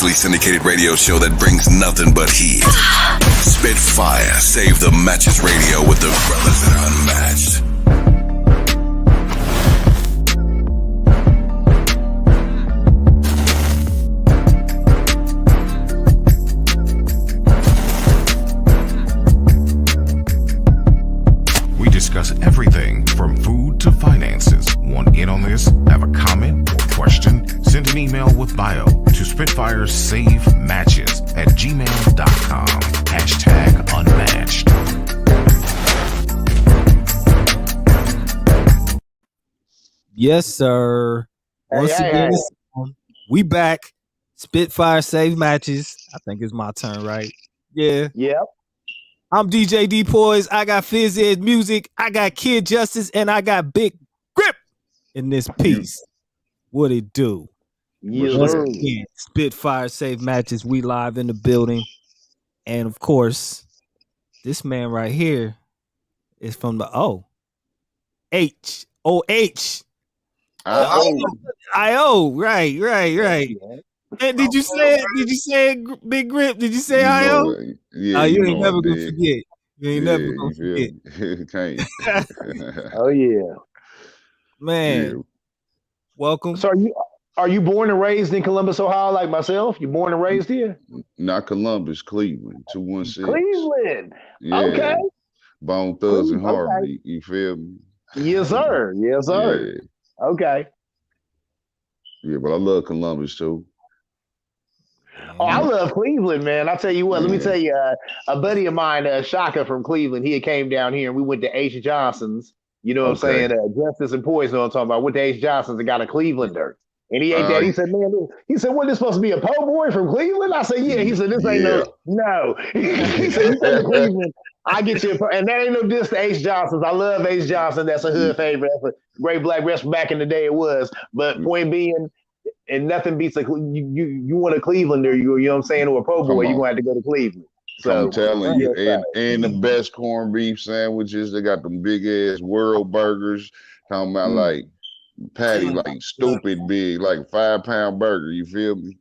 nationally syndicated radio show that brings nothing but heat. Spitfire, Save the Matches Radio with the brothers that are unmatched. We discuss everything from food to finances. Want in on this? Have a comment or question? Send an email with bio to spitfiresavematches@gmail.com. #unmatched. Yes, sir. Once again, we back. Spitfire Save Matches. I think it's my turn, right? Yeah. Yep. I'm DJ D Poise. I got Fizz Ed Music. I got Kid Justice, and I got Big Grip in this piece. What it do? Once again, Spitfire Save Matches. We live in the building, and of course, this man right here is from the IO. Right. And did you say it? Big Grip? Did you say IO? Yeah, you ain't never gonna forget. You ain't never gonna forget. Can't. Oh yeah, man. Yeah. Welcome. So are you born and raised in Columbus, Ohio, like myself? You born and raised here? Not Columbus, Cleveland, 216. Cleveland. Yeah. Okay. Bone Thugs and Harmony. You feel me? Yes, sir. Yes, sir. Yeah. Okay. Yeah, but I love Columbus too. Oh, I love Cleveland, man. I'll tell you what, let me tell you, a buddy of mine, Shaka from Cleveland, he came down here and we went to H. Johnson's. You know what I'm saying? Justice and Poise know what I'm talking about. Went to H. Johnson's and got a Clevelander. And he ate that. He said, man, what, this supposed to be a po' boy from Cleveland? I said, yeah. He said, this ain't no. He said, you from Cleveland. I get you, and that ain't no diss to H. Johnson's. I love H. Johnson. That's a hood favorite. That's a great black wrestler back in the day. It was, but point being, and nothing beats you want a Clevelander, you know what I'm saying, or a po' boy, you're gonna have to go to Cleveland. So I'm telling you, and the best corned beef sandwiches. They got them big ass world burgers. Talking about like patty, like stupid big, like 5-pound burger. You feel me?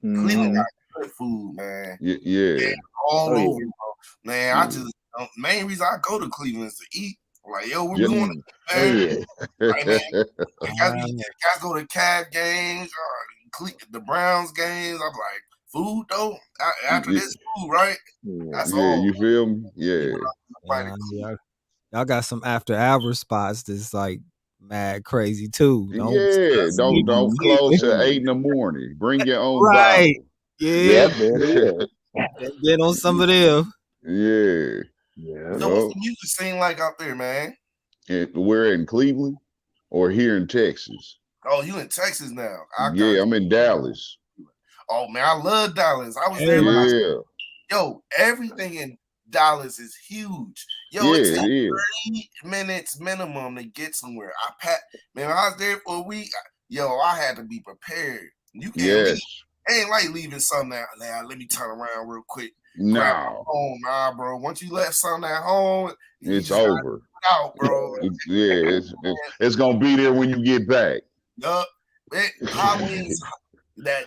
Cleveland got good food, man. Yeah. All over, bro. Man, I just main reason I go to Cleveland is to eat. Like, yo, we're going, man. Like, man, guys go to Cavs games, the Browns games. I'm like, food though. After this food, right? That's all. You feel me? Yeah. Y'all got some after hours spots that's like mad crazy too. Don't close at 8 a.m. Bring your own right. bottle. Yeah. Get on some of them. Yeah. So what's the music scene like out there, man? We're in Cleveland or here in Texas. Oh, you in Texas now? I'm in Dallas. Oh man, I love Dallas. I was there. Yo, everything in Dallas is huge. Yo, it takes 30 minutes minimum to get somewhere. When I was there for a week, I had to be prepared. You can't leave. It ain't like leaving something out. Now, let me turn around real quick. No. Nah, bro. Once you left something at home, it's over. Out, bro. It's gonna be there when you get back. Yup. Highways, that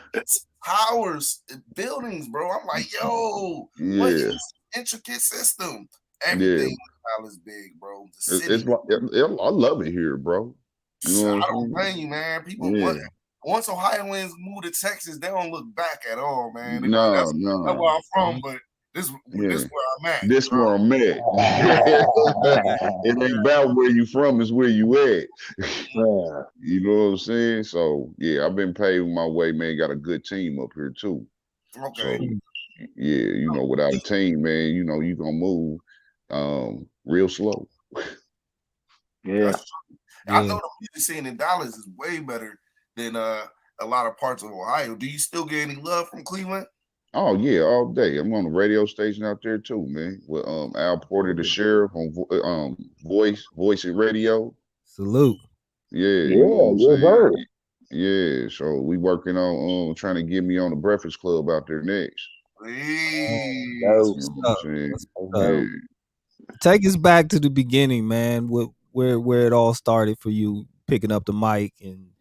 towers, buildings, bro. I'm like, what is this intricate system? Everything in Dallas big, bro. The city. I love it here, bro. You know I don't blame you, man. People once Ohioans move to Texas, they don't look back at all, man. That's where I'm from, but this where I'm at. This where I'm at. It ain't about where you from, it's where you at. You know what I'm saying? So I've been paving my way, man. Got a good team up here too. Okay. So, without a team, man, you gonna move real slow. I know the music scene in Dallas is way better than a lot of parts of Ohio. Do you still get any love from Cleveland? Oh yeah, all day. I'm on the radio station out there too, man. With Al Porter, the sheriff on Voice and Radio. Salute. Yeah, so we working on trying to get me on the Breakfast Club out there next. Take us back to the beginning, man. Where it all started for you, picking up the mic and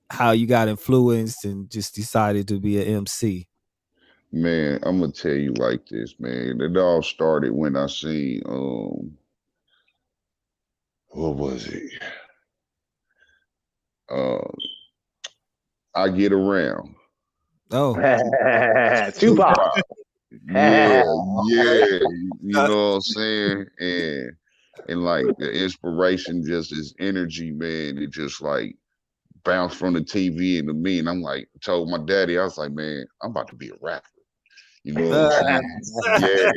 how you got influenced and just decided to be an MC. Man, I'm gonna tell you like this, man. It all started when I seen what was it? I Get Around. Oh, Tupac. Yeah, yeah. You know what I'm saying? And like the inspiration, just this energy, man, it just like bounced from the TV into me. And I'm like, told my daddy, I was like, man, I'm about to be a rapper. You know what I'm saying?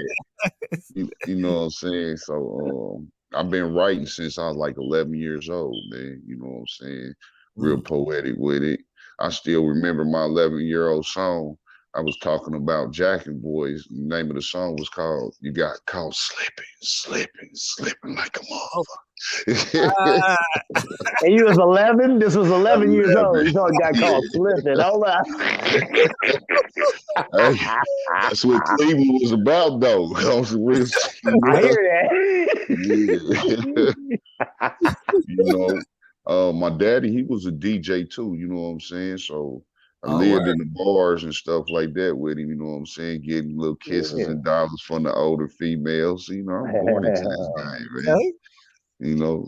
Yeah. You know what I'm saying? So I've been writing since I was like 11 years old, man. You know what I'm saying? Real poetic with it. I still remember my 11-year-old song. I was talking about Jackin' Boys. The name of the song was called Slipping Like a Motherfucker. And you was 11? This was 11 years old. You thought it got called slipping. Hold up. Hey, that's what Cleveland was about, though. I hear that. Yeah. You know, my daddy, he was a DJ too, you know what I'm saying? So I lived in the bars and stuff like that with him, you know what I'm saying? Getting little kisses and dollars from the older females. You know, I'm born into this game, man. You know.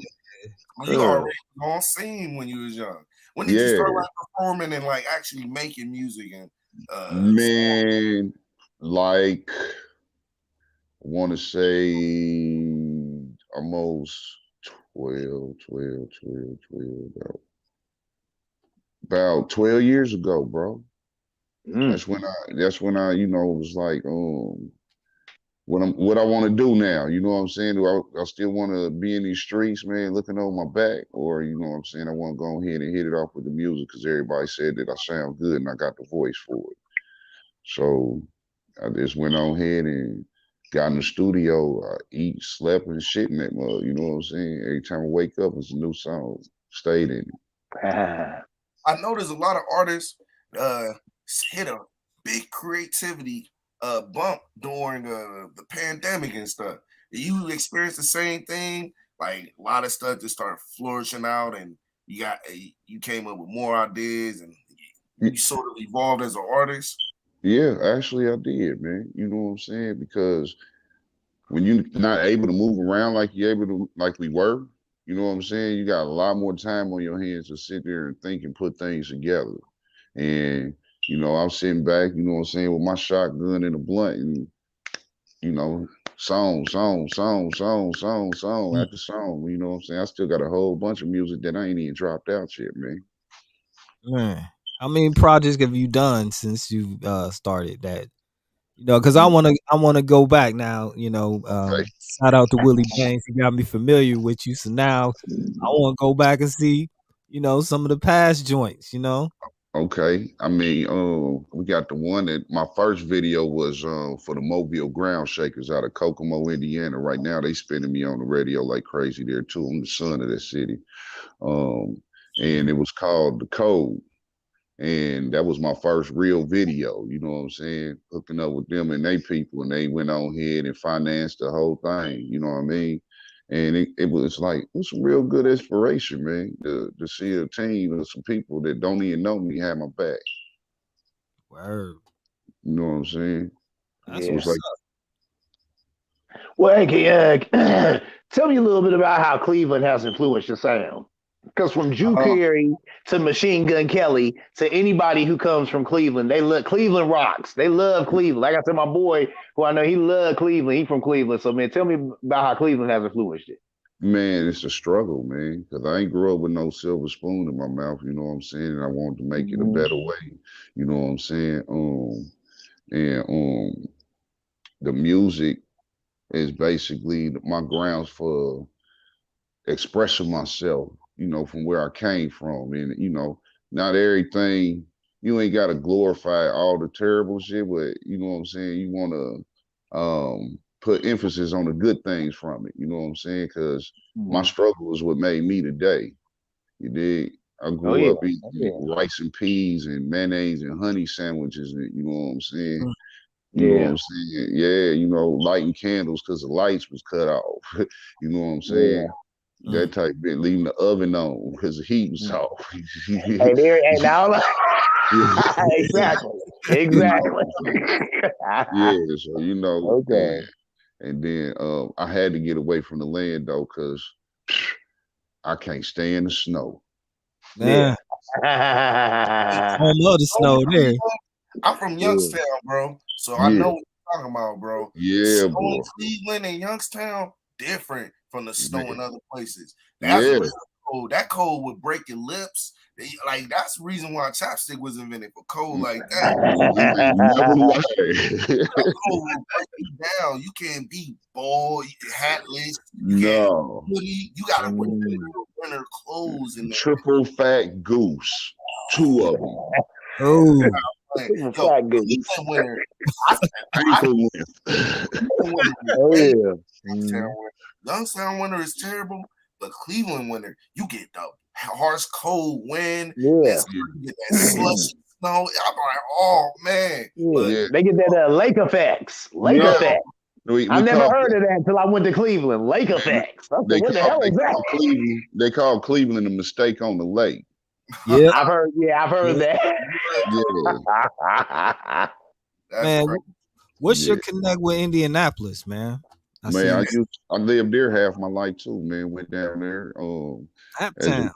You already on scene when you was young. When did you start like performing and like actually making music and man, like I want to say almost 12, about 12 years ago, bro. That's when I, you know, was like, what I want to do now. You know what I'm saying? Do I still want to be in these streets, man, looking over my back? Or, you know what I'm saying, I want to go ahead and hit it off with the music because everybody said that I sound good and I got the voice for it. So I just went on ahead and got in the studio, eat, slept, and shit in that mug. You know what I'm saying? Every time I wake up, it's a new song. Stayed in it. I know there's a lot of artists hit a big creativity bump during the pandemic and stuff. You experienced the same thing? Like a lot of stuff just started flourishing out, and you came up with more ideas, and you sort of evolved as an artist. Yeah, actually, I did, man. You know what I'm saying? Because when you're not able to move around like you're able to, like we were, you know what I'm saying? You got a lot more time on your hands to sit there and think and put things together. And, you know, I'm sitting back, you know what I'm saying, with my shotgun and a blunt and, you know, song after song, you know what I'm saying? I still got a whole bunch of music that I ain't even dropped out yet, man. Man, how many projects have you done since you started that? You know, because I want to go back now. You know, shout out to Willie James. He got me familiar with you. So now I want to go back and see, you know, some of the past joints. You know. Okay, I mean, we got the one that my first video was for the Mobile Ground Shakers out of Kokomo, Indiana. Right now, they spinning me on the radio like crazy there too. I'm the son of that city, and it was called The Code. And that was my first real video, you know what I'm saying? Hooking up with them and they people, and they went on ahead and financed the whole thing, you know what I mean? And it was like, it was some real good inspiration, man, to see a team of some people that don't even know me have my back. Word. You know what I'm saying? That's it was like, well, hey, tell me a little bit about how Cleveland has influenced your sound. Because from Drew Carey to Machine Gun Kelly to anybody who comes from Cleveland, they love Cleveland rocks. They love Cleveland. Like I said, my boy, who I know, he loved Cleveland. He from Cleveland. So, man, tell me about how Cleveland has influenced it. Man, it's a struggle, man, because I ain't grew up with no silver spoon in my mouth, you know what I'm saying? And I wanted to make it a better way, you know what I'm saying? And the music is basically my grounds for expressing myself, you know, from where I came from. And, you know, not everything, you ain't got to glorify all the terrible shit, but, you know what I'm saying? You want to put emphasis on the good things from it, you know what I'm saying? Because my struggle is what made me today. You dig? I grew up eating rice and peas and mayonnaise and honey sandwiches, and you know what I'm saying? You know what I'm saying? Yeah, you know, lighting candles because the lights was cut off. You know what I'm saying? That type bit, leaving the oven on because the heat was off. Hey, now exactly. Yeah, so Okay. and then I had to get away from the land though, because I can't stand the snow. Man. I love the snow there. I'm from Youngstown, bro. So I know what you're talking about, bro. Yeah, snow boy. in Cleveland and Youngstown, different from the snow in other places. Yeah. That's cold. That cold would break your lips. Like, that's the reason why chapstick was invented, for cold like that. Never lied. That cold will break you down. You can't be bald, hatless. No. You gotta wear winter clothes in there. Triple fat goose. 2 of them. Oh. Fat goose. Winter. Ankle Youngstown winter is terrible, but Cleveland winter, you get the harsh cold wind. Yeah. You get that slushy snow. I'm like, oh man. They get that lake effects. Lake effects. I never heard of that until I went to Cleveland. Lake effects. What the hell is that? They call Cleveland a mistake on the lake. Yeah, I've heard that. Man, what's your connect with Indianapolis, man? I lived there half my life too, man. Went down there. Naptown.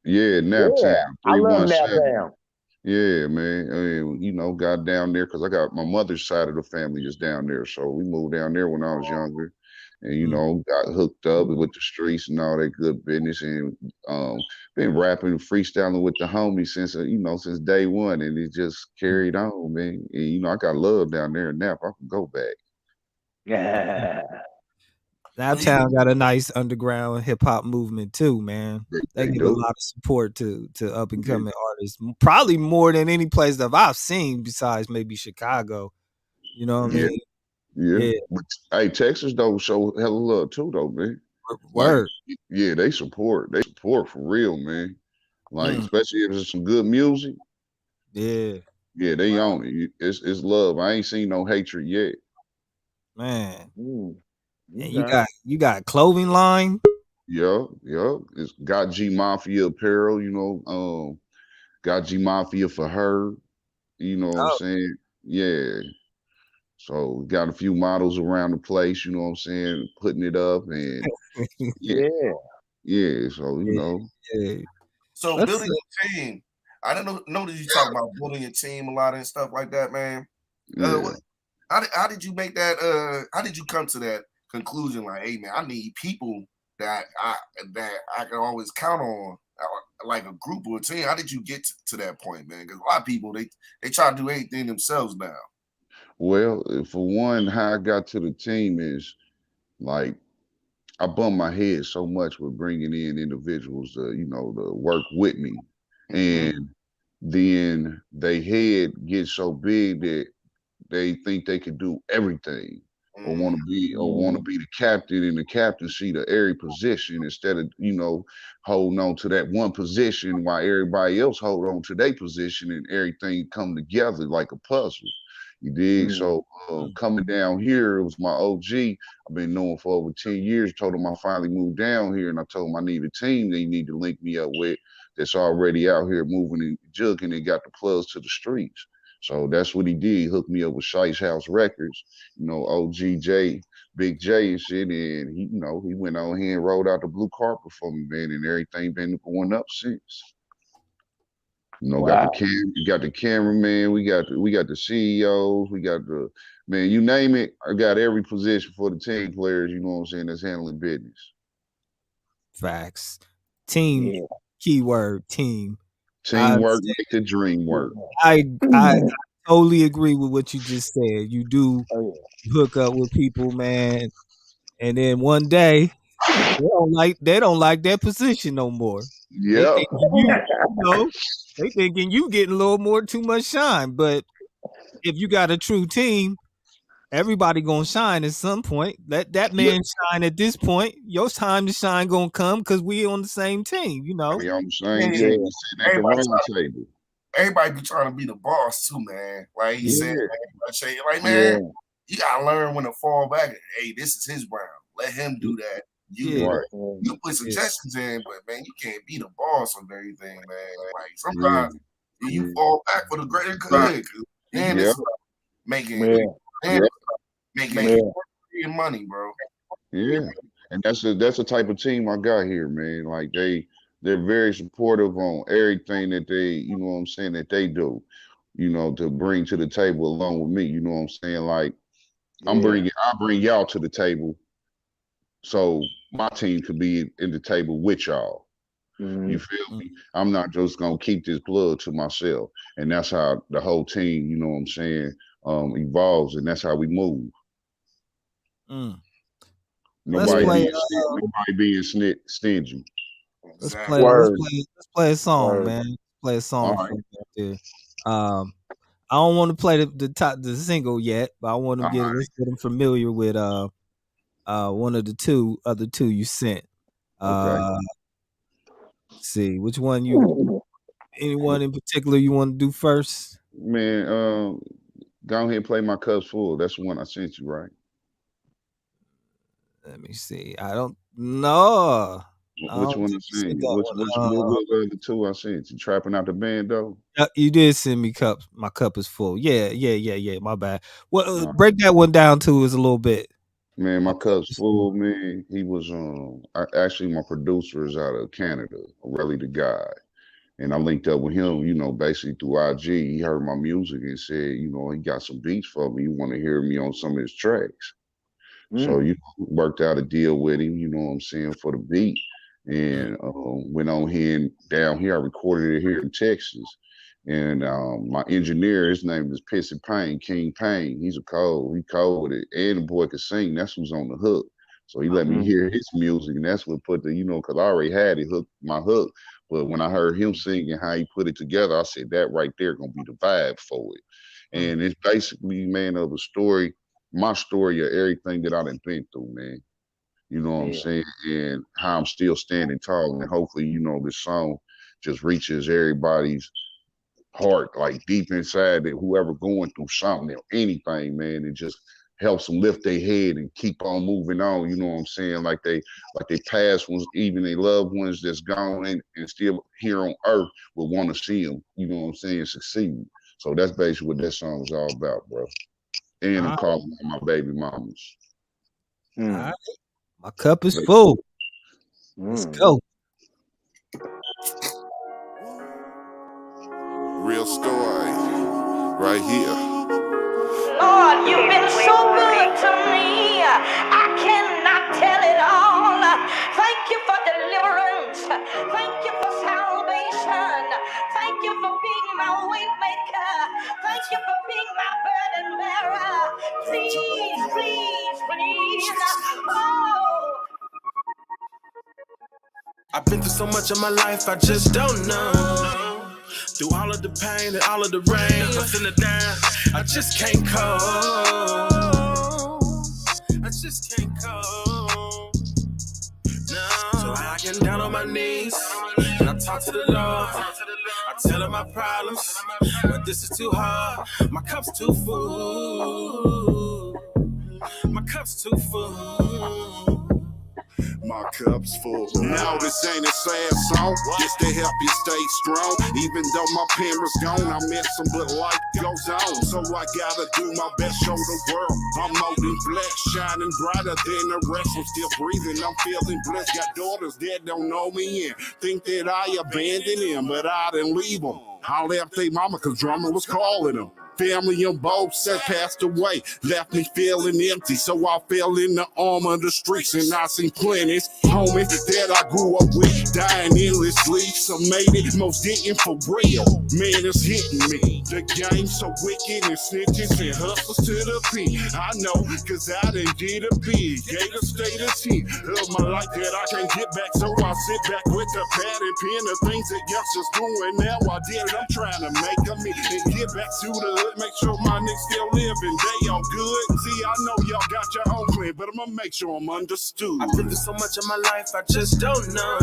Naptown. I love Naptown. Yeah, man. Got down there because I got my mother's side of the family is down there. So we moved down there when I was younger. And, got hooked up with the streets and all that good business, and been rapping and freestyling with the homies since day one, and it just carried on, man. And, I got love down there in Napa. I can go back. Yeah. Naptown got a nice underground hip hop movement too, man. They give a lot of support to up and coming artists, probably more than any place that I've seen besides maybe Chicago. You know what I mean? Yeah. But, hey, Texas don't show hella love too, though, man. Word. Like, they support. They support for real, man. Like, especially if it's some good music. Yeah. Yeah, they own it. It's love. I ain't seen no hatred yet. Man. And you got a clothing line. Yeah. It's got G Mafia apparel, got G Mafia for her. You know what I'm saying? Yeah. So we got a few models around the place, you know what I'm saying, putting it up, and so So building a team, I don't know that you talk about building a team a lot and stuff like that, man. How did you make that? How did you come to that conclusion? Like, hey, man, I need people that I can always count on, like a group or a team. How did you get to that point, man? Because a lot of people they try to do anything themselves now. Well, for one, how I got to the team is like I bumped my head so much with bringing in individuals to work with me, and then they head get so big that they think they can do everything, or want to be the captain in the captaincy to every position instead of holding on to that one position while everybody else hold on to their position and everything come together like a puzzle. You dig? So coming down here, it was my OG. I've been knowing for over 10 years. Told him I finally moved down here, and I told him I need a team they need to link me up with that's already out here moving and jugging and got the plugs to the streets. So that's what he did. He hooked me up with Shice House Records, OGJ, Big J and shit. And he went on here and rolled out the blue carpet for me, man, and everything been going up since. Got the cameraman, we got the CEOs, we got the man, you name it. I got every position for the team players, you know what I'm saying, that's handling business. Facts. Team, keyword, team. Teamwork make the dream work. I totally agree with what you just said. You do hook up with people, man, and then one day they don't like that position no more. Yeah. They thinking you getting a little more too much shine. But if you got a true team, everybody gonna shine at some point. Let that man shine at this point. Your time to shine gonna come because we on the same team, We on the same team, sitting at the round table. Everybody be trying to be the boss too, man. Like he said, man, you gotta learn when to fall back. Hey, this is his round. Let him do that. You put suggestions in, but man, you can't be the boss of everything, man. Like sometimes you fall back for the greater good. Man, it's making money, bro. Yeah, and that's the type of team I got here, man. Like they're very supportive on everything that they, you know what I'm saying, that they do, you know, to bring to the table along with me. You know what I'm saying? Like I bring y'all to the table, so my team could be in the table with y'all. You feel me? I'm not just gonna keep this plug to myself, and that's how the whole team, you know what I'm saying, evolves, and that's how we move. Nobody being stingy. Let's play a song, man. Play a song. Right. I don't want to play the single yet, but I want to let's get them familiar with one of the other two you sent. Let's see which one anyone in particular you want to do first? Man, go ahead and play My Cup's Full. That's the one I sent you, right? Let me see. I don't know. Which one I sent you? What were the two I sent you? Trapping Out the Band, though? You did send me cups. My cup is full. Yeah. My bad. Well, break that one down to us a little bit. Man, My Cup's Full, man. He was actually my producer is out of Canada, Really the Guy. And I linked up with him, you know, basically through IG. He heard my music and said, you know, he got some beats for me. You want to hear me on some of his tracks. So you worked out a deal with him, you know what I'm saying, for the beat. And went on here and down here. I recorded it here in Texas. And my engineer, his name is Pissy Payne, King Payne. He cold with it. And the boy could sing. That's who's on the hook. So he let me hear his music. And that's what put the, you know, because I already had it my hook. But when I heard him singing how he put it together, I said that right there gonna be the vibe for it. And it's basically, man, of a story, my story of everything that I done been through, man. You know what I'm saying? And how I'm still standing tall. And hopefully, you know, this song just reaches everybody's heart, like deep inside, that whoever going through something or anything, man, it just helps them lift their head and keep on moving on. You know what I'm saying? Like they past ones, even their loved ones that's gone and still here on earth will want to see them, you know what I'm saying, succeed. So that's basically what that song is all about, bro. And I'm calling on my baby mamas. All right. My cup is full. Let's go. Real story right here. Lord, you've been so good to me. I cannot tell it all. Thank you for deliverance. Thank you for salvation. Thank you for being my way maker. Thank you for being my burden bearer. Please, please, please. Oh. I've been through so much of my life, I just don't know. Through all of the pain and all of the rain, ups and the down, I just can't cope. I just can't cope. No. So I get down on my knees and I talk to the Lord. I tell him my problems, but this is too hard. My cup's too full. My cup's too full. My cup's full. No, this ain't a sad song. Just to help you stay strong. Even though my parents gone, I miss them, but life goes on. So I gotta do my best, show the world I'm more than blessed, shining brighter than the rest. I'm still breathing, I'm feeling blessed. Got daughters that don't know me and think that I abandoned them, but I didn't leave them. I left their mama cause drama was calling them. Family on both sides passed away, left me feeling empty. So I fell in the arm of the streets, and I seen plenty homies that I grew up with dying endlessly. Some made it, most didn't for real. Man, it's hitting me. The game's so wicked and snitches and hustles to the pin. I know, cause I done did a big Gator State of 10 of my life that I can't get back. So I sit back with the pad and pen. The things that youngsters doing now, I did it. I'm trying to make them and get back to the make sure my niggas still living, they all good. See, I know y'all got your own plan, but I'ma make sure I'm understood. I've been through so much of my life, I just don't know.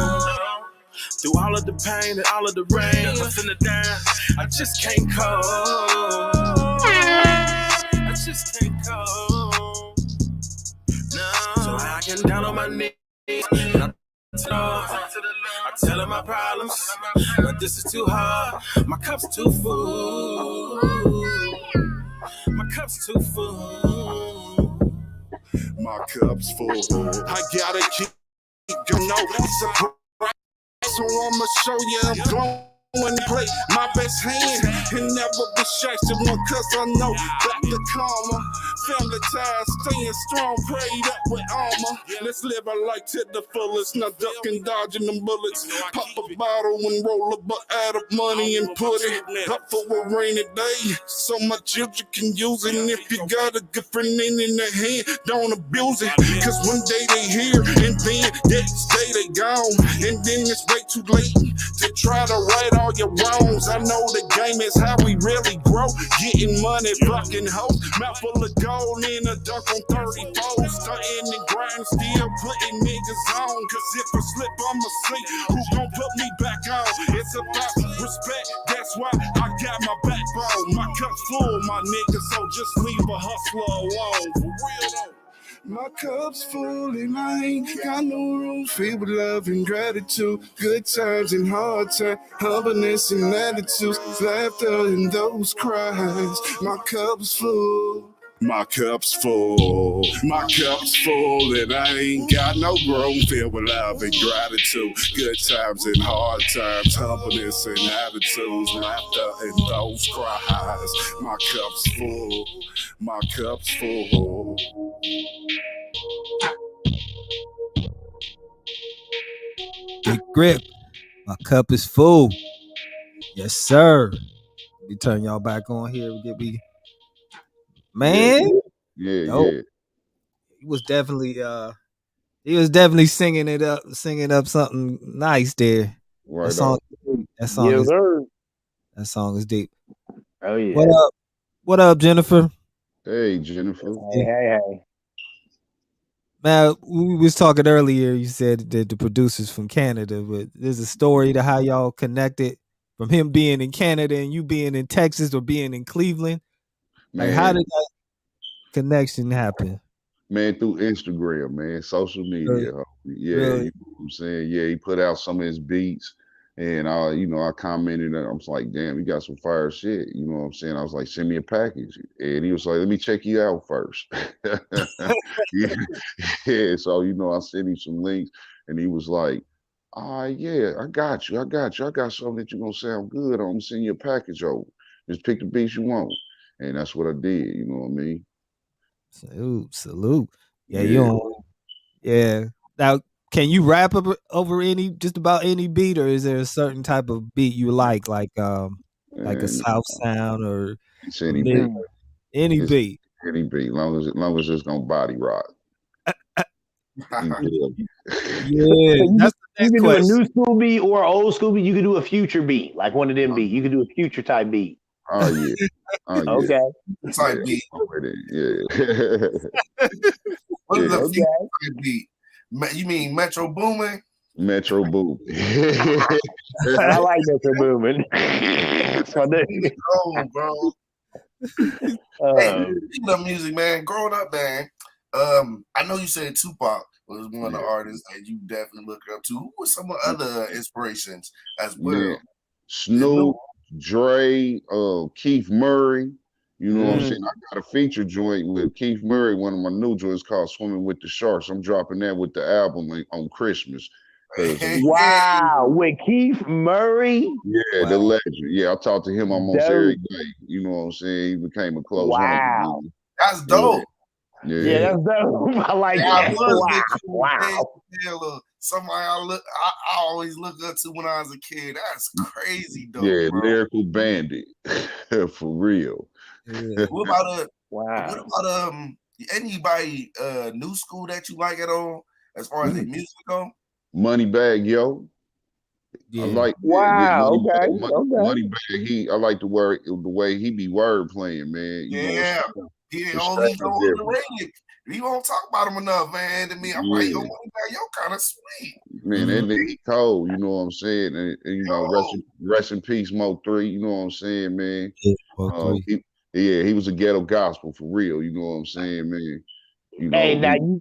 Through all of the pain and all of the rain, ups and the down, I just can't cope. I just can't cope. No, so I get down on my knees. I tell her my problems, but this is too hard. My cup's too full. My cup's too full. My cup's full. I gotta keep going. It's a bright, so I'ma show you I'm glowing. Play my best hand and never be shaky one, cause I know back to karma. Family ties staying strong, prayed up with armor. Let's live our life to the fullest, not ducking, dodging them bullets. Pop a bottle and roll a butt out of money and put it up for a rainy day. So my children can use it, and if you got a good friend in their hand, don't abuse it. Cause one day they here, and then next day they gone. And then it's way too late to try to right all your wrongs. I know the game is how we really grow. Getting money, fucking hoes. Mouth full of gold in a duck on 34. Stunting and grinding, still putting niggas on. Cause if I slip, I'ma see who gon' put me back on. It's about respect, that's why I got my backbone. My cup's full, my nigga, so just leave a hustler alone. For real though. My cup's full and I ain't got no room filled with love and gratitude. Good times and hard times, humbleness and attitudes, laughter and those cries. My cup's full. My cup's full. My cup's full and I ain't got no room filled with love and gratitude. Good times and hard times, humbleness and attitudes, laughter and those cries. My cup's full. My cup's full. Big Grip. My cup is full. Yes, sir. We turn y'all back on here. Man. Yeah. He was definitely singing up something nice there. Right. That song is deep. Oh yeah. What up, Jennifer? Hey, Jennifer. Hey. Man, we was talking earlier. You said that the producer's from Canada, but there's a story to how y'all connected from him being in Canada and you being in Texas or being in Cleveland. Man, like, how did that connection happen? Man, through Instagram, man, social media. Yeah, Really? you know what I'm saying? Yeah, he put out some of his beats. And I commented and I was like, damn, you got some fire shit. You know what I'm saying? I was like, send me a package. And he was like, let me check you out first. yeah. So, I sent him some links and he was like, yeah, I got you. I got something that you're gonna sound good on. I'm sending you a package over. Just pick the beats you want. And that's what I did, you know what I mean? Salute. Yeah. Yeah. Now, can you rap over just about any beat, or is there a certain type of beat you like a South sound or any beat? Any beat. Any beat, long as it's gonna body rock. Yeah, that's the next question. You can do a new school beat or old school beat. You can do a future beat, like one of them beat. You can do a future type beat. Oh yeah. Okay. Type beat. Yeah. What is the future type beat? You mean Metro Boomin? Metro Boom. I like Metro Boomin. Oh, bro. Hey, you love music, man. Growing up, man. I know you said Tupac was one of the artists that you definitely look up to. Who were some of other inspirations as well? Yeah. Snoop, Dre, Keith Murray. You know what I'm saying? I got a feature joint with Keith Murray, one of my new joints called Swimming with the Sharks. I'm dropping that with the album on Christmas. Wow, with Keith Murray? Yeah, the legend. Yeah, I talked to him almost every day. You know what I'm saying? He became a close homie. That's dope. Yeah, that's dope. I like that. Wow. Somebody I always look up to when I was a kid. That's crazy dope. Yeah, bro. Lyrical Bandit. For real. Yeah. What about anybody new school that you like at all as far as the music go? Moneybagg Yo. Yeah. I like Moneybagg. I like the way he be word playing, man. You know, he underrated. You don't talk about him enough, man. To me, I'm like, yo, Moneybagg Yo kind of sweet. Man, that nigga cold, you know what I'm saying? And rest in peace, Mo 3, you know what I'm saying, man? He was a ghetto gospel for real, you know what I'm saying, man? Now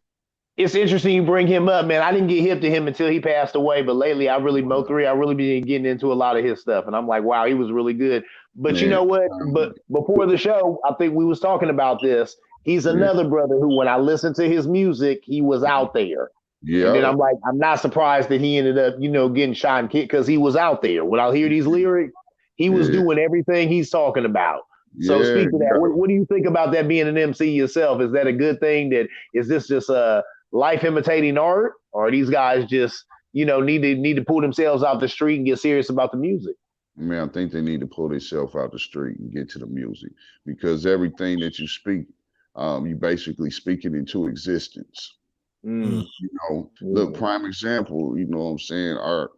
It's interesting you bring him up, man. I didn't get hip to him until he passed away, but lately I really been getting into a lot of his stuff, and I'm like, wow, he was really good. But you know what? But before the show, I think we was talking about this. He's another brother who, when I listened to his music, he was out there. Yeah. And then I'm like, I'm not surprised that he ended up, getting shot and kicked because he was out there. When I hear these lyrics, he was doing everything he's talking about. So speak to that. What do you think about that being an MC yourself? Is that a good thing? Is this just a life imitating art, or are these guys just, need to pull themselves out the street and get serious about the music? Man, I think they need to pull themselves out the street and get to the music, because everything that you speak, you basically speak it into existence. Look, prime example, you know what I'm saying, our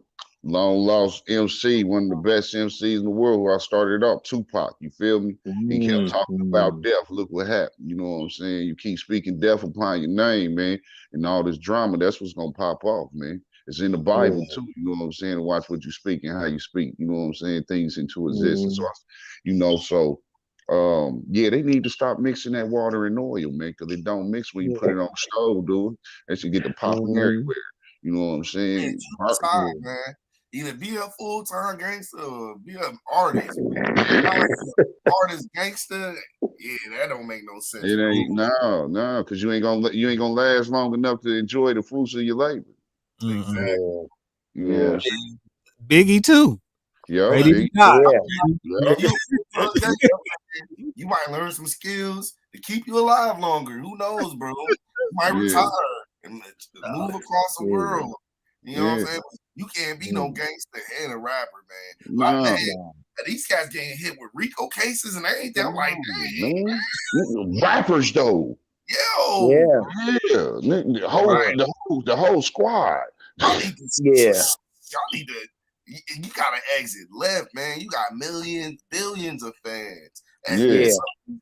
long lost MC, one of the best MCs in the world, who I started off, Tupac, you feel me? He kept talking about death. Look what happened, you know what I'm saying? You keep speaking death upon your name, man, and all this drama, that's what's gonna pop off, man. It's in the Bible too, you know what I'm saying? Watch what you speak and how you speak, you know what I'm saying? Things into existence. They need to stop mixing that water and oil, man, because it don't mix when you put it on the stove, dude. That should get the popping everywhere. You know what I'm saying? Man. Either be a full-time gangster or be an artist. Artist gangster, that don't make no sense. It ain't no, because you ain't gonna last long enough to enjoy the fruits of your labor. Exactly. Yeah. Biggie too. Yeah. You might learn some skills to keep you alive longer. Who knows, bro? You might retire and move across the world. You know what I'm saying? You can't be no gangster and a rapper, man. These guys getting hit with RICO cases and everything. I'm like, dang. Rappers though. The whole squad. Y'all need to. You gotta exit left, man. You got millions, billions of fans. And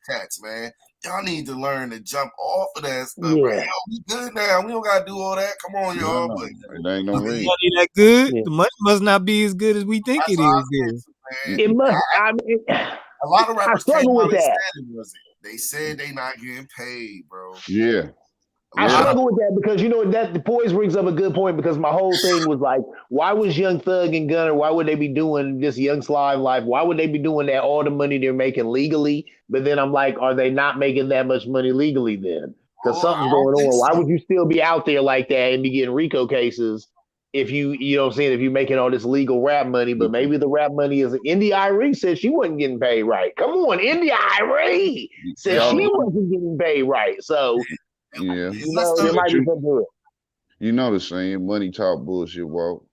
cats, man. Y'all need to learn to jump off of that stuff. Right? We good now. We don't gotta do all that. Come on, y'all. But it ain't no reason. Money that good. The money must not be as good as we think it is. It must. A lot of rappers struggle with that. They said they not getting paid, bro. Yeah. I struggle with that because that the Poise brings up a good point, because my whole thing was like, why was Young Thug and Gunner, why would they be doing this Young Slime life? Why would they be doing that, all the money they're making legally? But then I'm like, are they not making that much money legally then? Because something's going on. Why would you still be out there like that and be getting RICO cases if you know what I'm saying, if you're making all this legal rap money? But maybe the rap money is. Indy Iree said she wasn't getting paid right. Come on, Indy Iree said she wasn't getting paid right. So there might be something to it. You know the saying, money talk, bullshit walk.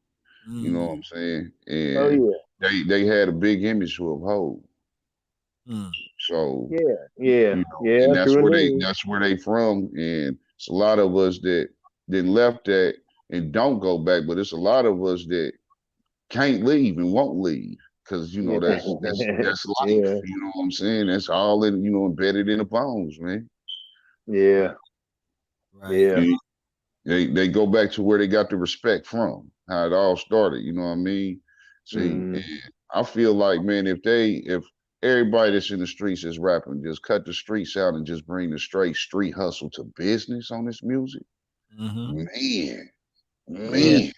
You know what I'm saying? And they had a big image to uphold. So and that's where they from. And it's a lot of us that then left that and don't go back, but it's a lot of us that can't leave and won't leave. Because that's life. You know what I'm saying? That's all in embedded in the bones, man. Yeah. Right. Yeah. They go back to where they got the respect from, how it all started, you know what I mean? See, and I feel like, man, if everybody that's in the streets is rapping, just cut the streets out and just bring the straight street hustle to business on this music, man, it's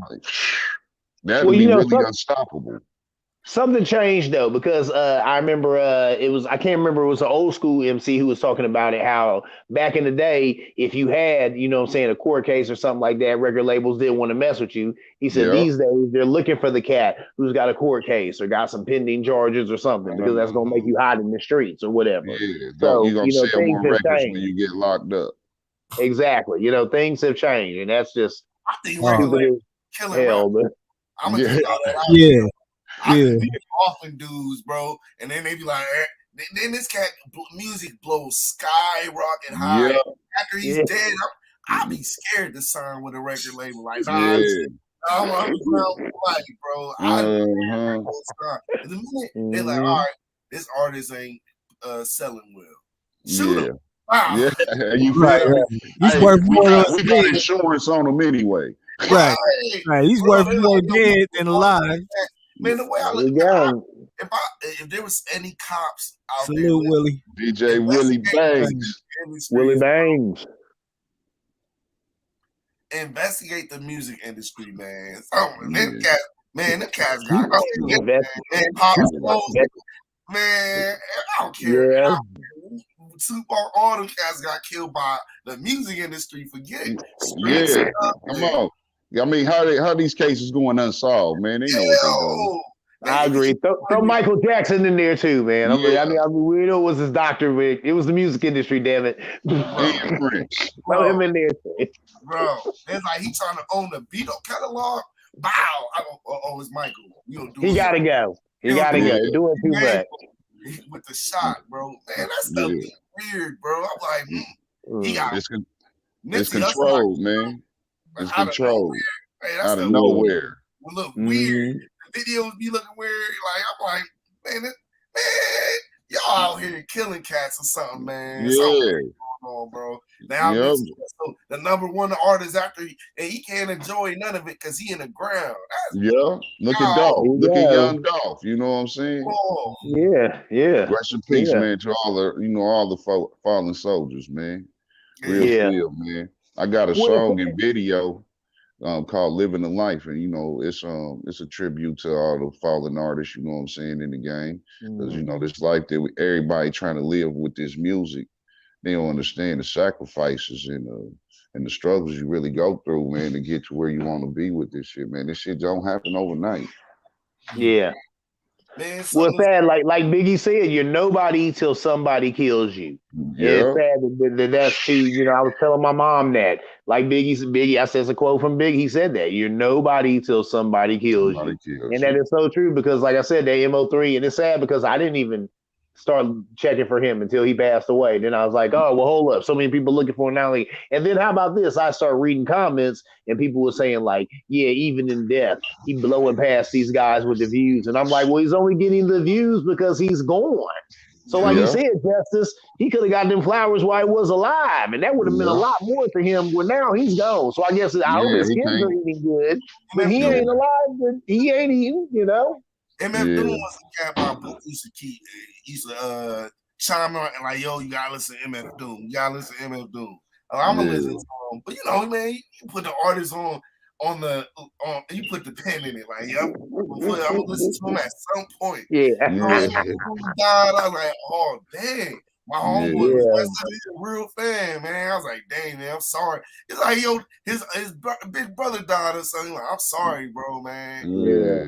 like that'd be really unstoppable. Something changed though, because I remember I can't remember, it was an old school MC who was talking about it, how back in the day, if you had, a court case or something like that, record labels didn't want to mess with you. He said these days they're looking for the cat who's got a court case or got some pending charges or something, because that's gonna make you hot in the streets or whatever. So you're gonna sell more records when you get locked up. Exactly. Things have changed, and that's just I think killing hell. I'm gonna tell y'all that. I often dudes, bro, and then they be like, then this cat music blows skyrocket high. After he's dead, I'll be scared to sign with a record label. Like, I'm like, bro, the minute they're like, all right, this artist ain't selling well. Shoot him. Wow. You He's worth more. We got insurance on him anyway. Right. He's worth more dead than alive. Man, the way I look at it, if there was any cops out Salute, there, Willie. DJ Willie Banks. Willie Bangs. Investigate the music industry, man. Them cats got Pop Smoke, man. I don't care. Yeah. Tupac, all them cats got killed by the music industry. Forget it. Yeah, come on. I mean, how these cases going unsolved, man? They know what they're doing. I agree. Throw Michael Jackson in there too, man. I mean, we know it was his doctor, but it was the music industry, damn it. Throw him in there too. Bro, it's like he trying to own the Beatle catalog. Bow. It's Michael. He gotta go. He gotta go. Doing too much. With the shot, bro. Man, that stuff is weird, bro. I'm like, he got it's controlled, man. It's controlled out of nowhere. Look weird. The videos be looking weird. Like I'm like, man, y'all out here killing cats or something, man. Yeah. Something going on, bro. Now so the number one artist after he can't enjoy none of it because he in the ground. Look at Dolph. Look at young Dolph. You know what I'm saying? Oh. Yeah. Rest in peace, man, to all the fallen soldiers, man. Real deal, man. I got a song and video called "Living the Life," and it's a tribute to all the fallen artists. You know what I'm saying, in the game, because this life that everybody trying to live with this music. They don't understand the sacrifices and the struggles you really go through, man, to get to where you want to be with this shit, man. This shit don't happen overnight. Yeah. Man, well, it's sad. Like Biggie said, you're nobody till somebody kills you. Yeah. It's sad that's too. I was telling my mom that. Like Biggie, I said a quote from Biggie. He said that you're nobody till somebody kills you, and that is so true because, like I said, that MO3, and it's sad because I didn't even start checking for him until he passed away. Then I was like, oh, well, hold up. So many people looking for him now. And then how about this? I started reading comments and people were saying like, yeah, even in death, he blowing past these guys with the views. And I'm like, well, he's only getting the views because he's gone. So like you said, Justice, he could have got them flowers while he was alive. And that would have meant a lot more to him when now he's gone. So I guess I hope his kids are eating good. But he ain't alive, but he ain't eating, MF Doom was a cat my book used to chime on and like, yo, you gotta listen to MF Doom. You gotta listen to MF Doom. I'm gonna listen to him. But man, you put the artist on you put the pen in it, like, I'm gonna listen to him at some point. Yeah. I was like, oh dang. My homeboy was a real fan, man. I was like, dang, man, I'm sorry. It's like, yo, his big brother died or something. Like, I'm sorry, bro, man. Yeah.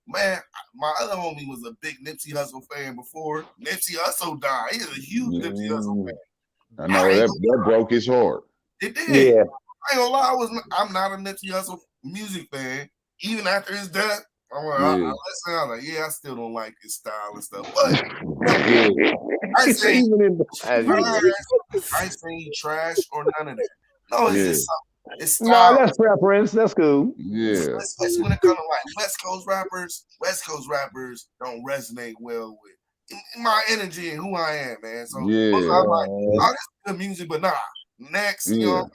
Man, my other homie was a big Nipsey Hussle fan before Nipsey Hussle died. He's a huge Nipsey Hussle fan. I know that broke his heart. It did. Yeah. I ain't gonna lie, I'm not a Nipsey Hussle music fan. Even after his death, I was like, I still don't like his style and stuff. But I ain't saying he trash or none of that. No, it's just something. No, that's preference. That's cool. Yeah. Especially when it comes to like West Coast rappers don't resonate well with my energy and who I am, man. So I'm like, oh, this is good music, but next, you know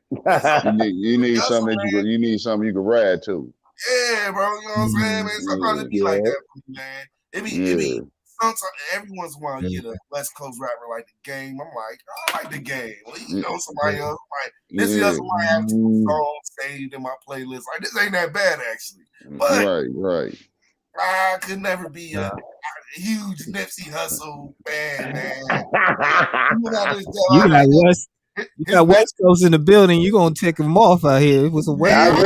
what I'm saying? you need something you need something you can ride to. Yeah, bro. You know what I'm saying, man? Sometimes it be like that, man. It be sometimes every once in a while you get a West Coast rapper like The Game. I'm like, I like The Game. Well, somebody else like this is somebody have 2 songs saved in my playlist. Like this ain't that bad actually. But right. I could never be a huge Nipsey Hussle fan, man. You got West Coast in the building. You gonna take them off out here with some West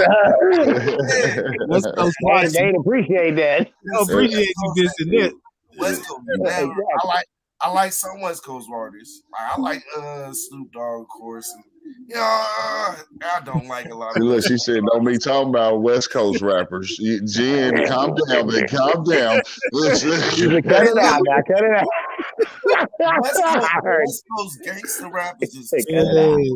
Coast. They ain't appreciate that. They appreciate you this and that. West Coast, I like some West Coast artists. I like Snoop Dogg, of course. And, I don't like a lot of. Look, she said, "Don't be talking about West Coast rappers." Jen, calm down, man. Calm down. Cut it out, now. Cut it out. West Coast gangster rappers just definitely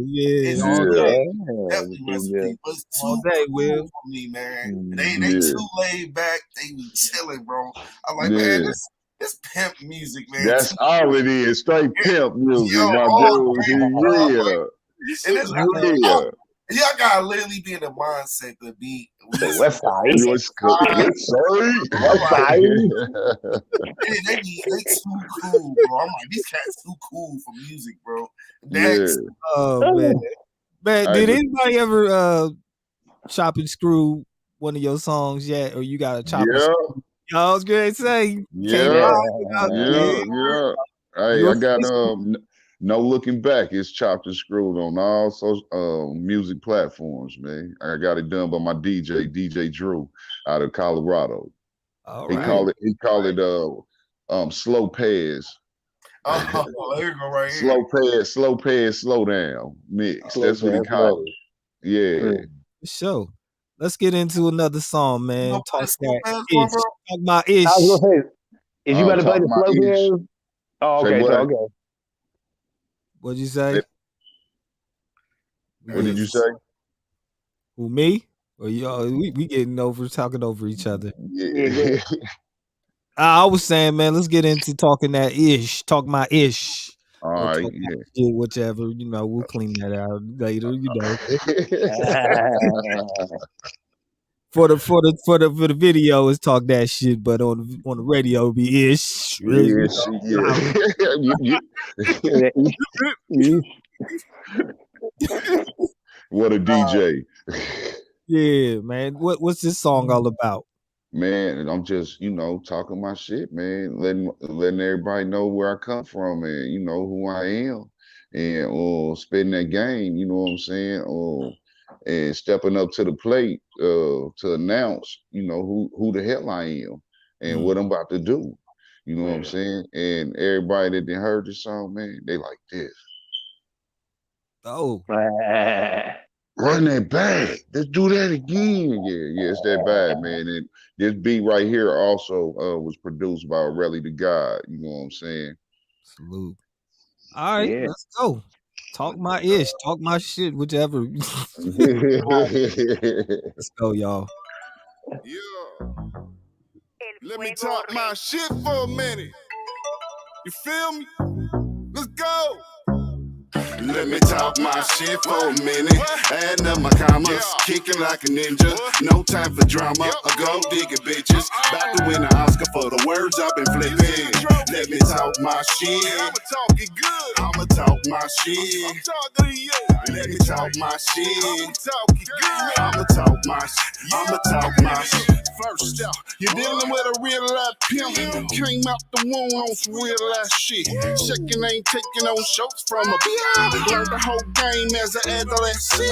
must be. But it's too cool for me, man. They too laid back. They be chilling, bro. I'm like, man, this pimp music, man. That's all it is. Straight pimp music, my dude. And it's real. Y'all gotta literally be in the mindset to be West Side. West Side. They too cool, bro. I'm like, these cats too cool for music, bro. Next. Yeah. Oh man. Man, I did just- anybody ever chop and screw one of your songs yet? Or you got to chop and Yeah. screw? I was going to say. Yeah. Yeah. Yeah. Hey, You I got official? No Looking Back. It's chopped and screwed on all social music platforms, man. I got it done by my DJ Drew out of Colorado. All He right. call it slow pass. Oh, here you go right here. Slow pass, slow down mix. Slow That's what he pass, called it. Yeah. For sure. Let's get into another song, man. You know, Talk slow that pass, ish. bro? Talk about ish. I was gonna say, is you about to play the Talk slow my ish. jazz? Oh, Say okay, what? so okay. What'd you say? What did you say? Who, me? Or y'all? We getting talking over each other. Yeah. I was saying, man, let's get into talking that ish. Talk my ish. All Or right, talk yeah. my shit, whichever. You know, we'll clean that out later. You know, for the video, it's talk that shit, but on the radio, it'll be ish. Yeah. What a DJ. Yeah, man. What's this song all about? Man, and I'm just, talking my shit, man, letting everybody know where I come from and who I am, and spitting that game, you know what I'm saying, and stepping up to the plate to announce, who the hell I am and what I'm about to do, you know what I'm saying, and everybody that they heard this song, man, they like this. Oh, Run that back. Let's do that again. Yeah, it's that bad, man. And this beat right here also was produced by Relly the God. You know what I'm saying? salute. All right, let's go. Talk my ish. Talk my shit, whichever. Let's go, y'all. Yeah. Let me talk my shit for a minute. You feel me? Let's go. Let me talk my shit for a minute. Adding up my commas, kicking like a ninja. No time for drama. A gold digger bitches. About to win an Oscar for the words I've been flipping. Let me talk my shit. I'ma talk it good. I'ma talk my shit. I'm talking to you. Let me talk my shit. I'ma talk it good. I'ma talk my shit. I'ma talk my shit. First up, you're dealing with a real life pimp. Came out the womb on some real life shit. Second ain't taking on shows from a learned the whole game as an adolescent.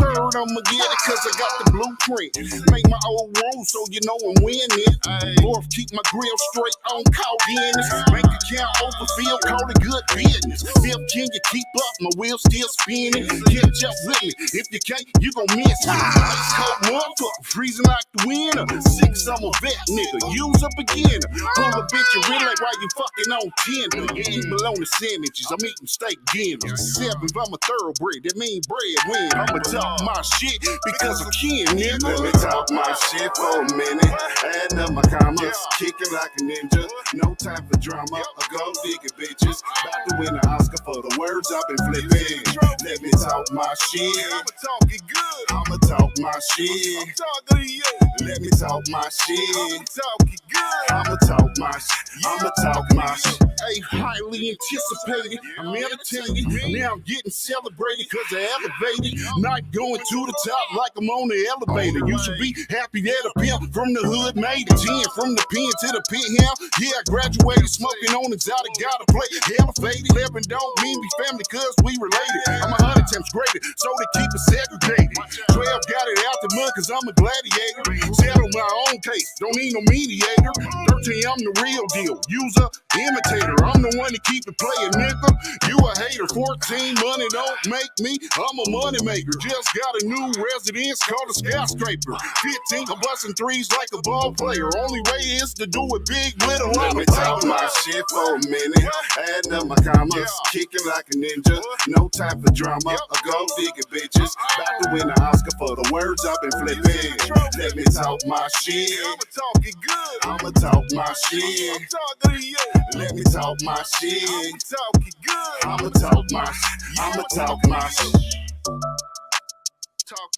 Third, I'ma get it cause I got the blueprint. Make my old rules so you know I'm winning. Fourth, keep my grill straight on call Guinness. Bank account overfill, call it good business. Fifth, can you keep up? My wheel still spinning. Catch up with me. If you can't, you gon' miss it. Ice cold motherfucker, freezing like the winter. 6, I'm a vet nigga, use a beginner. Pull a bitch and really like why you fucking on Tinder. You eat bologna sandwiches, I'm eating steak dinners. 7, I'm a thoroughbred, that mean breadwinner. I'ma talk my shit because I can, nigga. Let me talk my shit for a minute. Adding up my commas, kicking like a ninja. No time for drama, a gold digger bitches. About to win an Oscar for the words I've been flipping. Let me talk my shit. I'ma talk it good. I'ma talk my shit. I'm talking to you. Let me talk my shit. I'ma talk it good. I'ma talk my shit. I'ma talk my shit. Hey, highly anticipated. I'm meditating. Now I'm getting celebrated because I elevated. Not going to the top like I'm on the elevator. You should be happy that a pimp from the hood made it. 10 from the pen to the penthouse. Yeah, I graduated smoking on exotic. Gotta play elevated. 11 don't mean we family cause we related. I'm 100 times greater, so they keep it segregated. 12 got it out the mud cause I'm a gladiator. Settle my own case, don't need no mediator. 13, I'm the real deal. User, imitator. I'm the one to keep it playing, nigga. You a hater. 14, money don't make me. I'm a money maker. Just got a new residence called a skyscraper. 15, I'm busting threes like a ball player. Only way is to do it big with a lot of paper. Let me talk my shit for a minute. Adding up my commas, kicking like a ninja. No time for drama. A gold digger bitches. About to win an Oscar for the words I've been flipping. Let me talk my shit. I'ma talk it good. I'ma talk my shit. I'm talking to you. Let me talk my shit. I'ma talk it good. I'ma talk my shit. I'ma talk my shit.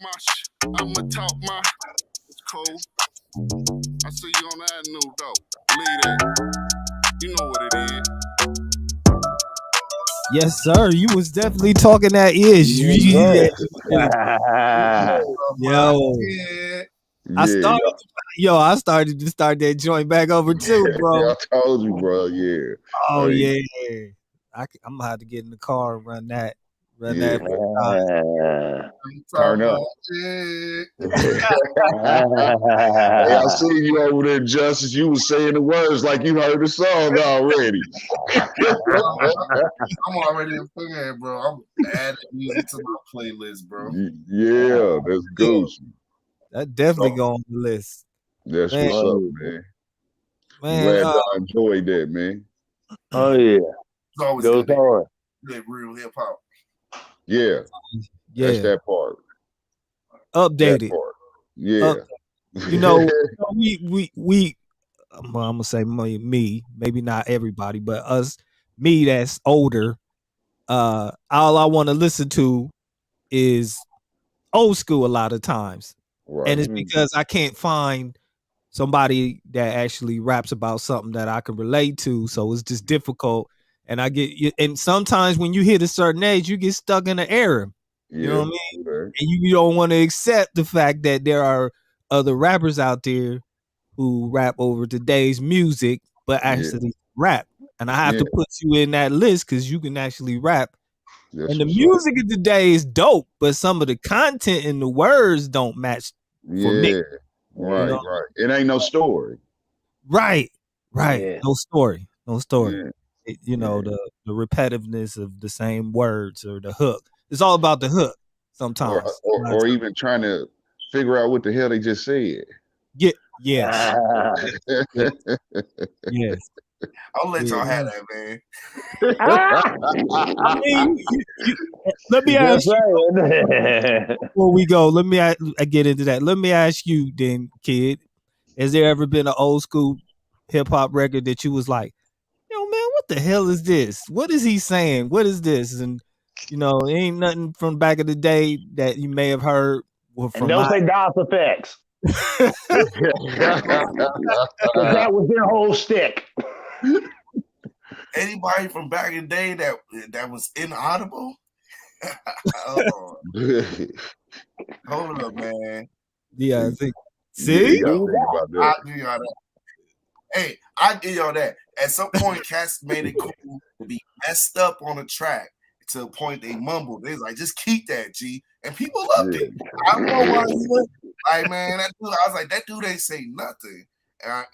I'ma talk my. It's cold. I see you on the avenue, though. Lead it. You know what it is. Yes, sir. You was definitely talking that ish. Yo, I started to start that joint back over too, bro. I told you, bro. Yeah. Oh yeah. I'm gonna have to get in the car and run that. Turn up. Hey, I see you over there, Justice. You was saying the words like you heard the song already. I'm already in fan, bro. I'm adding music to my playlist, bro. Yeah, that's Gucci. That definitely go on the list. That's what's up, man. Glad I enjoyed that, man. Oh yeah, it's always goes hard. Real hip hop. Yeah, that's that part. Updated. Part. Yeah, you know, we. I'm gonna say me, maybe not everybody, but us. Me, that's older. All I want to listen to is old school a lot of times, and it's because I can't find somebody that actually raps about something that I can relate to. So it's just difficult. And and sometimes when you hit a certain age, you get stuck in an era. You know what I mean? And you don't want to accept the fact that there are other rappers out there who rap over today's music, but actually rap. And I have to put you in that list because you can actually rap. And the music of today is dope, but some of the content and the words don't match for me. Right, right. It ain't no story. Right. Yeah. No story. Yeah. You know, the repetitiveness of the same words or the hook. It's all about the hook sometimes. Or even trying to figure out what the hell they just said. Yes. Yes. I'll let y'all have that, man. I mean, let me ask you before we go. Let me get into that. Let me ask you, then, kid. Has there ever been an old school hip hop record that you was like, yo, man, what the hell is this? What is he saying? What is this? And you know, it ain't nothing from back in the day that you may have heard. And don't say DOS effects. That was their whole shtick. Anybody from back in the day that was inaudible? Hold up, man. Yeah, I think. See, I'll give y'all that. Hey, I'll give y'all that. At some point, cats made it cool to be messed up on a track to the point they mumbled. They was like, just keep that, G. And people loved it. I don't know why. Like, man, that dude, I was like, that dude ain't say nothing. And I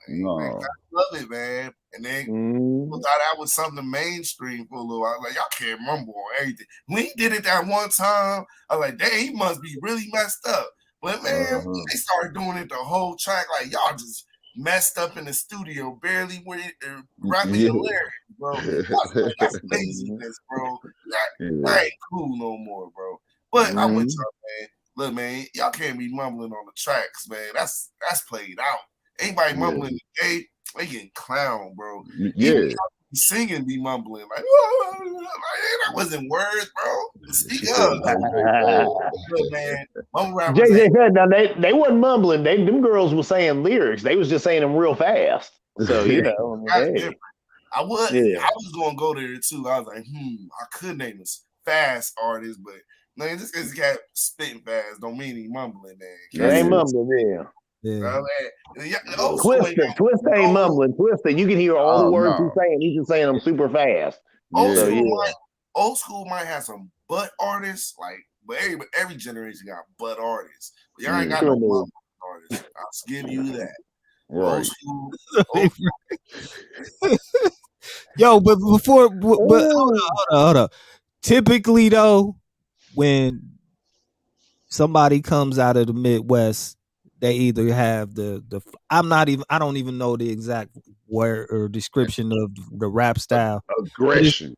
love it, man. And then people thought that was something mainstream for a little while. I was like, y'all can't mumble on everything. When he did it that one time, I was like, dang, he must be really messed up. But man, they started doing it the whole track, like y'all just messed up in the studio, barely rapping your lyrics, bro. That's laziness, bro. That ain't cool no more, bro. But I'm with y'all, man. Look, man, y'all can't be mumbling on the tracks, man. That's played out. Anybody mumbling today, they getting clown, bro. Even singing be mumbling like that wasn't words, bro. Speak up. Look, man, JJ said now they wasn't mumbling. Them girls were saying lyrics. They was just saying them real fast. So you know, I was gonna go there too. I was like, I could name this fast artist, but man, just because he got spitting fast don't mean he mumbling, man. It ain't mumbling, Twista ain't mumbling. Twista, you can hear all the words he's saying. He's just saying them super fast. Old school might have some butt artists, but every generation got butt artists. But y'all ain't got no mumbling artists. I'll give you that. Right. Old school. Yo, but hold up. Typically, though, when somebody comes out of the Midwest, they either have I don't even know the exact word or description of the rap style. Aggression.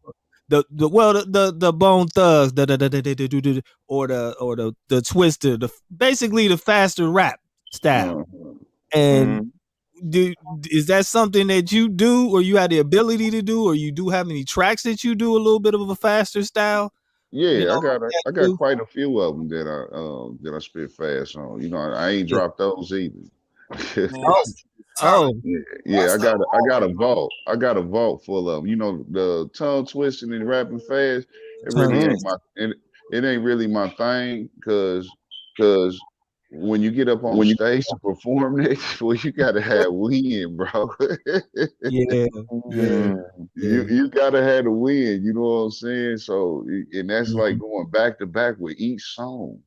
The Bone Thugs, or the Twista, basically the faster rap style. And is that something that you do, or you have the ability to do, or you do have any tracks that you do a little bit of a faster style, Yeah, You know, I got quite a few of them that I spit fast on. You know, I ain't dropped those either. Man, oh, oh, Yeah, I got a vault. I got a vault full of them. You know, the tongue twisting and rapping fast. It really ain't it ain't really my thing because when you get up on the stage to perform it, well, you gotta have wind, bro. yeah, yeah, You gotta have the wind. You know what I'm saying? So, and that's like going back to back with each song.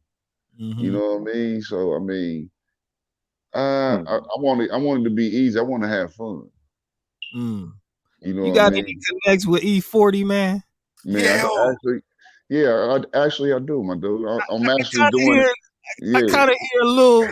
You know what I mean? So, I mean, I want it to be easy. I want to have fun. Mm. You know You what I got mean? any connects with E40, man? Man, I do, my dude. I'm actually doing it. I Yeah. kind of hear a little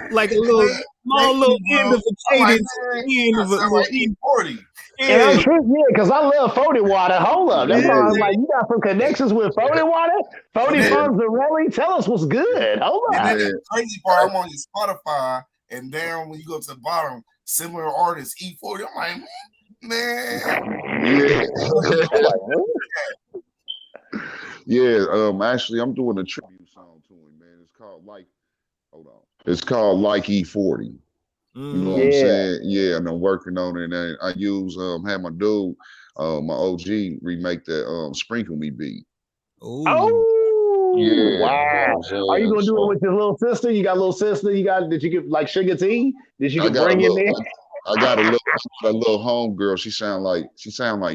small little end of a cadence, end of a little E40. And I'm true, because I love 40 Water. Hold up. That's why I was like, you got some connections with 40 Water? 40 Funds and Rolling? Tell us what's good. Hold up. And that's the crazy part. I'm on your Spotify, and down when you go to the bottom, similar artists, E40. I'm like, man. Yeah. Actually, I'm doing a tribute song to him, man. It's called It's called Like E40. You know what I'm saying? Yeah, and I'm working on it. And I use had my dude, my OG, remake the Sprinkle Me beat. Oh, yeah! Wow! Are you gonna do it with your little sister? You got a little sister? Did you get like Sugar T? Did you bring in there? I got a little homegirl. She sound like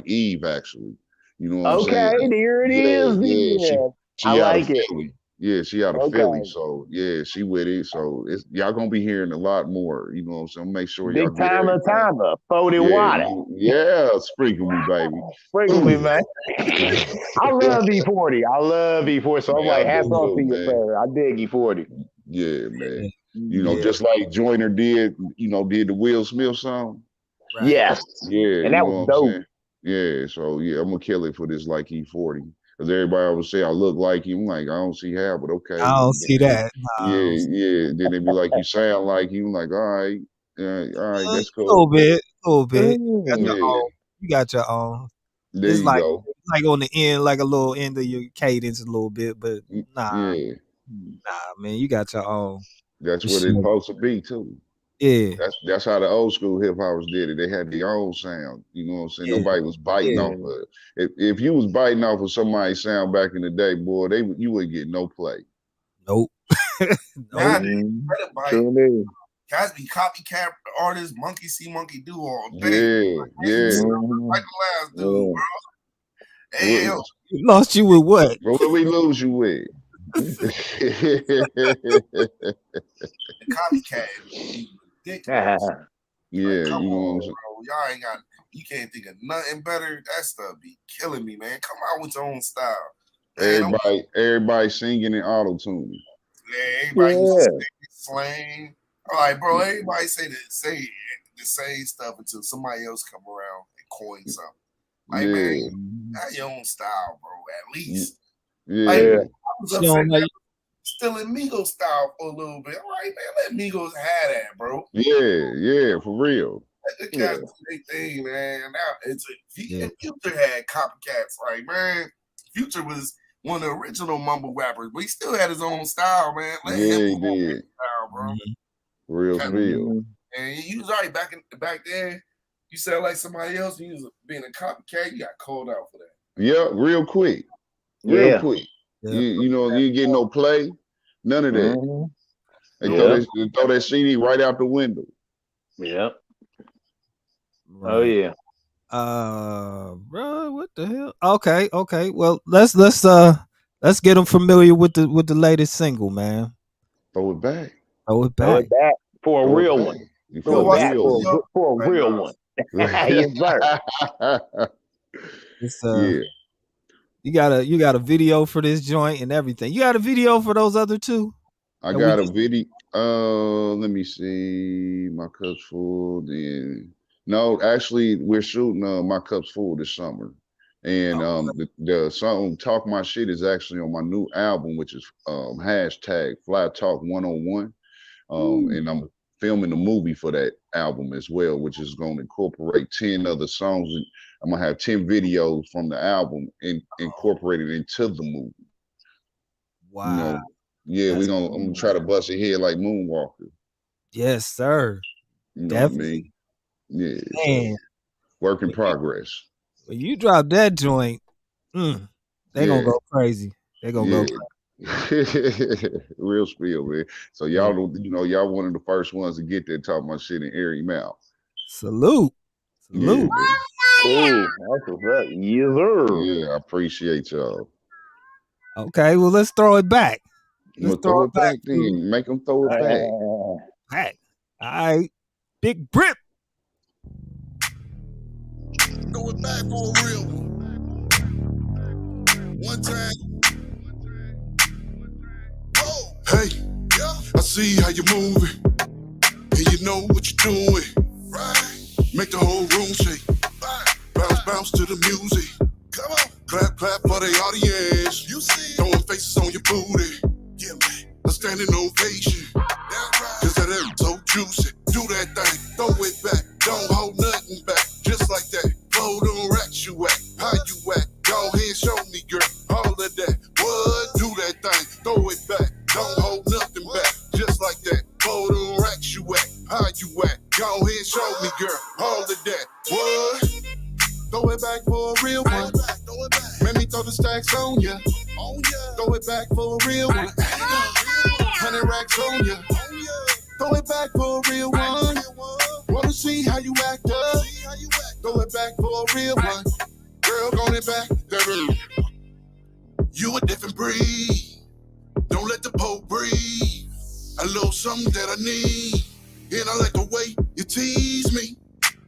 Eve, actually. You know what I'm saying? Okay, there it is. Yeah. She I like it. Philly. Yeah, she out of Philly. So yeah, she with it. So y'all gonna be hearing a lot more. You know what I'm saying? Make sure y'all Big timer, 40 Watt. Yeah, sprinkle me, baby. Sprinkle me, man. I love E40. I love E40. So I'm like, hats off to you, sir. I dig E40. Yeah, man. You know, just like Joyner did the Will Smith song. Right. Yes. Yeah. And that was dope. Yeah. So yeah, I'm gonna kill it for this like E40. Because everybody always say I look like him. I'm like, I don't see how, but okay. I don't see that. Yeah. Then they be like, you sound like him. Like, all right, that's cool. A little bit. You got your own. There it's you like, go. Like on the end, like a little end of your cadence a little bit, but nah, man, you got your own. That's what it's supposed to be too. Yeah. That's how the old school hip hoppers did it. They had their own sound. You know what I'm saying? Nobody was biting off of it. If you was biting off of somebody's sound back in the day, boy, you wouldn't get no play. Nope. Guys be copycat artists, monkey see, monkey do all day. Like the last dude, bro. Hey, we lost you with what? What did we lose you with? The copycat ridiculous. You know what I'm saying? Y'all ain't got. You can't think of nothing better. That stuff be killing me, man. Come out with your own style. Man, everybody singing in auto tune. Yeah, everybody slang. All right, bro. Everybody say the same stuff until somebody else come around and coin something. Like, man, have your own style, bro. At least. Like, I was upset still in Migos style for a little bit. All right, man. Let Migos have that, bro. Yeah, for real. Let the cats do their thing, man. Now Future had copycats, like, man. Future was one of the original mumble rappers, but he still had his own style, man. Let him have his style, bro. Real feel. And you was already back then. You sound like somebody else. You was being a copycat. You got called out for that. Yeah, real quick. Real quick. Yeah. You know, you get no play. None of that. They throw that CD right out the window. Yep. Right. Oh yeah. Bro, what the hell? Okay. Well, let's get them familiar with the latest single, man. Throw it back for a real one. For a real one. Yes, sir. You got a video for this joint and everything. You got a video for those other two? I got a video. Let me see. My cup's full. Then no, actually, we're shooting My Cup's Full this summer, and the song "Talk My Shit" is actually on my new album, which is hashtag Fly Talk 101. And I'm filming a movie for that album as well, which is going to incorporate 10 other songs. I'm gonna have 10 videos from the album incorporated into the movie. Wow. You know, yeah, That's I'm gonna try to bust it here like Moonwalker. Yes, sir. You know Definitely. what I mean? Yeah. Man. So work in progress. When you drop that joint, they gonna go crazy. They gonna go crazy. Real spiel, man. So y'all y'all one of the first ones to get there talking about shit in airy mouth. Salute. Yeah, oh, that's what's up. Yes, sir. Yeah, I appreciate y'all. Okay, well, let's throw it back. Let's throw it back then. Make them throw it back. Back. All right. Big Grip. Throw it back for a real one. One time. Whoa. Hey, I see how you're moving. And you know what you're doing. Right. Make the whole room shake. Bounce, bounce to the music. Come on. Clap, clap for the audience. You see. Throwing faces on your booty. Yeah, man. A standing ovation. Cause that air so juicy. Do that thing. Throw it back. Don't hold nothing back. Just like that. Flow them racks you act. How you act. Go ahead, show me, girl. All of that. What? Do that thing. Throw it back. Don't hold nothing back. Just like that. Flow them racks you act. How you act. Go ahead, show me, girl. All of that. What? Throw it back for a real one. Let me throw the stacks on ya. Throw it back for a real one. 100 racks on ya. Throw it back for a real one. Wanna see how you act up. Throw it back for a real one. Girl, on it back. You a different breed. Don't let the pole breathe. A little something that I need. And I like the way you tease me.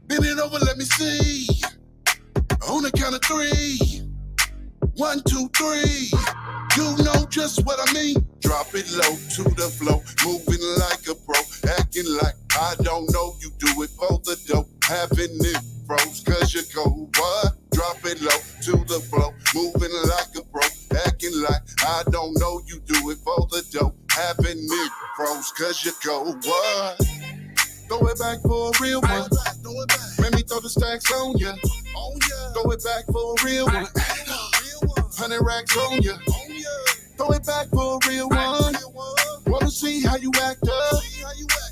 Bend it over, let me see. On the count of 3. 1, 2, 3. You know just what I mean. Drop it low to the flow. Moving like a pro. Acting like I don't know. You do it for the dough. Having it froze cause you go what? Drop it low to the flow. Moving like a pro. Acting like I don't know. You do it for the dough. Having it froze cause you go what? Throw it back for a real one. Let me throw the stacks on ya. Throw it back for a real one. 100 racks on ya. Throw it back for a real one. Wanna see how you act up.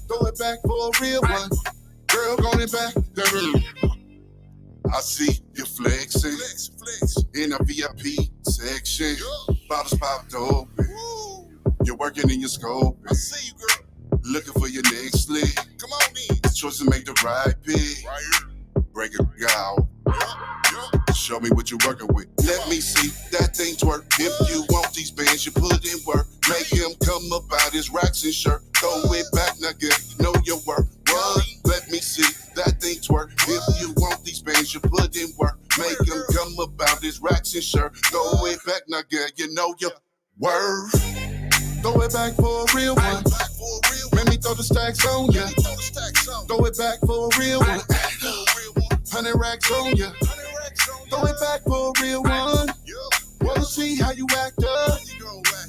Throw it back for a real one. Girl, on it back. I see you flexing in a VIP section. Bottles popped open. You're working in your scope. I see you, girl. Looking for your next lick. Come on in. Choice to make the right pick. Right here. Break it out. Show me what you're working with. Let me see that thing twerk. If you want these bands, you put in work. Make him come up out his racks and shirt. Throw it back, now girl, you know your work. What? Let me see that thing twerk. If you want these bands, you put in work. Make him come up out his racks and shirt. Throw it back, now girl, you know your word. Throw it back for a real one. Let me throw the stacks on ya. Throw it back for a real one. 100 racks on ya. Throw it back for a real one. Wanna see how you act up.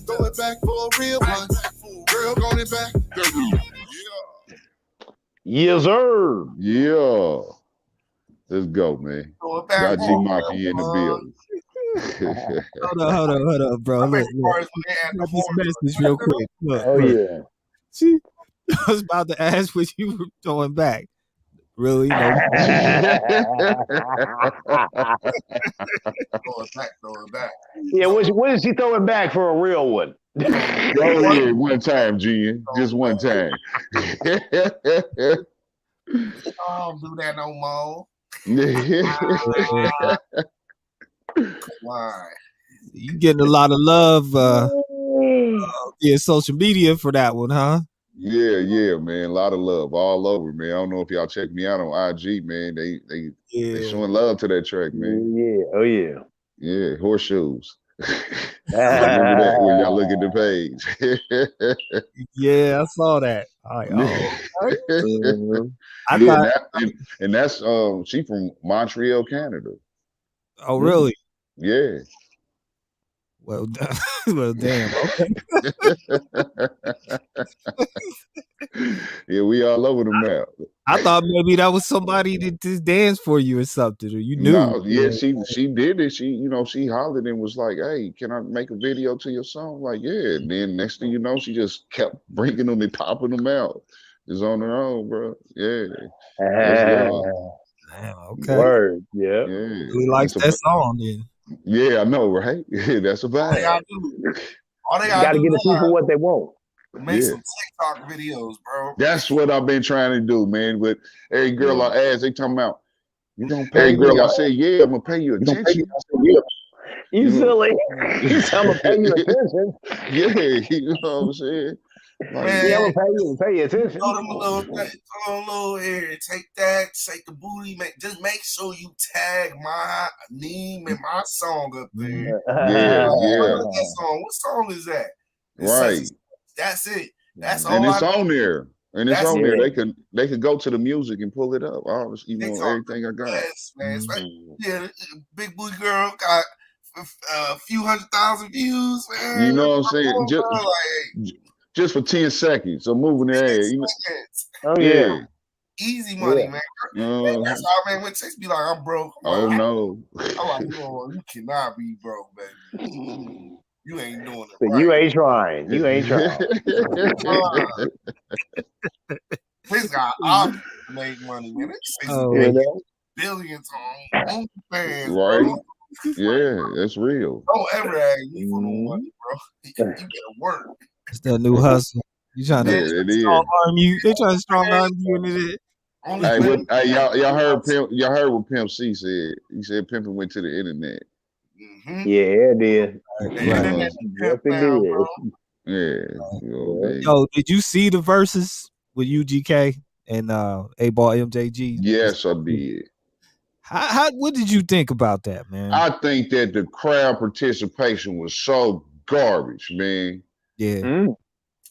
Throw it back for a real one. Girl, on it back. Yes, sir. Yeah. Let's go, man. Got G Mafia in the building. Hold on, bro. Look. Got this message real quick. Look. Yeah. See, I was about to ask what you were throwing back. Really? No. Throw it back. Yeah, what is she throwing back for a real one? Oh yeah, one time, G. Just one time. Don't do that no more. Why? You getting a lot of love via social media for that one, huh? Yeah, man. A lot of love all over, man. I don't know if y'all check me out on IG, man. They showing love to that track, man. Yeah, oh yeah. Yeah, horseshoes. Remember that when y'all look at the page. Yeah, I saw that. And that's she from Montreal, Canada. Oh, really? Yeah. Well, well, damn. Okay. Yeah, we all over the map. I thought maybe that was somebody that just danced for you or something, or you knew. No, yeah, she did it. She hollered and was like, "Hey, can I make a video to your song?" Like, yeah. And then next thing you know, she just kept bringing them and popping them out. It's on her own, bro. Yeah. Damn, okay. Word. Yeah. He likes that song then. Yeah, I know, right? That's a vibe. All they gotta get the people what they want. Make some TikTok videos, bro. That's what I've been trying to do, man. But every girl I ask, they talking about, you gonna pay me? I said, yeah, I'm gonna pay you attention. I said, yeah. You silly. You tell me pay you attention. Yeah, you know what I'm saying? Like, Man, yeah, I'm gonna pay you attention. Throw them a little here, take that, shake the booty, just make sure you tag my name and my song up there. Yeah. That song. What song is that? Right. That's it. That's all. And it's on there. And it's on there. It. They can go to the music and pull it up. Everything I got. Yes, man. Yeah, big booty girl got a few 100,000 views, man. You know what I'm saying? Just for 10 seconds. So moving the air. Oh yeah. Easy money, man. That's how man when chicks be like, I'm broke. No. I'm like, you cannot be broke, baby. You ain't doing it. Right. You ain't trying. You ain't trying. This guy to make money, man. Billions on OnlyFans, right? Bro. Yeah, that's real. Don't ever ask me for no money, bro. You gotta work. It's that new hustle. You trying to strong arm you? They trying to strong arm you into that. Hey, y'all heard what Pimp C said? He said pimping went to the internet. Mm-hmm. Yeah, it did. Yo, did you see the verses with UGK and 8Ball MJG? Yes, I did. What did you think about that, man? I think that the crowd participation was so garbage, man. Yeah.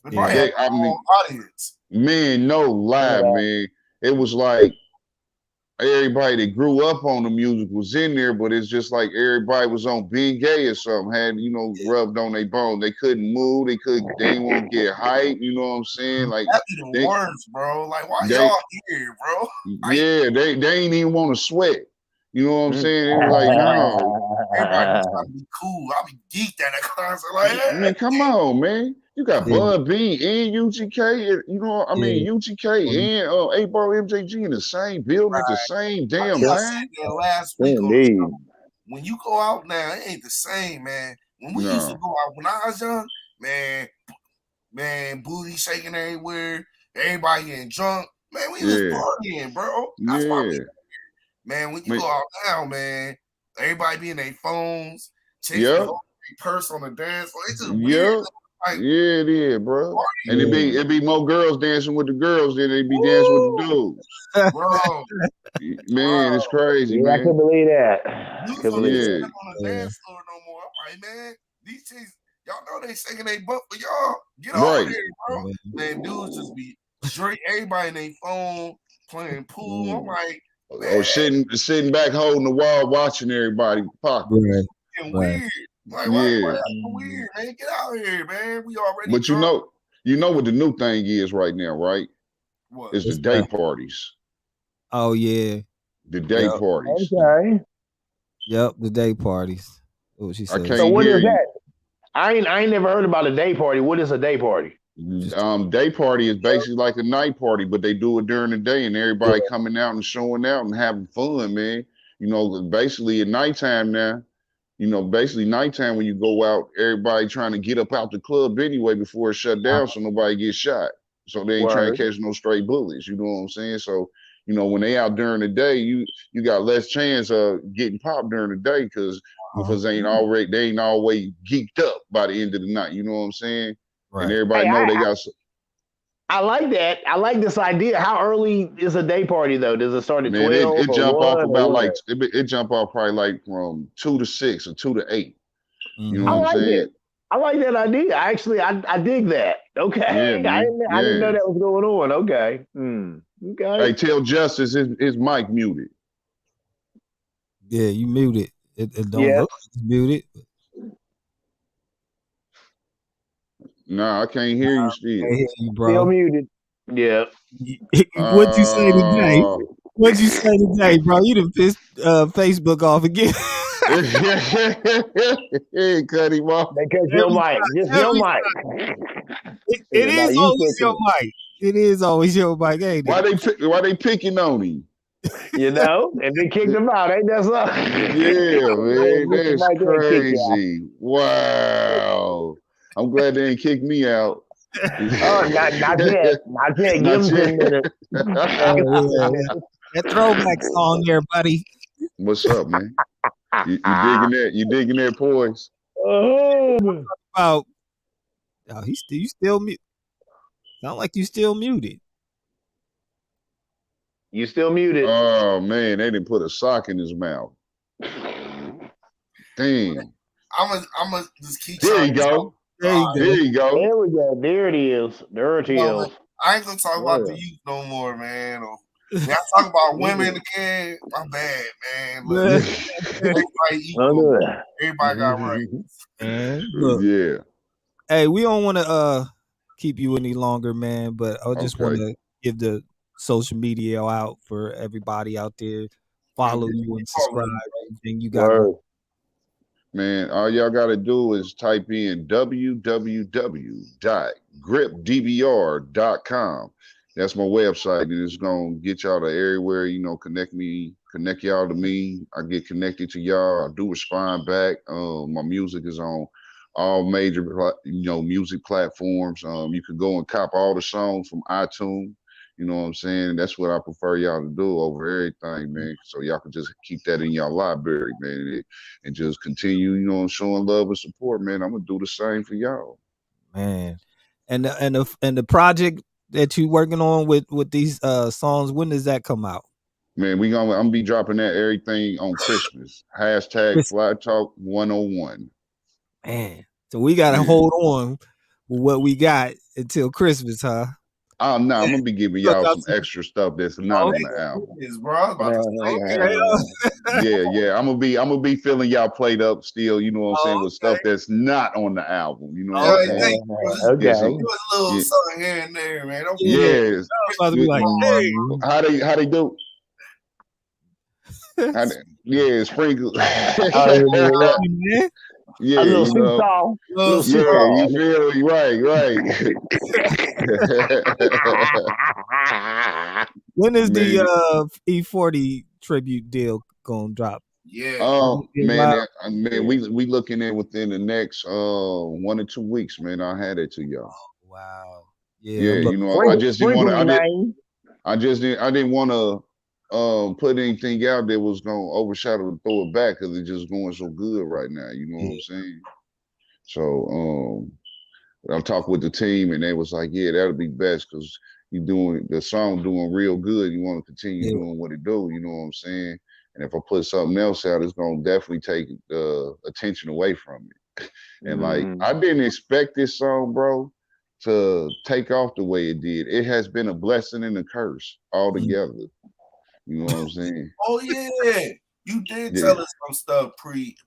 Audience. Man, no lie, man. It was like everybody that grew up on the music was in there, but it's just like everybody was on being gay or something, had rubbed on their bone. They couldn't move, they didn't want to get hype, you know what I'm saying? Like that'd be the worst, bro. Like why y'all here, bro? Yeah, they ain't even want to sweat. You know what I'm saying? They were like, no. Everybody trying to be cool. I'll be geeked at a concert like that. Man, come on, man. You got Bud B and UGK, UGK and 8Ball MJG in the same building at the same damn time. Last week when you go out now, it ain't the same, man. When we used to go out when I was young, man, booty shaking everywhere, everybody getting drunk. Man, we was partying, bro. That's why we man, when you go out now, man, everybody be in their phones, chasing the purse on the dance floor. It's just weird. Like, yeah, it is, bro. And it be more girls dancing with the girls than they be dancing with the dudes. Bro. Man, it's crazy, man. I can believe that. You can't on the dance floor no more. I'm like, man, these chicks, y'all know they shaking their butt for y'all. Get off here, bro. Man, dudes just be straight, everybody in their phone, playing pool. I'm like, or sitting back holding the wall watching everybody pop. Weird. Like, why weird, man? Get out here, man. We already But drunk. you know what the new thing is right now, right? What? It's the day parties. Oh yeah. The day parties. Okay. Yep, the day parties. What she said. So what is that? I ain't never heard about a day party. What is a day party? Day party is basically like a night party, but they do it during the day and everybody coming out and showing out and having fun, man. You know, basically at nighttime now, basically nighttime when you go out, everybody trying to get up out the club anyway before it shut down so nobody gets shot. So they ain't trying to catch no stray bullets, you know what I'm saying? So, when they out during the day, you got less chance of getting popped during the day because they ain't always geeked up by the end of the night, you know what I'm saying? Right. And everybody they got. I like that. I like this idea. How early is a day party though? Does it start at 12? It jump off about it jump off probably like from 2 to 6 or 2 to 8. You know what I'm saying? I like that idea. Actually, I dig that. Okay, I didn't know that was going on. Okay, okay. Hey, tell Justice his mic muted. Yeah, you muted. It don't look like it's muted. Nah, I can't hear you I still. hear you, Still bro. muted. Yeah. What'd you say today? What'd you say today, bro? You done pissed Facebook off again. Cut him off. They cut your mic. Just your mic. It is always your mic. It is always your mic, ain't it? Why they picking on him? You know, and they kicked him out. Ain't that something? Yeah, man, that's crazy. Wow. I'm glad they didn't kick me out. Oh, not yet. Not yet. Give him 10 minutes. That throwback song there, buddy. What's up, man? You digging that? You digging that, poise? Oh, you still mute. Sound like you still muted. You still muted. Oh man, they didn't put a sock in his mouth. Dang. I'm gonna just keep. There you go. There you go. There we go. There it is. There it is. I ain't gonna talk about the youth no more, man. When I talk about women again, my bad, man. Look, everybody equal. Everybody got rights. Look, yeah. Hey, we don't want to keep you any longer, man. But I just want to give the social media out for everybody out there. Follow you and subscribe. Everything you got. Man, all y'all got to do is type in www.gripdbr.com. That's my website, and it's gonna get y'all to everywhere. Connect y'all to me. I get connected to y'all. I do respond back. My music is on all major, music platforms. You can go and cop all the songs from iTunes. You know what I'm saying? That's what I prefer y'all to do over everything, man. So y'all can just keep that in your library, man, and just continue, showing love and support, man. I'm gonna do the same for y'all, man. And the project that you working on with these songs, when does that come out? Man, I'm gonna be dropping that everything on Christmas. #Fly Talk 101. Man, so we gotta hold on with what we got until Christmas, huh? Oh no, I'm gonna be giving y'all some extra stuff that's not on the album. Yeah. I'm gonna be filling y'all plate up still, you know what I'm saying, with stuff that's not on the album. You know what I'm saying? Okay. Yeah, so, do a little something here and there, man. Don't yes. About to be like, hey. How they do? Sprinkle. Yeah, a little song. You feel me? Right. When is the E40 tribute deal gonna drop? Yeah. Man, we looking at within the next 1 or 2 weeks, man. I'll have it to y'all. Wow. Yeah, I just didn't want to put anything out that was gonna overshadow and throw it back because it's just going so good right now. You know what I'm saying? So I talked with the team and they was like, yeah, that'll be best because the song doing real good. You want to continue doing what it do. You know what I'm saying? And if I put something else out, it's gonna definitely take attention away from it. And like I didn't expect this song, bro, to take off the way it did. It has been a blessing and a curse all together. You know what I'm saying? Oh yeah, you did tell us some stuff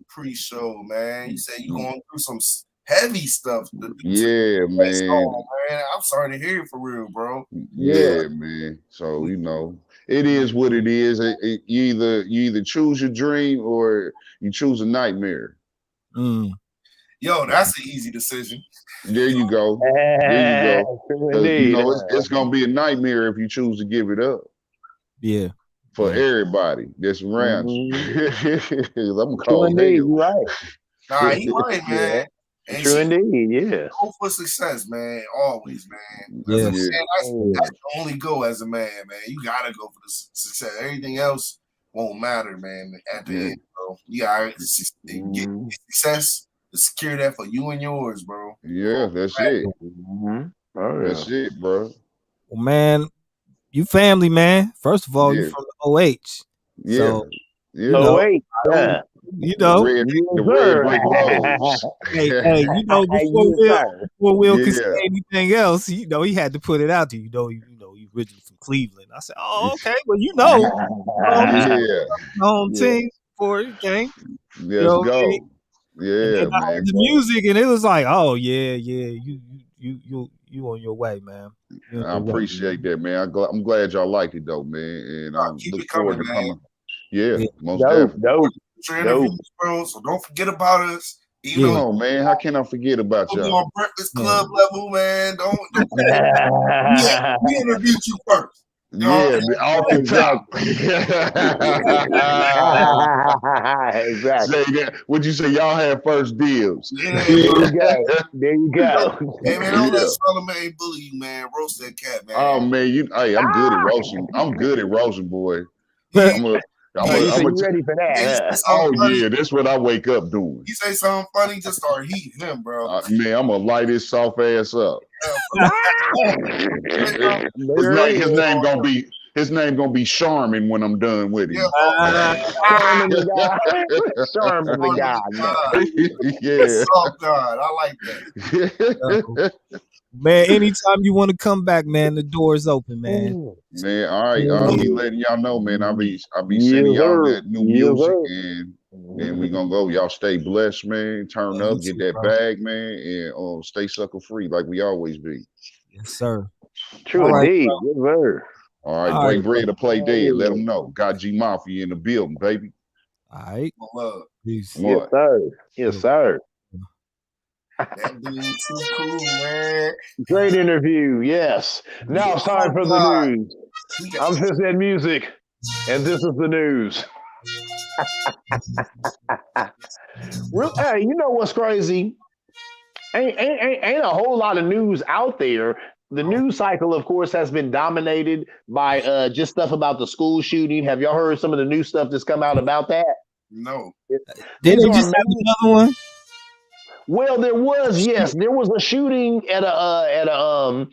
pre-show, man. You said you going through some heavy stuff. Yeah, man. Song, man. I'm sorry to hear it for real, bro. Yeah, man. So it is what it is. You either choose your dream or you choose a nightmare. Yo, that's an easy decision. There you go. It's gonna be a nightmare if you choose to give it up. Yeah. For everybody that's around you. I'm calling you right. Nah, you right, man. And true indeed, yeah. Go for success, man. Always, man. Yeah. That's the only go as a man. You gotta go for the success. Everything else won't matter, man. At the end, bro. You gotta get success to secure that for you and yours, bro. Yeah, that's it. That's it, bro. Well, man. You family, man. First of all, you from the OH. Yeah. So, OH. Yeah. The red brick roads. Hey, before Will could say anything else, he had to put it out there. You originally from Cleveland. I said, oh, okay. Well, home team for the game. Let's go. Yeah, man. The music, and it was like, oh yeah, you you on your way, man. I appreciate that, man. I'm glad y'all liked it though, man, and I look forward to coming. Yeah, most definitely. Bro, so don't forget about us. Come on, man. How can I forget about y'all? On Breakfast Club level, man. Don't we introduce you first. Yeah, off the top. Exactly. What'd you say? Y'all had first dibs. Yeah. There you go. Hey man, don't let Charlamagne bully you, man. Roast that cat, man. Oh man, I'm good at roasting. I'm good at roasting, boy. I'm ready for that. Oh yeah, that's what I wake up doing. You say something funny, just start heating him, bro. Man, I'm gonna light his soft ass up. His name gonna be Charmin when I'm done with him. Charmin the God. Yeah. Oh God, I like that. Man, anytime you want to come back, man, the door is open, man. Man, all right. I'll be letting y'all know, man. I'll be sending y'all that new music, and we gonna go. Y'all stay blessed, man. Turn up, get that bag, man, and stay sucker free like we always be. Yes, sir. True indeed. Yes, sir. All right, break bread to play dead. Let them know. Got G Mafia in the building, baby. All right. Yes, sir. Yes, sir. That dude too cool, man. Great interview. Yes. Now it's time for the news. I'm Fizzhead Music, and this is the news. Hey, you know what's crazy? Ain't a whole lot of news out there. The news cycle, of course, has been dominated by just stuff about the school shooting. Have y'all heard some of the new stuff that's come out about that? No. Did they just have another one? Well, there was a shooting at an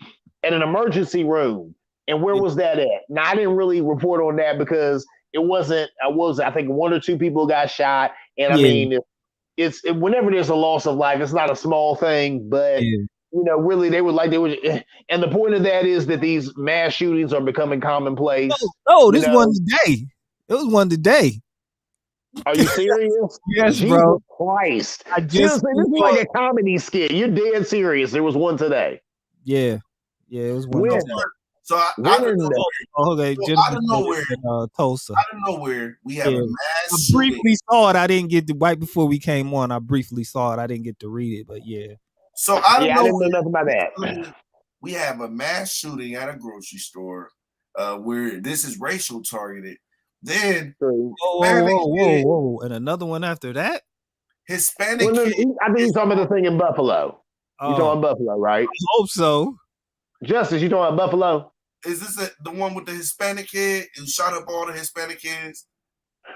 emergency room. And where was that at? Now, I didn't really report on that because it wasn't. I think one or two people got shot, and I mean, it's whenever there's a loss of life, it's not a small thing, but. You know, really, they were, and the point of that is that these mass shootings are becoming commonplace. No, this one today. It was one today. Are you serious? Yes, Jesus bro. Christ! This is like a comedy skit. You're dead serious. There was one today. Yeah, it was one. When? So out of nowhere, Tulsa. Out of nowhere, we have a mass. I briefly saw it. I didn't get right before we came on. I briefly saw it. I didn't get to read it, but yeah. So I didn't know nothing about that. We have a mass shooting at a grocery store where this is racial targeted. Then whoa, and another one after that. Hispanic. I think you're talking about the thing in Buffalo. You're talking about Buffalo, right? I hope so. Justice, you talking about Buffalo? Is this the one with the Hispanic kid who shot up all the Hispanic kids?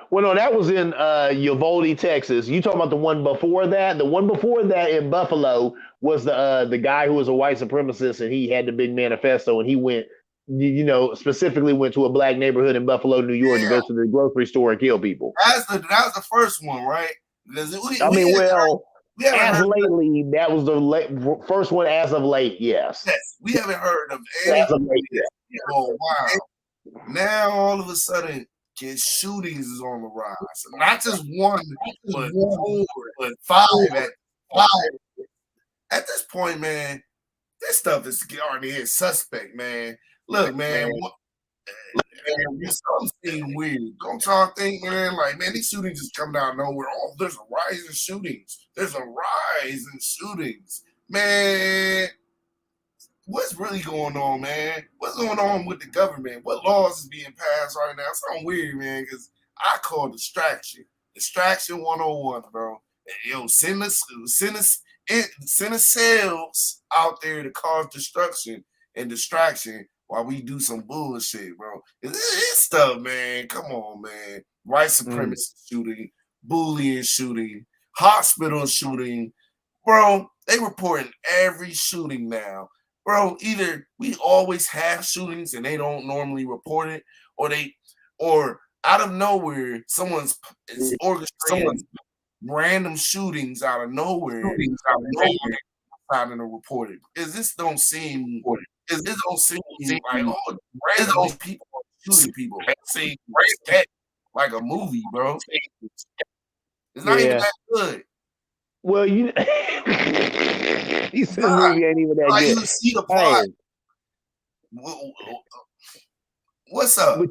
Well, no, that was in Uvalde, Texas. You talking about the one before that? The one before that in Buffalo was the guy who was a white supremacist, and he had the big manifesto, and he went, specifically went to a black neighborhood in Buffalo, New York, to go to the grocery store and kill people. That was the first one, right? Because as lately, that was the first one as of late. Yes, we haven't heard of any. As of late, yes. Oh wow! Now all of a sudden. Shootings is on the rise. Not just one, but four, but five. At this point, man, this stuff is already suspect, man. Look, man, something weird. Don't y'all think, man? Like, man, these shootings just come out of nowhere. Oh, there's a rise in shootings. Man. What's really going on, man? What's going on with the government? What laws is being passed right now? It's something weird, man, because I call distraction. Distraction 101, bro. And, send us sales out there to cause destruction and distraction while we do some bullshit, bro. It's stuff, man. Come on, man. White supremacy shooting, bullying shooting, hospital shooting. Bro, they reporting every shooting now. Bro, either we always have shootings and they don't normally report it, or out of nowhere, someone's orchestrating random shootings out of nowhere, starting to report it. This don't seem like those people are shooting people. It seems like a movie, bro. It's not even that good. Well, you he said the movie ain't even that good. You see the plot. What's up?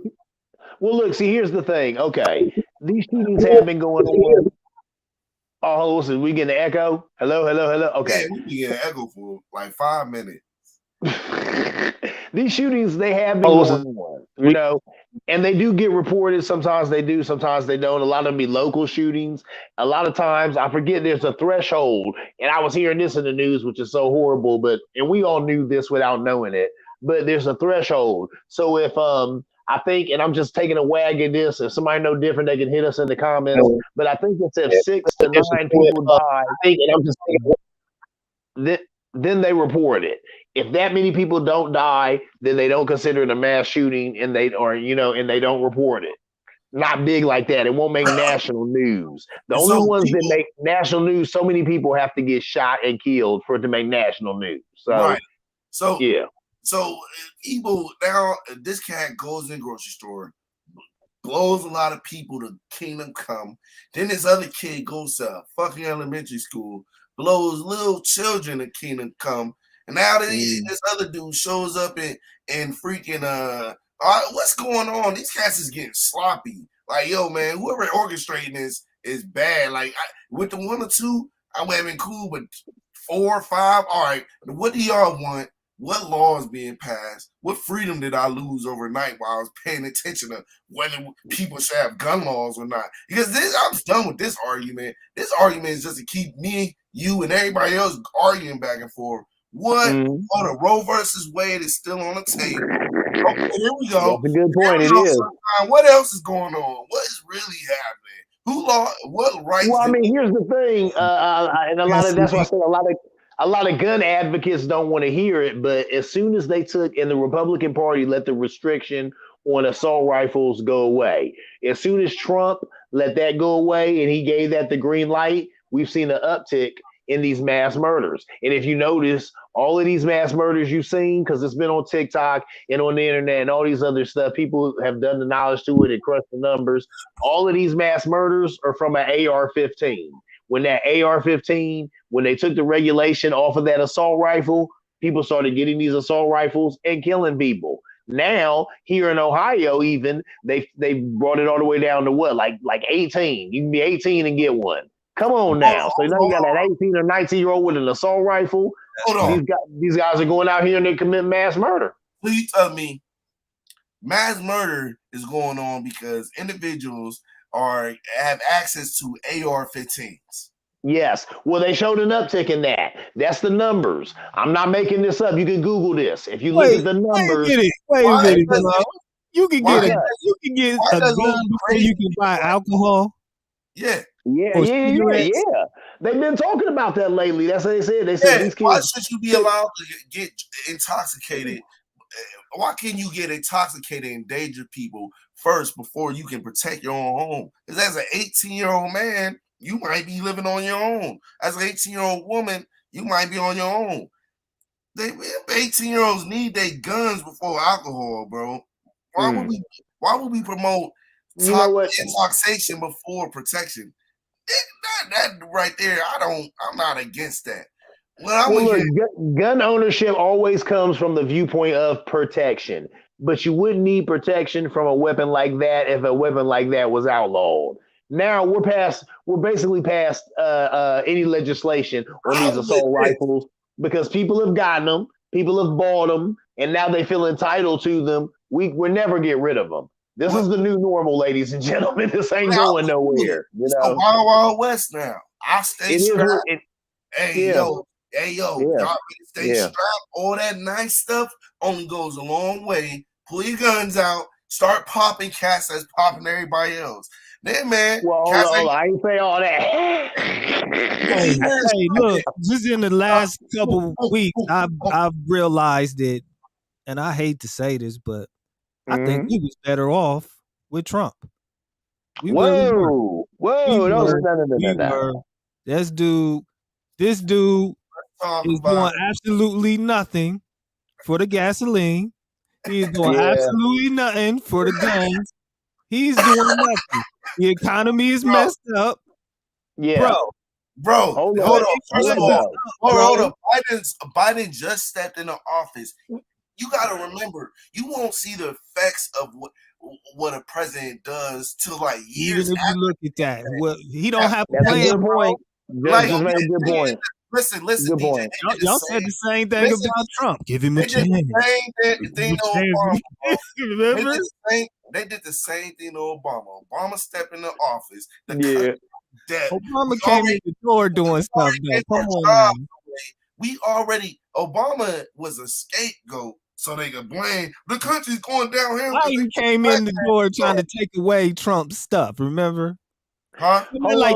Well, look, see, here's the thing. Okay, these shootings have been going on. Oh, listen, we getting an echo? Hello. Okay. Yeah, we get an echo for like 5 minutes. These shootings, they have been going on, you know, and they do get reported. Sometimes they do, sometimes they don't. A lot of them be local shootings. A lot of times, I forget there's a threshold, and I was hearing this in the news, which is so horrible, and we all knew this without knowing it, but there's a threshold. So if, I think, and I'm just taking a wag at this, if somebody know different, they can hit us in the comments, but I think it's if 6 to 9 people die, then they report it. If that many people don't die, then they don't consider it a mass shooting, and they don't report it. Not big like that. It won't make national news. The only ones that make national news, so many people have to get shot and killed for it to make national news. So, right. So yeah. So people now, this cat goes in the grocery store, blows a lot of people to Kingdom Come. Then this other kid goes to a fucking elementary school, blows little children to Kingdom Come. And now this other dude shows up in freaking what's going on? These cats is getting sloppy. Like, yo, man, whoever orchestrating this is bad. Like, with the 1 or 2, I would have been cool, but 4 or 5, all right. What do y'all want? What law is being passed? What freedom did I lose overnight while I was paying attention to whether people should have gun laws or not? Because I'm done with this argument. This argument is just to keep me, you, and everybody else arguing back and forth. What on the Roe versus Wade is still on the table. Okay, here we go. That's a good point. It is. What else is going on? What is really happening? Who law? What rights? Well, I mean, here's the thing, and that's why I said a lot of gun advocates don't want to hear it. But as soon as they took, and the Republican Party let the restriction on assault rifles go away, as soon as Trump let that go away and he gave that the green light, we've seen an uptick in these mass murders. And if you notice, all of these mass murders you've seen, because it's been on TikTok and on the internet and all these other stuff, people have done the knowledge to it and crushed the numbers. All of these mass murders are from an AR-15. When that AR-15, when they took the regulation off of that assault rifle, people started getting these assault rifles and killing people. Now, here in Ohio, even, they brought it all the way down to what, like 18. You can be 18 and get one. Come on now. So now you got that 18 or 19-year-old with an assault rifle. Hold on. These guys are going out here and they commit mass murder. Please tell me mass murder is going on because individuals have access to AR-15s. Yes. Well, they showed an uptick in that. That's the numbers. I'm not making this up. You can Google this. If you look at the numbers. Wait a minute, you can get a gun before you can buy alcohol. Yeah. Yeah. They've been talking about that lately. That's what they said. They said these kids. Why should you be allowed to get intoxicated? Why can't you get intoxicated and endanger people first before you can protect your own home? Because as an 18-year-old man, you might be living on your own. As an 18-year-old woman, you might be on your own. 18-year-olds need their guns before alcohol, bro. Why would we promote intoxication before protection? That right there, I'm not against that. Gun ownership always comes from the viewpoint of protection, but you wouldn't need protection from a weapon like that if a weapon like that was outlawed. Now we're basically past any legislation on these assault rifles because people have gotten them, people have bought them, and now they feel entitled to them. We'll never get rid of them. This is the new normal, ladies and gentlemen. This ain't going nowhere. It's the Wild Wild West now. I stay strapped. Yo, y'all stay strapped. All that nice stuff only goes a long way. Pull your guns out. Start popping cats that's popping everybody else. Then, man. Well, I ain't say all that. Hey, look, just in the last couple weeks, I've realized it, and I hate to say this, but I think he was better off with Trump. No. This dude is doing absolutely nothing for the gasoline. He's doing absolutely nothing for the guns. He's doing nothing. The economy is messed up. Yeah. Bro, Bro, Hold on. on. First of Hold all, on. hold on. Biden just stepped into office. You got to remember, you won't see the effects of what a president does till like years Even if after. you look at that, well, he don't have a That's a plan. good point. Like, Just made a good point. Listen, Good DJ. point. Y'all said the same thing listen, about Trump. Give him a They did chance. the same thing to Obama. Bro. Remember? They did the same thing to Obama. Obama stepped into office. The Yeah. country was dead. Obama came in the door doing stuff. Though. Come on now. Obama was a scapegoat, so they could blame the country's going downhill. Biden came in the door trying to take away Trump's stuff. Remember? Huh? Like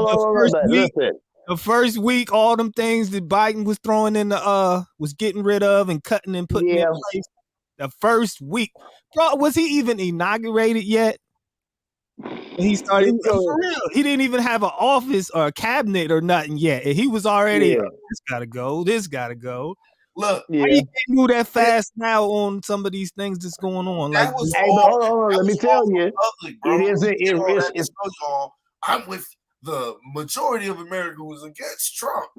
the first week, all them things that Biden was throwing in was getting rid of and cutting and putting in place. The first week, bro, was he even inaugurated yet? He started for real. He didn't even have an office or a cabinet or nothing yet. And he was already this gotta go, this gotta go. Look, how you can't move that fast now on some of these things that's going on? Like, hold on, let me tell you, I'm with the majority of America who's against Trump.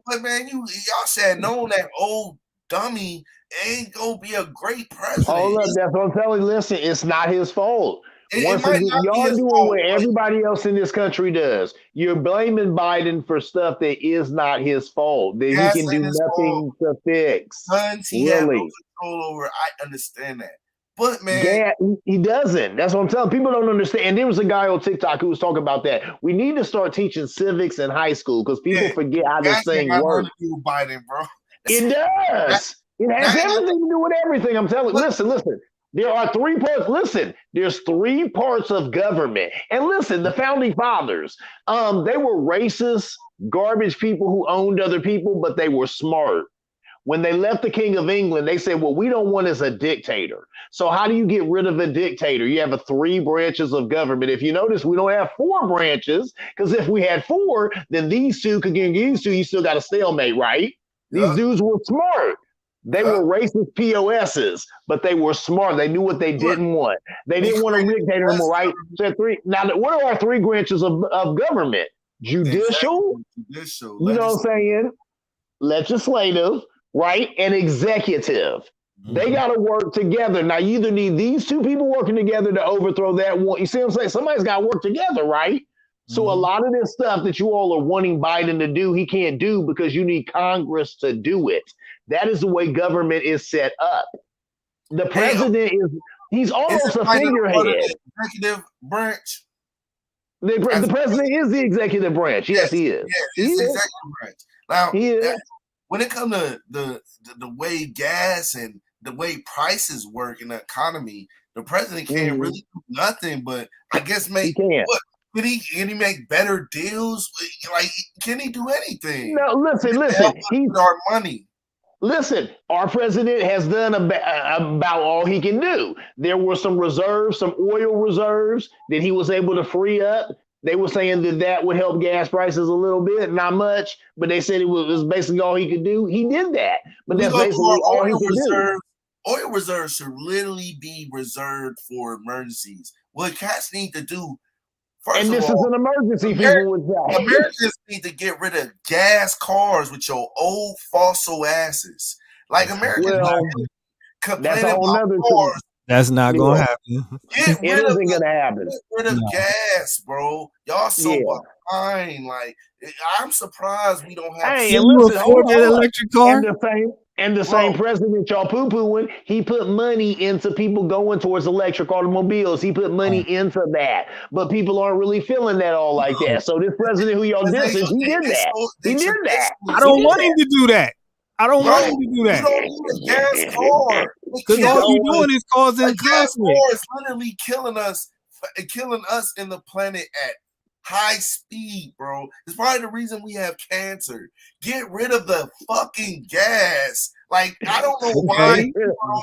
But man, y'all said no, that old dummy ain't gonna be a great president. Hold up, that's what I'm telling you. Listen, it's not his fault. Once again, y'all doing what everybody else in this country does. You're blaming Biden for stuff that is not his fault, that he can do nothing to fix. He has no control over. I understand that. But man, he doesn't. That's what I'm telling people. Don't understand. And there was a guy on TikTok who was talking about that. We need to start teaching civics in high school because people forget how this thing works. Biden, bro. It does. It has everything to do with everything. I'm telling you. Listen. There are three parts. Listen, there's three parts of government. And listen, the founding fathers, they were racist, garbage people who owned other people, but they were smart. When they left the King of England, they said, what we don't want is a dictator. So how do you get rid of a dictator? You have 3 branches of government. If you notice, we don't have 4 branches, because if we had 4, then these two could get used to, you still got a stalemate, right? These dudes were smart. They were racist POSs, but they were smart. They knew what they didn't want. They didn't want a dictator anymore, right? So now, what are our 3 branches of government? Judicial, you know what I'm saying? Legislative, right? And executive. They got to work together. Now, you either need these 2 people working together to overthrow that one. You see what I'm saying? Somebody's got to work together, right? So a lot of this stuff that you all are wanting Biden to do, he can't do because you need Congress to do it. That is the way government is set up. The president he's almost a figurehead. Executive branch. The president is the executive branch. Yes, he is. Yes, he's the executive branch. Now, when it comes to the way gas and the way prices work in the economy, the president can't really do nothing but, I guess, make what? Can he make better deals? Like, can he do anything? No, listen. He's our money. Listen, our president has done about all he can do. There were some reserves, some oil reserves that he was able to free up. They were saying that would help gas prices a little bit, not much, but they said it was basically all he could do. He did that, but that's basically all he could do. Oil reserves should literally be reserved for emergencies. What cats need to do, and this is an emergency, people would say. Americans need to get rid of gas cars with your old fossil asses. Like, Americans that's a whole nother thing. That's not going to happen. It isn't going to happen. Get rid of gas, bro. Y'all so behind. Like, I'm surprised we don't have. Hey, and listen, electric car. And the same president y'all poo-pooing, he put money into people going towards electric automobiles. He put money into that. But people aren't really feeling that all like that. So this president who y'all dissing, he did that. He did that. I don't want him to do that. I don't want him to do that. You don't need a gas car. Because all you're doing is causing conflict. It's literally killing us in the planet at high speed, bro. It's probably the reason we have cancer. Get rid of the fucking gas. Like, I don't know why.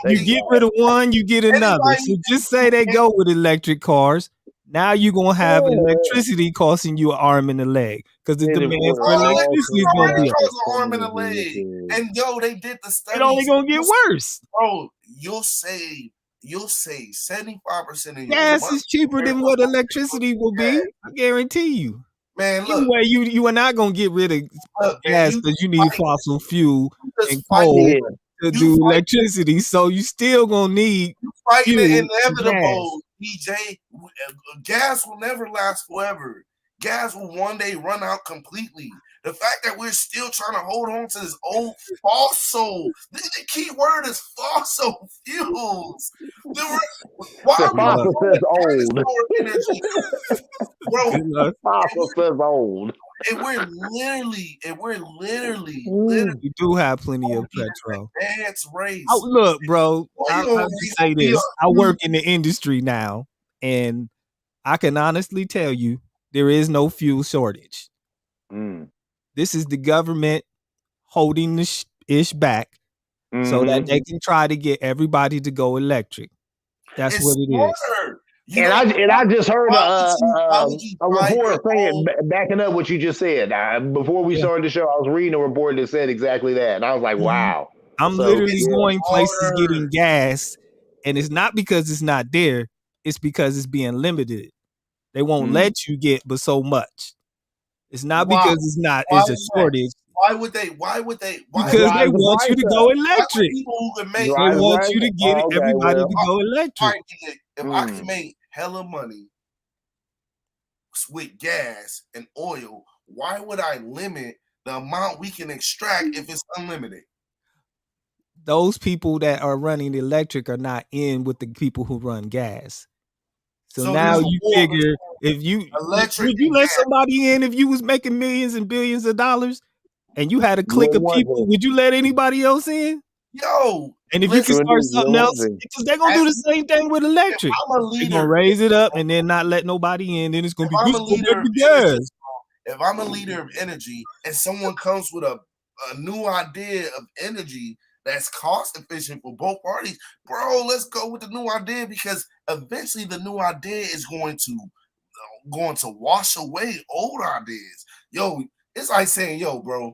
You get rid of one, you get another. So just say they go with electric cars. Now you're going to have electricity costing you an arm and a leg. Because the demand for electricity is going to be an arm and a leg. And they did the study. It's only going to get worse. Bro, you'll save 75% of your gas is cheaper than what electricity will be. I guarantee you. Man, look. Anyway, you are not gonna get rid of gas because you need fossil fuel and coal to do electricity. So you still gonna need fighting fuel the and inevitable, DJ. Gas will never last forever. Gas will one day run out completely. The fact that we're still trying to hold on to this old fossil, the key word is fossil fuels. Why are we old? Energy? Bro, fossil says old. And we're literally, we do have plenty of petrol. Advanced race. Look, bro, I'll just say this. I work in the industry now, and I can honestly tell you there is no fuel shortage. This is the government holding the ish back so that they can try to get everybody to go electric. That's what it is. And I just heard a report saying, backing up what you just said. Before we started the show, I was reading a report that said exactly that, and I was like, "Wow!" I'm literally going places getting gas, and it's not because it's not there; it's because it's being limited. They won't let you get but so much. It's not because it's not. It's a shortage. Why would they? Because they want you to go electric. They want you to get everybody to go electric. If I can make hella money with gas and oil, why would I limit the amount we can extract if it's unlimited? Those people that are running electric are not in with the people who run gas. So now you figure would you let somebody in if you was making millions and billions of dollars and you had a clique of people? Would you let anybody else in? Yo. And if you can start something else, because they're gonna do the same thing with electric. They're gonna raise it up and then not let nobody in. Then it's gonna be gas. If I'm a leader of energy and someone comes with a new idea of energy that's cost efficient for both parties, bro, let's go with the new idea, because eventually the new idea is going to wash away old ideas. Yo, it's like saying, yo, bro,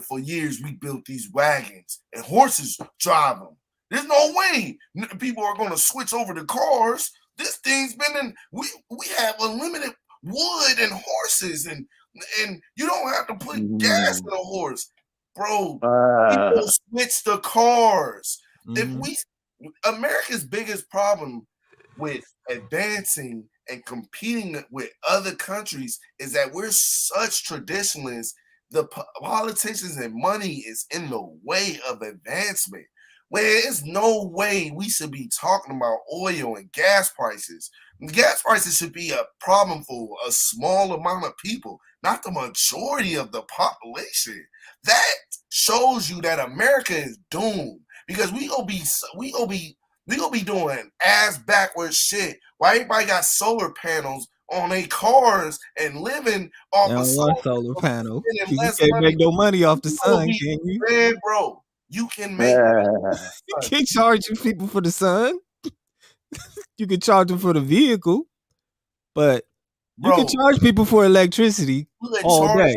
for years we built these wagons and horses drive them. There's no way people are going to switch over to cars. This thing's been in. We have unlimited wood and horses, and you don't have to put gas in a horse, bro. People switch to cars. America's biggest problem with advancing and competing with other countries is that we're such traditionalists. The politicians and money is in the way of advancement. There's no way we should be talking about oil and gas prices. Gas prices should be a problem for a small amount of people, not the majority of the population. That shows you that America is doomed, because we gonna be doing ass backwards shit. Why everybody got solar panels on their cars and living off of solar panel? You can't make no money off the sun, can you? Man, bro, you can make. You can't charge people for the sun. You can charge them for the vehicle, but you can charge people for electricity all day.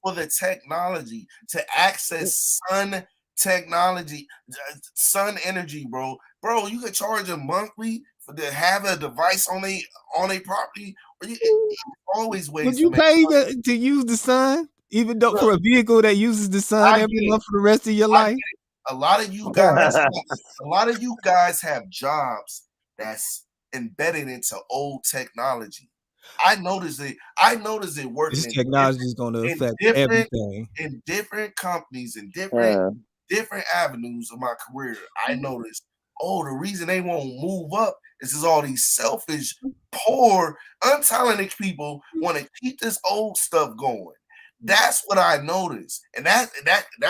For the technology to access sun technology, sun energy, bro. Bro, you can charge them monthly to have a device on a property. Always ways. Would you pay to use the sun, even though for a vehicle that uses the sun every month for the rest of your life? A lot of you guys have jobs that's embedded into old technology. I noticed it working. This technology is going to affect everything in different companies and different avenues of my career. I noticed, the reason they won't move up is because all these selfish, poor, untalented people want to keep this old stuff going. That's what I noticed, and that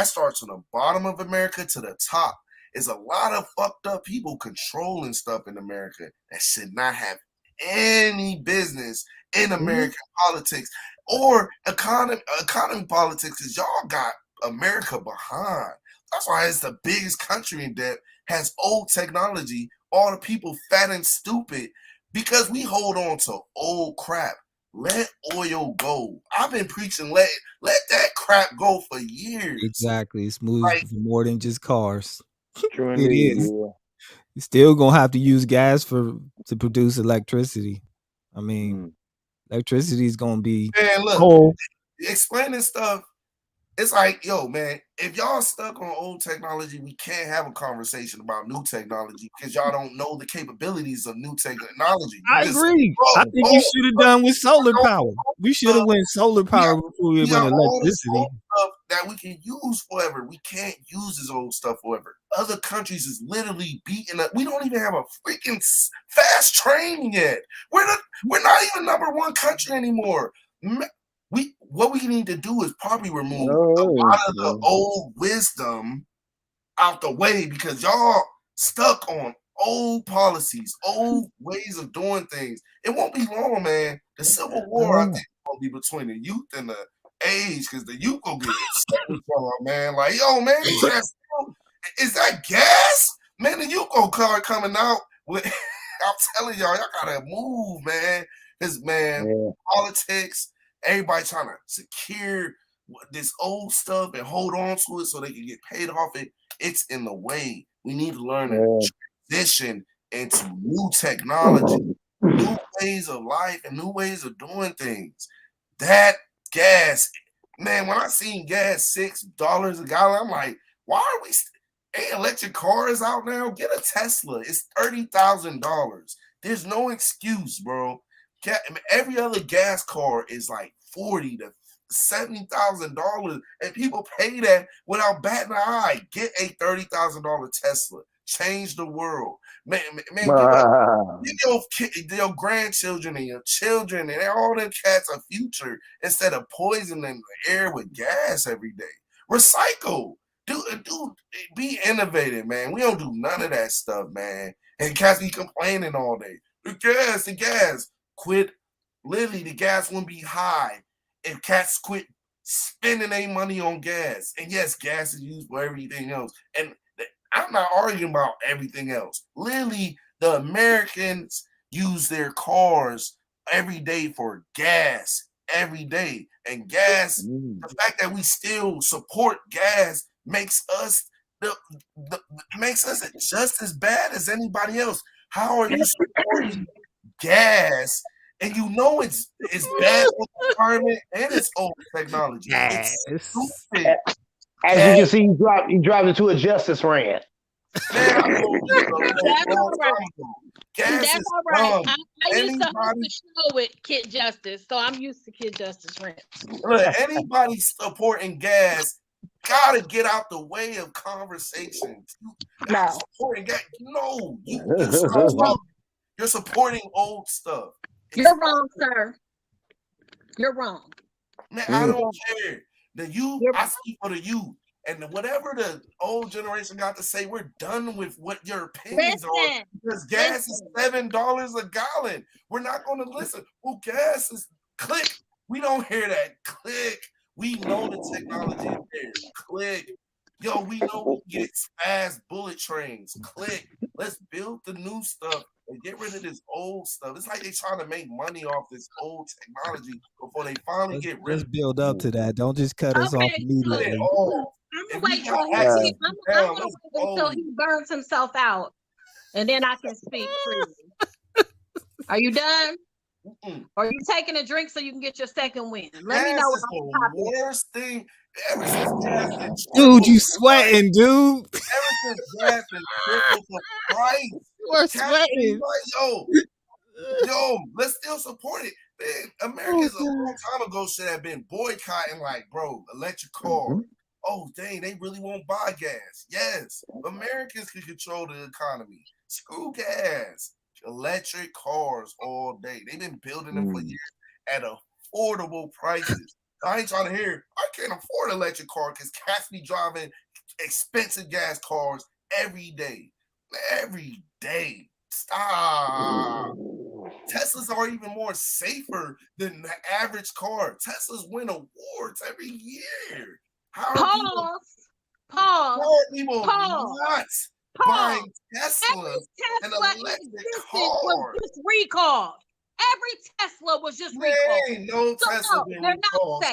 starts from the bottom of America to the top. Is a lot of fucked up people controlling stuff in America that should not have any business in American politics or economy politics, because y'all got America behind. That's why it's the biggest country in debt, has old technology, all the people fat and stupid, because we hold on to old crap. Let oil go. I've been preaching let that crap go for years. Exactly. It's moving more than just cars. True it is. Yeah. You're still gonna have to use gas to produce electricity. I mean, Electricity is gonna be Man, look, cold. explaining stuff. It's like, yo, man, if y'all stuck on old technology, we can't have a conversation about new technology because y'all don't know the capabilities of new technology. I agree. I think you should have done with solar power. We should have went solar power before we went electricity. Old stuff that we can use forever. We can't use this old stuff forever. Other countries is literally beating up. We don't even have a freaking fast train yet. We're not even #1 country anymore. What we need to do is probably remove a lot of the old wisdom out the way because y'all stuck on old policies, old ways of doing things. It won't be long, man. The Civil War, I think, will be between the youth and the age because the youth will get it, man. Like, yo, man, is that gas? Man, the youth car coming out with. I'm telling y'all gotta move, man. Because, man, politics. Everybody trying to secure this old stuff and hold on to it so they can get paid off it. It's in the way. We need to learn to transition into new technology, new ways of life, and new ways of doing things. That gas, man, when I seen gas $6 a gallon, I'm like, why are we ain't electric cars out now? Get a Tesla. It's $30,000. There's no excuse, bro. Every other gas car is like $40,000 to $70,000, and people pay that without batting an eye. Get a $30,000 Tesla. Change the world, man. Give your grandchildren and your children and all them cats a future instead of poisoning the air with gas every day. Recycle. Do be innovative, man. We don't do none of that stuff, man. And cats be complaining all day. The gas. Quit. Literally, the gas wouldn't be high if cats quit spending their money on gas. And yes, gas is used for everything else. And I'm not arguing about everything else. Literally, the Americans use their cars every day for gas every day. And gas, the fact that we still support gas makes us makes us just as bad as anybody else. How are you supporting gas? And you know it's bad for the environment and it's old technology. It's stupid. As you can see, you dropped into a justice rant. Man, That's all right. I used to host the show with Kid Justice, so I'm used to Kid Justice rants. Look, anybody supporting gas gotta get out the way of conversations. Supporting gas. No, you're supporting old stuff. You're wrong, sir. You're wrong. Man, I don't care. The youth, I speak for the youth. And whatever the old generation got to say, we're done with what your opinions are. Because gas is $7 a gallon. We're not going to listen. Well, gas is click. We don't hear that click. We know the technology is there. Click. Yo, we know we get fast bullet trains. Click. Let's build the new stuff and get rid of this old stuff. It's like they trying to make money off this old technology before they finally get rid of it. Let's build up to that. Don't just cut us off immediately. I'm gonna wait until he burns himself out, and then I can speak freely. Are you done? Or are you taking a drink so you can get your second win? Let me know. That's the worst thing ever since dude, you sweating, dude. Ever since gas has tripled the price. We're sweating. Like, yo, let's still support it. Man, Americans a long time ago should have been boycotting, like, bro, electric car. Oh, dang, they really won't buy gas. Yes, Americans can control the economy. Screw gas. Electric cars all day. They've been building them for years at affordable prices. I ain't trying to hear, I can't afford an electric car because cats be driving expensive gas cars every day. Every day. Stop. Teslas are even more safer than the average car. Teslas win awards every year. How are people not buying Teslas and electric cars? Was just recalled. Every Tesla was just recalled. Ain't no Tesla been recalled.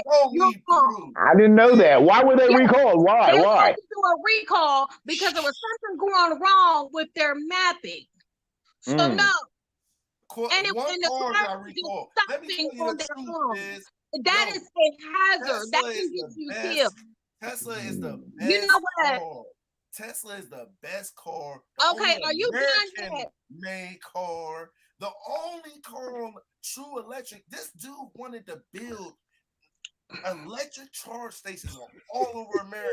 I didn't know that. Why were they recalled? Why? They had to do a recall because there was something going wrong with their mapping. So no. And the car car I recall. Let me tell stopping you on the their truth own. is, That is a hazard. That can get you killed. Tesla is the best. You know what? car. Tesla is the best car. Okay, are you done yet? Made car. The only car on true electric. This dude wanted to build electric charge stations all over America.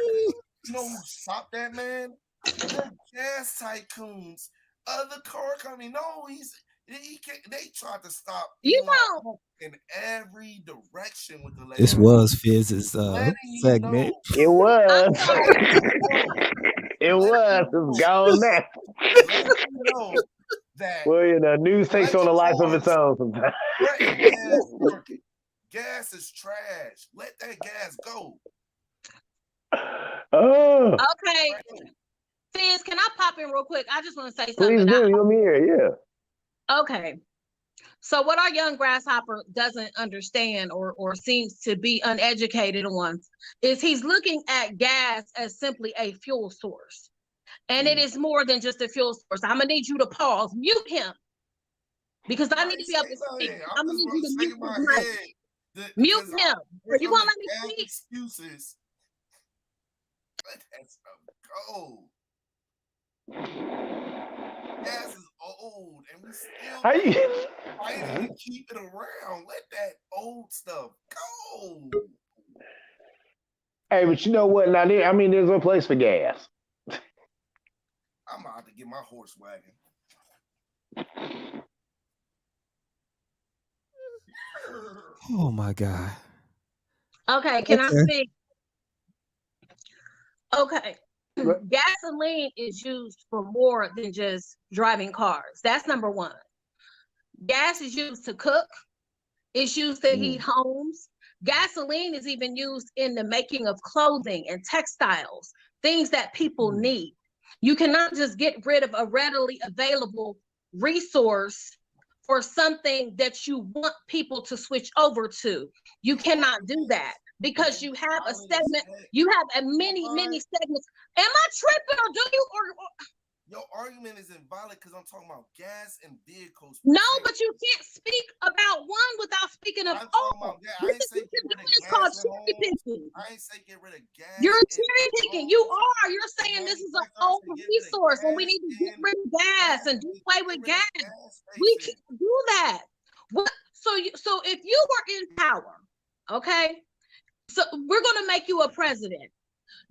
You know who stopped that man? The gas tycoons, other car company. No, he can't. They tried to stop. You know, in every direction with the. This was Fizz's segment. It was. It was. It's gone now. Letting you know that. Well, you know, news takes on a life of its own sometimes. Gas is trash. Let that gas go. Oh. Okay. Fizz, can I pop in real quick? I just want to say something. Please do. Let me hear it. Yeah. Okay. So what our young grasshopper doesn't understand or seems to be uneducated on is he's looking at gas as simply a fuel source. And it is more than just a fuel source. I'm going to need you to pause. Mute him. Because I need to be able to speak. I'm going to need you to mute his mic. Mute him. You won't let me speak? Excuses. Let that stuff go. Gas is old, and we still fighting to keep it around. Let that old stuff go. Hey, but you know what? Now, there's a place for gas. I'm about to get my horse wagon. Oh my God. Okay, can I speak? Okay. Gasoline is used for more than just driving cars. That's number one. Gas is used to cook. It's used to heat homes. Gasoline is even used in the making of clothing and textiles, things that people need. You cannot just get rid of a readily available resource for something that you want people to switch over to. You cannot do that. Because you have a segment, you have a many segments. Am I tripping or do you or your argument is invalid because I'm talking about gas and vehicles. No, but you can't speak about one without speaking of all. I ain't say get rid of gas. I ain't say get rid of gas. You're cherry picking. You are. You're saying this is an old resource and we need to get rid of gas and do away with gas. We can't do that. What? So if you were in power, okay? So we're going to make you a president.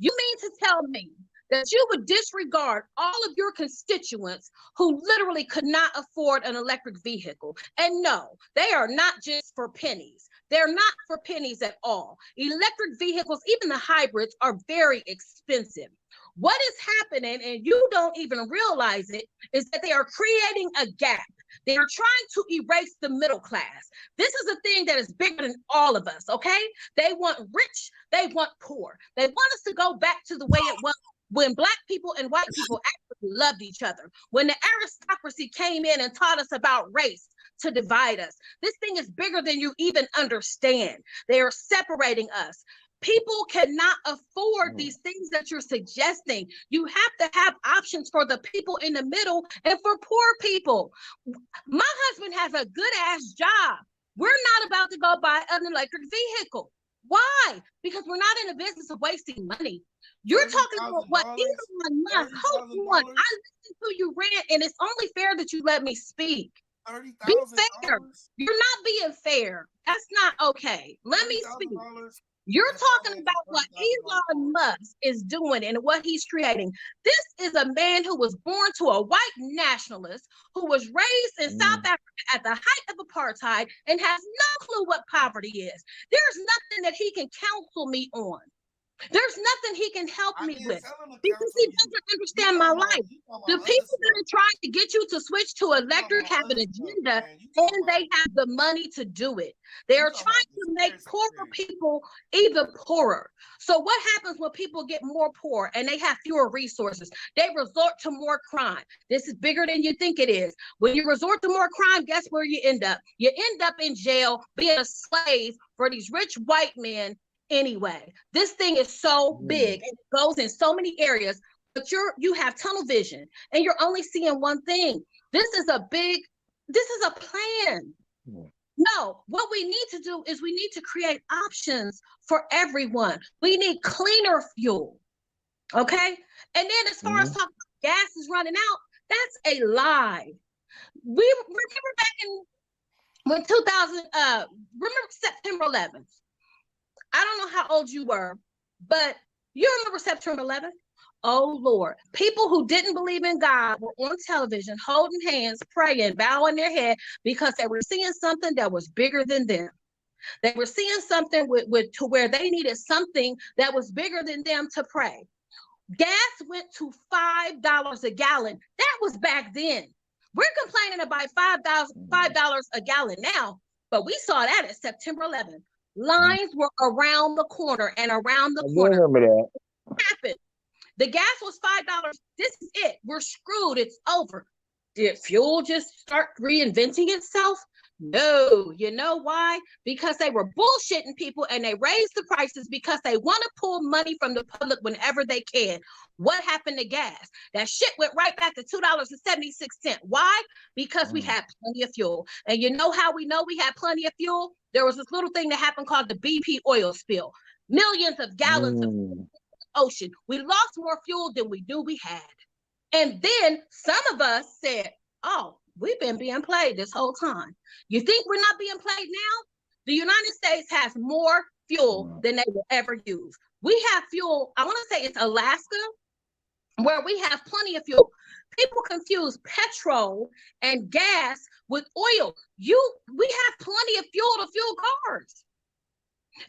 You mean to tell me that you would disregard all of your constituents who literally could not afford an electric vehicle? And no, they are not just for pennies. They're not for pennies at all. Electric vehicles, even the hybrids, are very expensive. What is happening, and you don't even realize it, is that they are creating a gap. They are trying to erase the middle class. This is a thing that is bigger than all of us, okay? They want rich, they want poor. They want us to go back to the way it was when Black people and white people actually loved each other. When the aristocracy came in and taught us about race to divide us. This thing is bigger than you even understand. They are separating us. People cannot afford these things that you're suggesting. You have to have options for the people in the middle and for poor people. My husband has a good ass job. We're not about to go buy an electric vehicle. Why? Because we're not in the business of wasting money. You're talking about what Elon Musk. Hold on. I listened to you rant, and it's only fair that you let me speak. Be fair. You're not being fair. That's not okay. Let me speak. You're talking about what Elon Musk is doing and what he's creating. This is a man who was born to a white nationalist, who was raised in South Africa at the height of apartheid and has no clue what poverty is. There's nothing that he can counsel me on. There's nothing he can help me with because he doesn't understand my life. The people that are trying to get you to switch to electric have an agenda and they have the money to do it. They are trying to make poorer people even poorer. So what happens when people get more poor and they have fewer resources? They resort to more crime. This is bigger than you think it is. When you resort to more crime, guess where you end up? You end up in jail being a slave for these rich white men. Anyway, this thing is so big and it goes in so many areas, but you have tunnel vision and you're only seeing one thing. This is a big This is a plan. No, what we need to do is we need to create options for everyone. We need cleaner fuel. Okay. And then as far as talking about gas is running out, that's a lie. We remember back in when 2000, remember September 11th. I don't know how old you were, but you remember September 11th? Oh Lord, people who didn't believe in God were on television, holding hands, praying, bowing their head because they were seeing something that was bigger than them. They were seeing something to where they needed something that was bigger than them to pray. Gas went to $5 a gallon. That was back then. We're complaining about $5 a gallon now, but we saw that at September 11th. Lines were around the corner and around the corner. I remember that. What happened? The gas was $5. This is it. We're screwed. It's over. Did fuel just start reinventing itself? No. You know why? Because they were bullshitting people and they raised the prices because they want to pull money from the public whenever they can. What happened to gas? That shit went right back to $2.76. Why? Because we had plenty of fuel. And you know how we know we had plenty of fuel? There was this little thing that happened called the BP oil spill. Millions of gallons of ocean. We lost more fuel than we knew we had. And then some of us said, oh, we've been being played this whole time. You think we're not being played now? The United States has more fuel than they will ever use. We have fuel, I want to say it's Alaska, where we have plenty of fuel. People confuse petrol and gas with oil. We have plenty of fuel to fuel cars.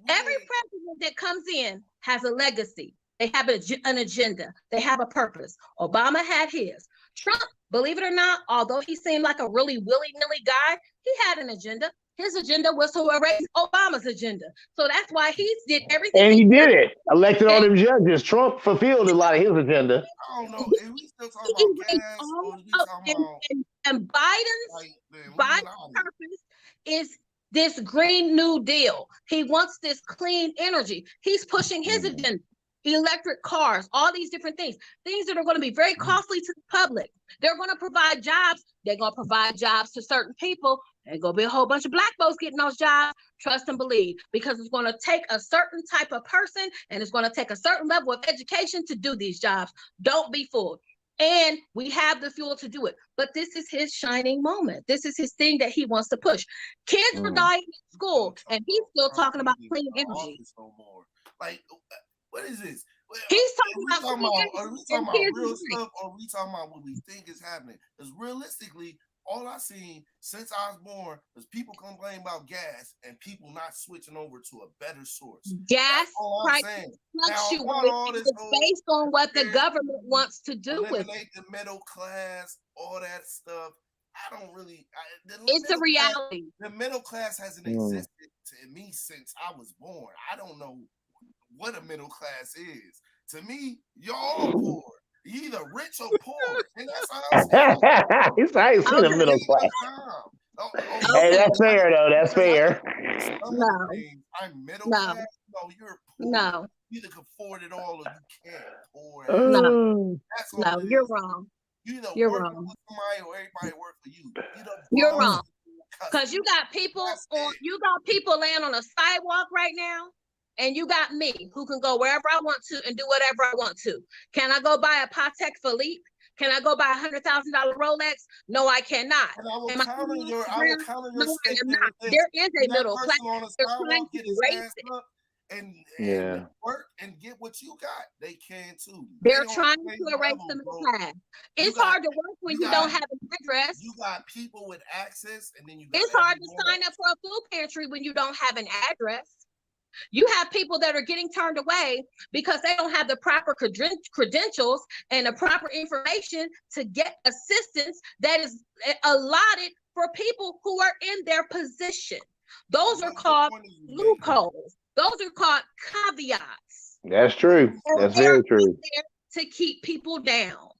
Every president that comes in has a legacy. They have an agenda. They have a purpose. Obama had his. Trump, believe it or not, although he seemed like a really willy-nilly guy, he had an agenda. His agenda was to erase Obama's agenda. So that's why he did everything. And he did it. Elected all them judges. Trump fulfilled a lot of his agenda. I don't know. Are we still talking about gas? Or are we talking about... And Biden's purpose is this Green New Deal. He wants this clean energy. He's pushing his agenda. Electric cars, all these different things that are going to be very costly to the public. They're going to provide jobs. They're going to provide jobs to certain people. There's going to be a whole bunch of black folks getting those jobs. Trust and believe, because it's going to take a certain type of person and it's going to take a certain level of education to do these jobs. Don't be fooled. And we have the fuel to do it. But this is his shining moment. This is his thing that he wants to push. Kids were dying in school and he's still talking about clean energy. Like, what is this? He's talking about are we talking about real stuff, or are we talking about what we think is happening? Because realistically, all I've seen since I was born is people complaining about gas and people not switching over to a better source. Gas prices fluctuate based on what the government wants to do with it. The middle class, all that stuff. I don't really. It's a reality. The middle class hasn't existed to me since I was born. I don't know what a middle class is. To me, you're all poor. You're either rich or poor. And that's how I'm saying. I ain't seen a middle class. Hey, that's fair though. That's fair. No. I'm middle class. No, you're poor. No. You either can afford it all or you can't afford it. No. No, you're wrong. You're wrong. Somebody or everybody work for you. You're wrong. Because you got people laying on a sidewalk right now. And you got me who can go wherever I want to and do whatever I want to. Can I go buy a Patek Philippe? Can I go buy a $100,000 Rolex? No, I cannot. And I will counter your statement. There is a middle class. They're trying to raise it. And work and get what you got. They can too. They're trying to erase the middle class. It's hard to work when you don't have an address. You got people with access, and then it's hard to sign up for a food pantry when you don't have an address. You have people that are getting turned away because they don't have the proper credentials and the proper information to get assistance that is allotted for people who are in their position. Those are called loopholes. Those are called caveats. That's true. That's very true. To keep people down.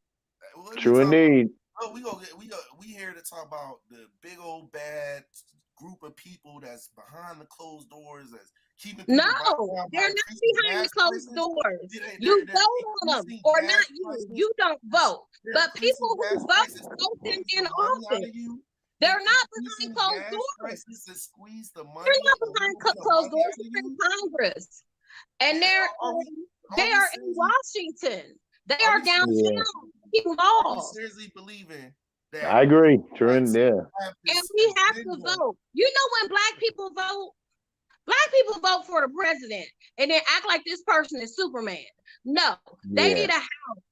True indeed. We here to talk about the big old bad group of people that's behind the closed doors that's keeping people they're not behind the closed doors. You vote on them or not you don't vote. But people who vote in office. They're not behind closed doors. They're not behind closed doors. They're in Congress, and they are in Washington. They are downtown making laws. Seriously believing that I agree, Trent. Yeah, and we have to vote. You know, when black people vote for the president and then act like this person is Superman. No, they need a house.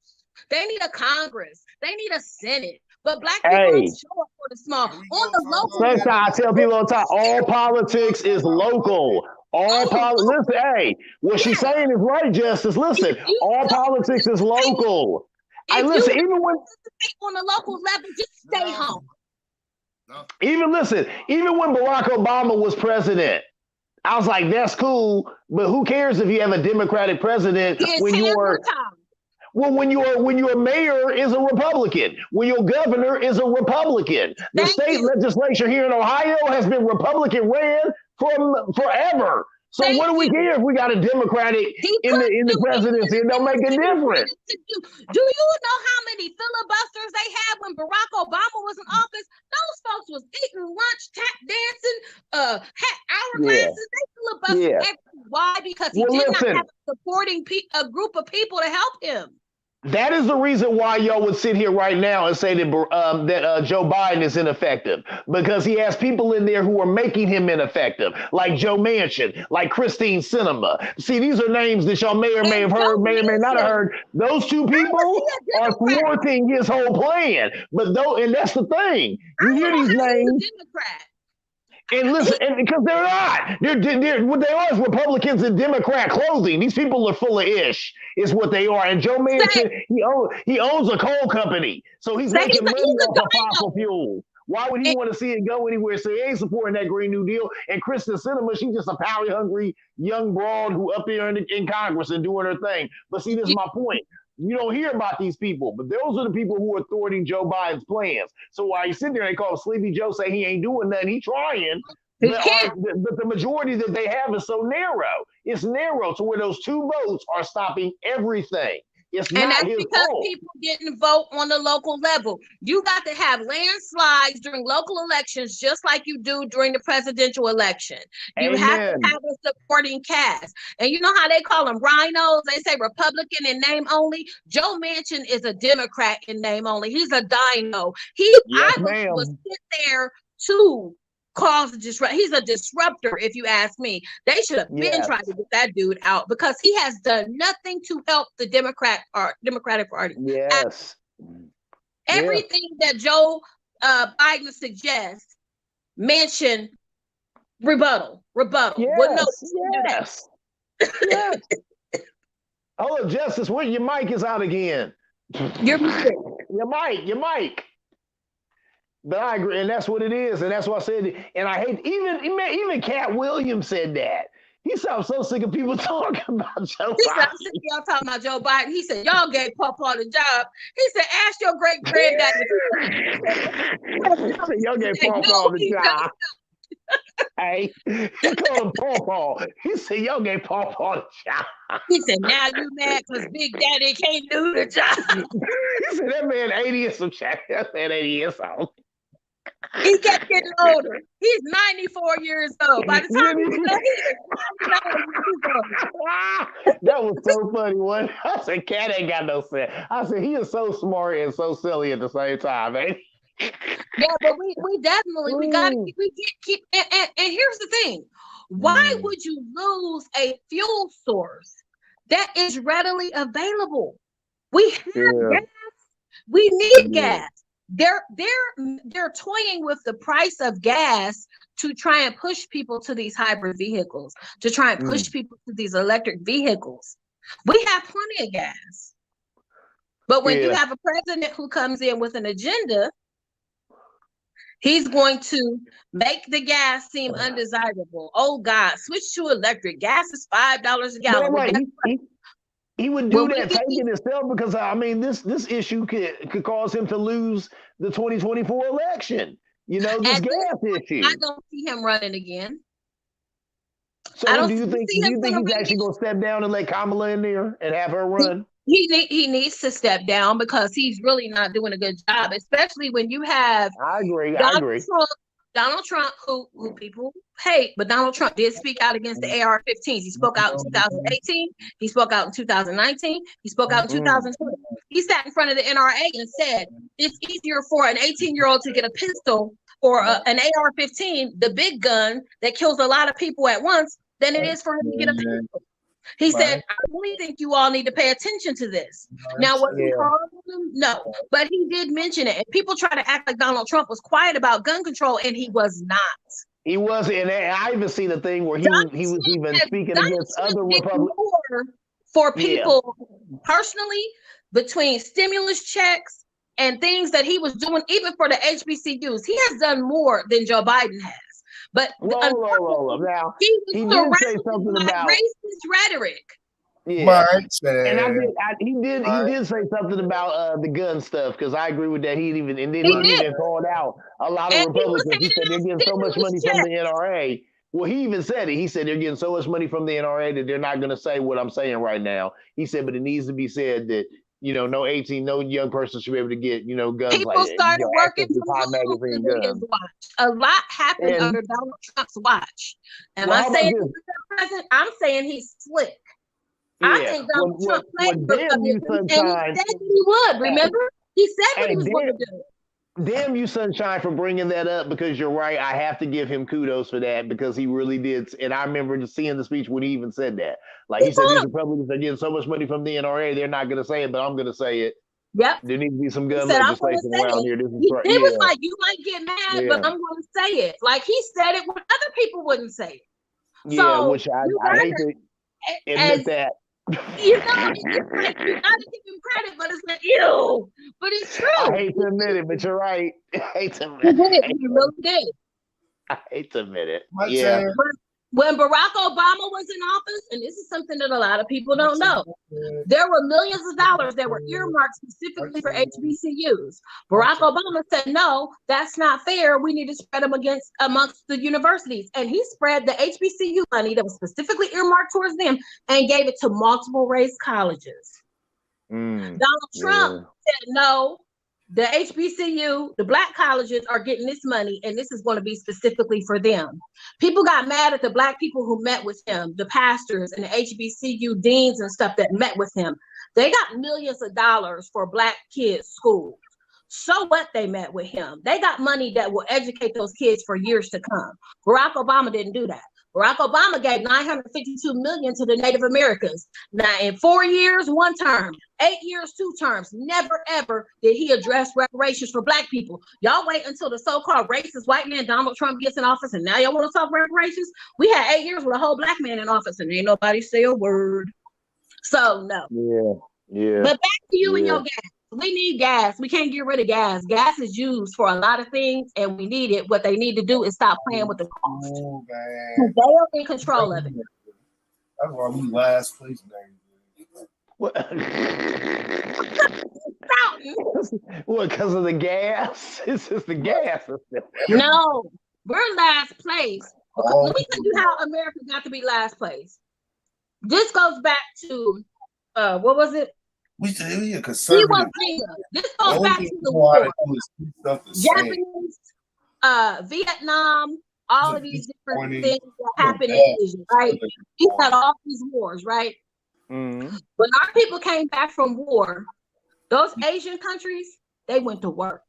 They need a Congress. They need a Senate. But black people don't show up for the small. On the local level, I tell people all the time, all politics is local. All politics. Listen, what she's saying is right, Justice. Listen, all politics is local. Even when on the local level, just stay home. Even when Barack Obama was president, I was like, that's cool, but who cares if you have a Democratic president when your mayor is a Republican, when your governor is a Republican. The state legislature here in Ohio has been Republican ran from forever. So what do we care if we got a Democratic in the presidency? It don't make a difference. Do you know how many filibusters they had when Barack Obama was in office? Those folks was eating lunch, tap dancing, had hourglasses. They filibustered. Why? Because he did not have a group of people to help him. That is the reason why y'all would sit here right now and say that Joe Biden is ineffective, because he has people in there who are making him ineffective, like Joe Manchin, like Christine Sinema. See, these are names that y'all may or may have heard, may or may not have heard. Those two people are thwarting his whole plan. And that's the thing. You hear these names. And listen, and because they're not, they're what they are is Republicans in Democrat clothing. These people are full of ish, is what they are. And Joe Manchin, he owns a coal company, so he's making money off of fossil fuel. Why would he want to see it go anywhere? So he ain't supporting that Green New Deal. And Kristen Sinema, she's just a power hungry young broad who up there in Congress and doing her thing. But see, this is my point. You don't hear about these people, but those are the people who are thwarting Joe Biden's plans. So while you sit there, they call Sleepy Joe, say he ain't doing nothing, he trying. But the majority that they have is so narrow. It's narrow to where those two votes are stopping everything. It's and not that's his because fault. People didn't vote on the local level. You got to have landslides during local elections, just like you do during the presidential election. You have to have a supporting cast. And you know how they call them rhinos? They say Republican in name only. Joe Manchin is a Democrat in name only. He's a dino. I was sit there to cause a disruption. He's a disruptor, if you ask me. They should have been trying to get that dude out, because he has done nothing to help the Democratic Party. Yes. Everything that Joe Biden suggests, Manchin rebuttal. Yes. Yes. Hold on, Justice. Your mic is out again. Your mic. But I agree, and that's what it is, and that's what I said. And I hate even Cat Williams said that. He said, I'm so sick of people talking about Joe Biden. He said, I'm sick of y'all talking about Joe Biden. He said, y'all gave Pawpaw the job. He said, ask your great granddaddy. Y'all gave Pawpaw the job. Hey, he called him Pawpaw. He said, y'all gave Pawpaw the job. He said, now you mad because Big Daddy can't do the job. He said, that man 80 and some shit. That man 80 years old. He kept getting older. He's 94 years old. By the time he was that was so funny. One, I said, Cat ain't got no sense. I said, he is so smart and so silly at the same time, man. Yeah, but we definitely we gotta keep and here's the thing. Why would you lose a fuel source that is readily available? We have gas. We need gas. They're toying with the price of gas to try and push people to these hybrid vehicles, to try and push people to these electric vehicles. We have plenty of gas. But when you have a president who comes in with an agenda, he's going to make the gas seem undesirable. Oh God, switch to electric. Gas is $5 a gallon. Right. He would do that taking himself, because I mean this issue could cause him to lose the 2024 election. You know, this gas issue. I don't see him running again. So do you think he's actually going to step down and let Kamala in there and have her run? he needs to step down because he's really not doing a good job, especially when you have I agree. Donald Trump, who people hate, but Donald Trump did speak out against the AR-15s. He spoke out in 2018. He spoke out in 2019. He spoke out in 2020. He sat in front of the NRA and said it's easier for an 18-year-old to get a pistol or an AR-15, the big gun that kills a lot of people at once, than it is for him to get a pistol. He said, I really think you all need to pay attention to this. Now, was he hard on him? No, but he did mention it. And people try to act like Donald Trump was quiet about gun control, and he was not. He wasn't. And I even seen a thing where he was even speaking against other Republicans. For people personally, between stimulus checks and things that he was doing, even for the HBCUs, he has done more than Joe Biden has. But whoa. Now, he did say something about racist rhetoric. Yeah, and he did say something about the gun stuff, because I agree with that. He even called out a lot of Republicans. He said they're getting so much money from the NRA. Well, he even said it. He said they're getting so much money from the NRA that they're not going to say what I'm saying right now. He said, but it needs to be said that, no young person should be able to get, guns. People started working high magazine guns. A lot happened under Donald Trump's watch. Am I saying he's president? I'm saying he's slick. I think Donald Trump played for and he said that he would. Remember, he said what he was going to do. Damn you, Sunshine, for bringing that up, because you're right. I have to give him kudos for that, because he really did. And I remember just seeing the speech when he even said that. Like, he said, these Republicans are getting so much money from the NRA, they're not going to say it, but I'm going to say it. Yep. There needs to be some gun legislation around here. It was like, you might get mad, but I'm going to say it. Like, he said it when other people wouldn't say it. Yeah, which I hate to admit that. It's like you gotta give him credit, but it's like, ew. But it's true. I hate to admit it, but you're right. I hate to admit it. He really did. I hate to admit it. Yeah. When Barack Obama was in office, and this is something that a lot of people don't know, there were millions of dollars that were earmarked specifically for HBCUs. Barack Obama said, no, that's not fair. We need to spread them amongst the universities. And he spread the HBCU money that was specifically earmarked towards them and gave it to multiple race colleges. Donald Trump said, no, the HBCU, the black colleges are getting this money, and this is going to be specifically for them. People got mad at the black people who met with him, the pastors and the HBCU deans and stuff that met with him. They got millions of dollars for black kids' schools. So what? They met with him. They got money that will educate those kids for years to come. Barack Obama didn't do that. Barack Obama gave $952 million to the Native Americans. Now, in 4 years, 1 term, 8 years, 2 terms, never ever did he address reparations for black people. Y'all wait until the so-called racist white man Donald Trump gets in office, and now y'all want to talk reparations? We had 8 years with a whole black man in office, and ain't nobody say a word. So no. Yeah. But back to you and your gas. We need gas. We can't get rid of gas. Gas is used for a lot of things, and we need it. What they need to do is stop playing with the cost. Oh, man. They are in control of it. That's why we last place, man. What? What, because of the gas? It's just the gas. No, we're last place. Let me tell you how America got to be last place. This goes back to, what was it? We a conservative. This goes back to the war. Japanese, Vietnam, all of these different things that happened in Asia, right? We had all these wars, right? Mm-hmm. When our people came back from war, those Asian countries, they went to work.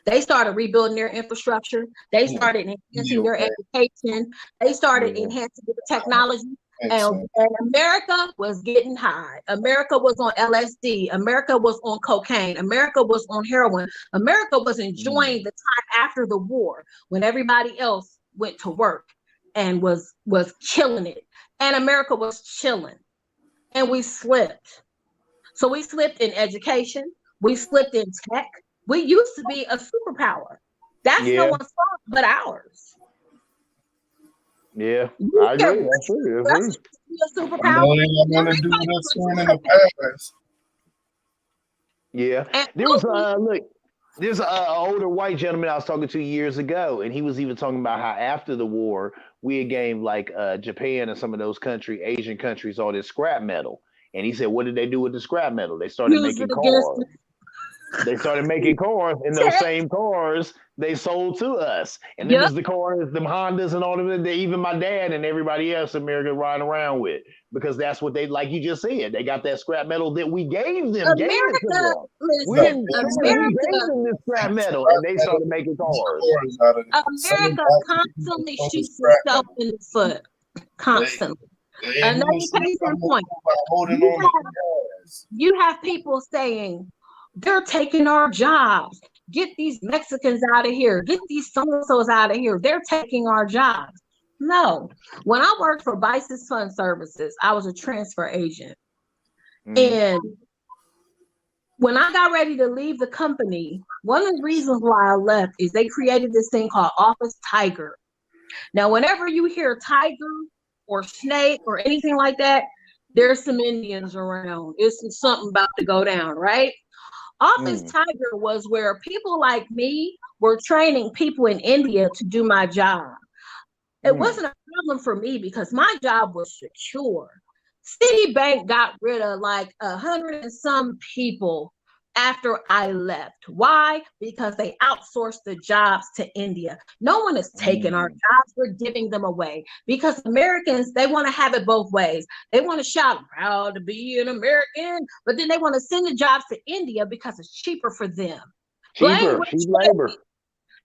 They started rebuilding their infrastructure. They started enhancing their education. They started enhancing the technology. And America was getting high. America was on LSD. America was on cocaine. America was on heroin. America was enjoying the time after the war when everybody else went to work and was killing it. And America was chilling. And we slipped. So we slipped in education. We slipped in tech. We used to be a superpower. That's no one's fault but ours. Yeah, I agree. That's true. That's a superpower. I'm gonna do this one in the past. Yeah, there was there's an older white gentleman I was talking to years ago, and he was even talking about how after the war we had gained like Japan and some of those Asian countries, all this scrap metal, And he said, what did they do with the scrap metal? They started making cars. They started making cars, and those same cars they sold to us. And it was the cars, them Hondas and all of it, that even my dad and everybody else in America riding around with, because that's what they, like you just said, they got that scrap metal that we gave them. America, we gave them this scrap metal, and they started making cars. America constantly shoots itself in the foot. Constantly. Another case in point. You have people saying, they're taking our jobs. Get these Mexicans out of here. Get these so-and-sos out of here. They're taking our jobs. No. When I worked for Bice's Fund Services, I was a transfer agent. And when I got ready to leave the company, one of the reasons why I left is they created this thing called Office Tiger. Now, whenever you hear tiger or snake or anything like that, there's some Indians around. It's something about to go down, right? Office Tiger was where people like me were training people in India to do my job. It wasn't a problem for me because my job was secure. Citibank got rid of like 100 and some people after I left. Why? Because they outsourced the jobs to India. No one is taking our jobs. We're giving them away because Americans, they want to have it both ways. They want to shout, proud to be an American, but then they want to send the jobs to India because it's cheaper for them. Cheap labor.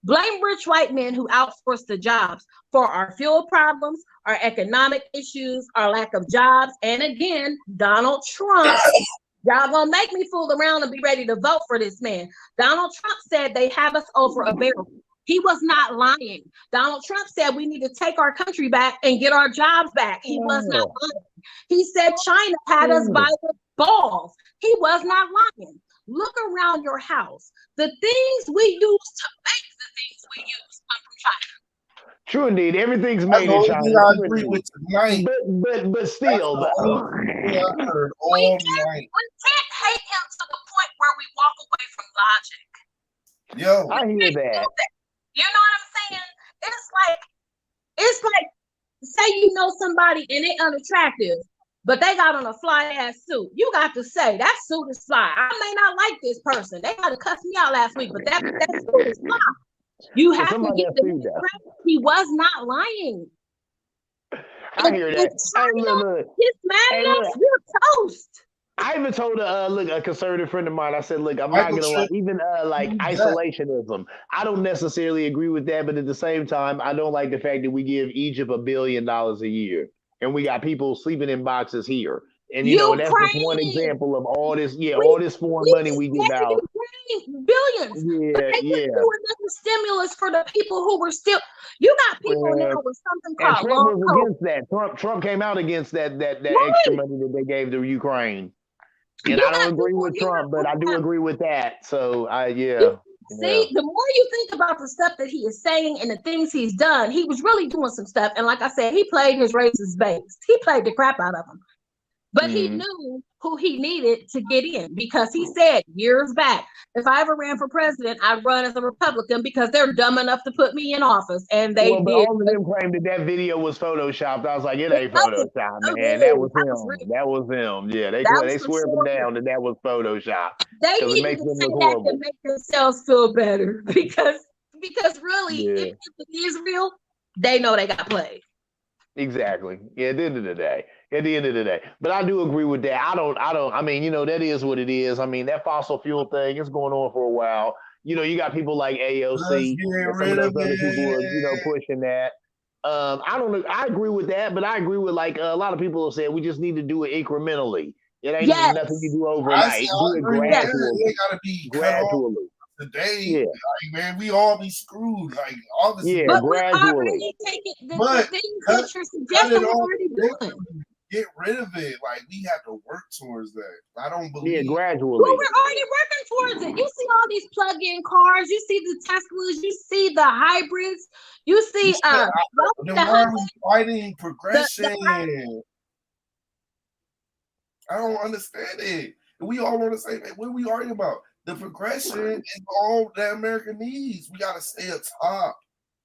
Blame rich white men who outsource the jobs for our fuel problems, our economic issues, our lack of jobs, and again, Donald Trump. Y'all gonna make me fool around and be ready to vote for this man. Donald Trump said they have us over a barrel. He was not lying. Donald Trump said we need to take our country back and get our jobs back. He was not lying. He said China had us by the balls. He was not lying. Look around your house. The things we use to make the things we use come from China. True indeed. Everything's made in China. I agree with tonight. But still, we can't hate him to the point where we walk away from logic. Yo, I hear that. You know what I'm saying? It's like, say you know somebody and they unattractive, but they got on a fly ass suit. You got to say that suit is fly. I may not like this person. They got to cuss me out last week, but that suit is fly. You have to give the credit. He was not lying. I hear that. He's mad at us. We're toast. I even told a conservative friend of mine, I said, look, I'm not gonna lie, even like isolationism. I don't necessarily agree with that, but at the same time, I don't like the fact that we give Egypt $1 billion a year and we got people sleeping in boxes here. And you know, that's just one example of all this, all this foreign money we give out. Billions. But they couldn't do another stimulus for the people who were still. You got people now with something called Trump was against that. Trump came out against that extra money that they gave to Ukraine. And I don't agree with Trump, but I do agree with that. So See, the more you think about the stuff that he is saying and the things he's done, he was really doing some stuff. And like I said, he played his racist base. He played the crap out of them. But he knew who he needed to get in because he said years back, if I ever ran for president, I'd run as a Republican because they're dumb enough to put me in office. And they did. All of them claimed that video was photoshopped. I was like, it ain't photoshopped, man. That was him. That was him. Yeah, they swear them down that was photoshopped. They needed to say that to make themselves feel better because really, if it is real, they know they got played. Exactly. Yeah, at the end of the day. But I do agree with that. I mean, you know, that is what it is. I mean, that fossil fuel thing is going on for a while. You know, you got people like AOC and some of those other people are, you know, pushing that. I don't know. I agree with that, but I agree with like a lot of people have said we just need to do it incrementally. It ain't nothing you do overnight. Do it gradually. It gotta be gradually. Today, like, man, we all be screwed. Like all this, but we're already taking the things that you're suggesting. We're already doing. Get rid of it. Like we have to work towards that. I don't believe. Yeah, gradually. Well, we're already working towards it. You see all these plug-in cars. You see the Teslas. You see the hybrids. You see. Then why are we fighting progression? I don't understand it. We all on the same. What are we arguing about? The progression is all that America needs. We gotta stay up top.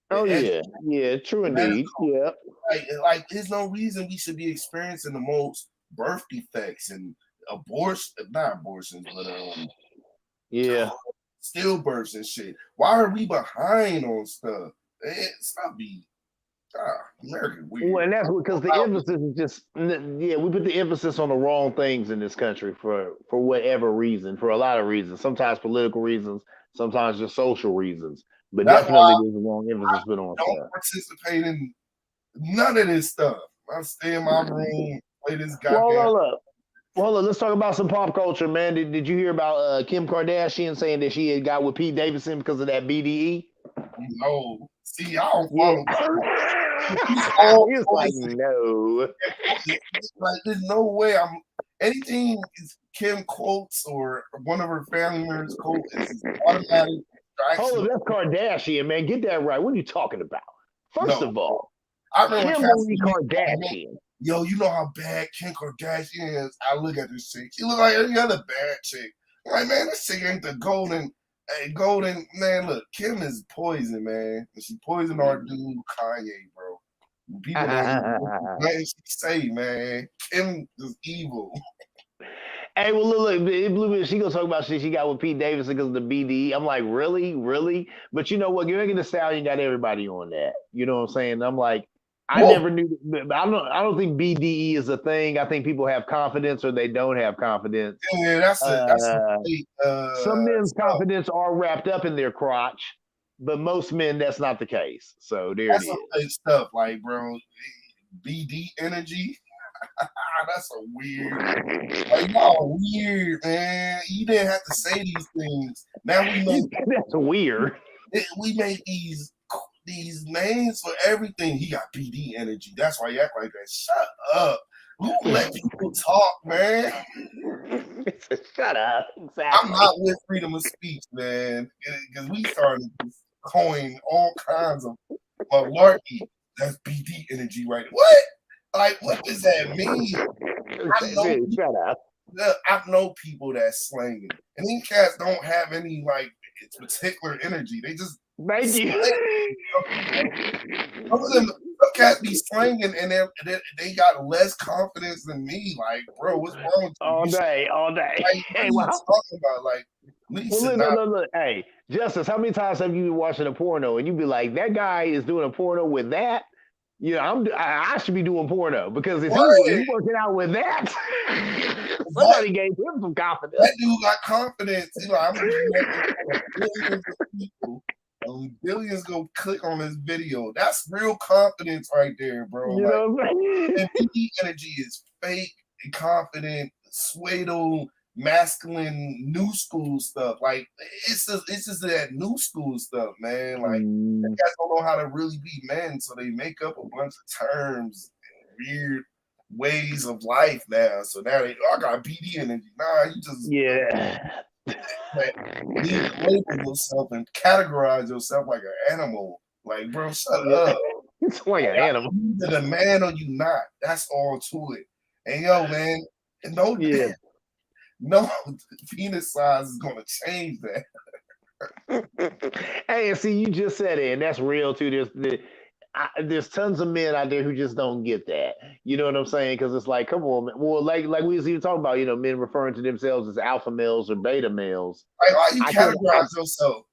Oh yeah, true indeed. Yeah, like there's no reason we should be experiencing the most birth defects and not abortions, but yeah, stillbirths and shit. Why are we behind on stuff? Stop being American weird. Well, and that's because the emphasis is just we put the emphasis on the wrong things in this country for whatever reason, for a lot of reasons. Sometimes political reasons, sometimes just social reasons. But that's definitely there's a wrong emphasis put on stuff. Don't participate in none of this stuff. I stay in my room, play this goddamn. Hold on, let's talk about some pop culture, man. Did you hear about Kim Kardashian saying that she had got with Pete Davidson because of that BDE? No. See, I don't follow. He's like, no. Like, there's no way anything is Kim quotes or one of her family members quotes is automatic. Hold on, that's Kardashian, man. Get that right. What are you talking about? First of all, Kim Kardashian. Yo, you know how bad Kim Kardashian is? I look at this chick. She look like any other bad chick. I'm like, man, this chick ain't the golden, man. Look, Kim is poison, man. And she poisoned our dude Kanye, bro. People don't she say, man. Kim is evil. Hey, well, look, she gonna talk about shit she got with Pete Davidson because of the BDE. I'm like, really? But you know what? You're Megan Thee Stallion got everybody on that. You know what I'm saying? I'm like, I never knew. I don't think BDE is a thing. I think people have confidence or they don't have confidence. Yeah, that's some men's confidence are wrapped up in their crotch, but most men that's not the case. So there it is. Stuff like, bro, BD energy. That's a weird. Like, y'all weird, man. You didn't have to say these things. Now we know that's weird. We make these names for everything. He got BD energy. That's why you act like that. Shut up. Who let people talk, man? Shut up. Exactly. I'm not with freedom of speech, man. Because we started to coin all kinds of malarkey. That's BD energy, right? What? Like, what does that mean? Shut up. I know people that's slanging. And these cats don't have any, like, particular energy. They just thank you. Some of them cats be slanging and they got less confidence than me. Like, bro, what's wrong with you? All day. Like, hey, what are you talking about? Like, look. Hey, Justice, how many times have you been watching a porno and you be like, that guy is doing a porno with that? You know, I should be doing porno because if he's working out with that, somebody gave him some confidence. That dude got confidence. You know, I'm billions of people. Billions go click on this video. That's real confidence right there, bro. You know what I'm saying? And BD energy is fake and confident, pseudo masculine new school stuff. Like it's just that new school stuff, man. Like they guys don't know how to really be men, so they make up a bunch of terms and weird ways of life now. So now I got BD energy. Nah, you just you need to label yourself and categorize yourself like an animal. Like, bro, shut up. It's like an animal. Either the man or you not. That's all to it. And yo, man, no penis size is gonna change that. Hey, and see, you just said it, and that's real too. There's tons of men out there who just don't get that. You know what I'm saying? Because it's like, come on, man. Well, like we was even talking about, you know, men referring to themselves as alpha males or beta males. Like, why you categorize yourself?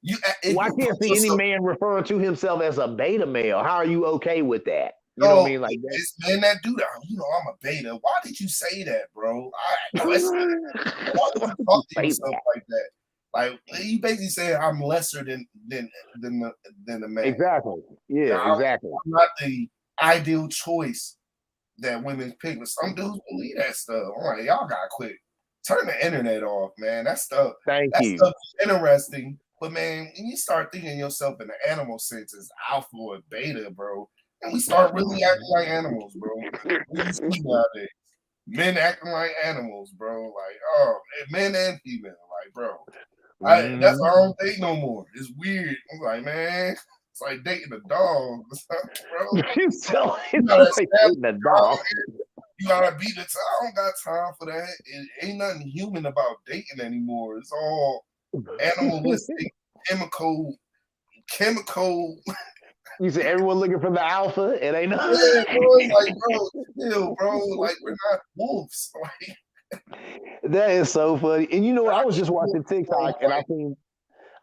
Why can't see any man referring to himself as a beta male? How are you okay with that? You know what I mean? Like that. It's men that do that. You know, I'm a beta. Why did you say that, bro? Why would you talk to yourself like that? Like you basically say I'm lesser than the man. Exactly. Yeah, now, exactly. I'm not the ideal choice that women pick, but some dudes believe that stuff. I'm like, y'all gotta quit. Turn the internet off, man. That stuff. Thank you. Stuff is interesting, but man, when you start thinking yourself in the animal sense as alpha or beta, bro, and we start really acting like animals, bro. We see nowadays. Men acting like animals, bro. Like, men and female, like, bro. That's our own thing no more. It's weird. I'm like, man, it's like dating a dog, bro. You gotta dating a dog. You gotta beat the time. I don't got time for that. It ain't nothing human about dating anymore. It's all animalistic, chemical. You said everyone looking for the alpha, and ain't no. Yeah, bro, it's like, bro, chill, bro. Like, we're not wolves. Like, that is so funny. And you know, I was just watching TikTok, and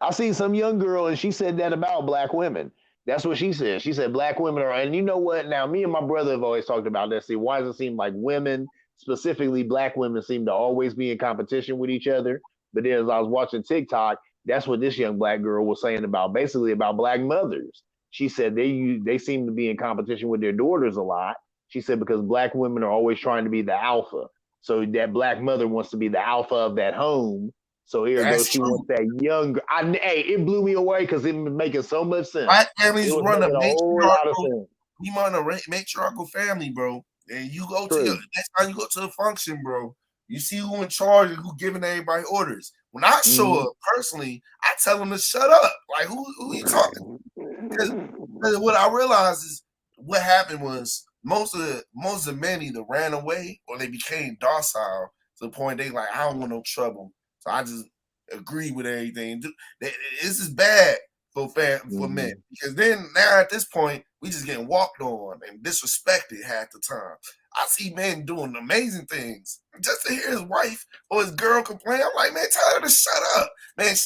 I seen some young girl, and she said that about black women. That's what she said. She said black women are, and you know what? Now, me and my brother have always talked about this. See, why does it seem like women, specifically black women, seem to always be in competition with each other? But then as I was watching TikTok, that's what this young black girl was saying about basically about black mothers. She said they seem to be in competition with their daughters a lot. She said because black women are always trying to be the alpha. So that black mother wants to be the alpha of that home. So here goes, she wants that young. Hey, it blew me away because it was making so much sense. Black families run a matriarchal. You run a matriarchal family, bro. And you go to next time you go to the function, bro. You see who in charge and who giving everybody orders. When I show up personally, I tell them to shut up. Like who are you talking? Because what I realized is what happened was most of the men either ran away or they became docile to the point they like, I don't want no trouble. So I just agree with everything. This is bad for men because then now at this point we just getting walked on and disrespected half the time. I see men doing amazing things just to hear his wife or his girl complain. I'm like, man, tell her to shut up, man.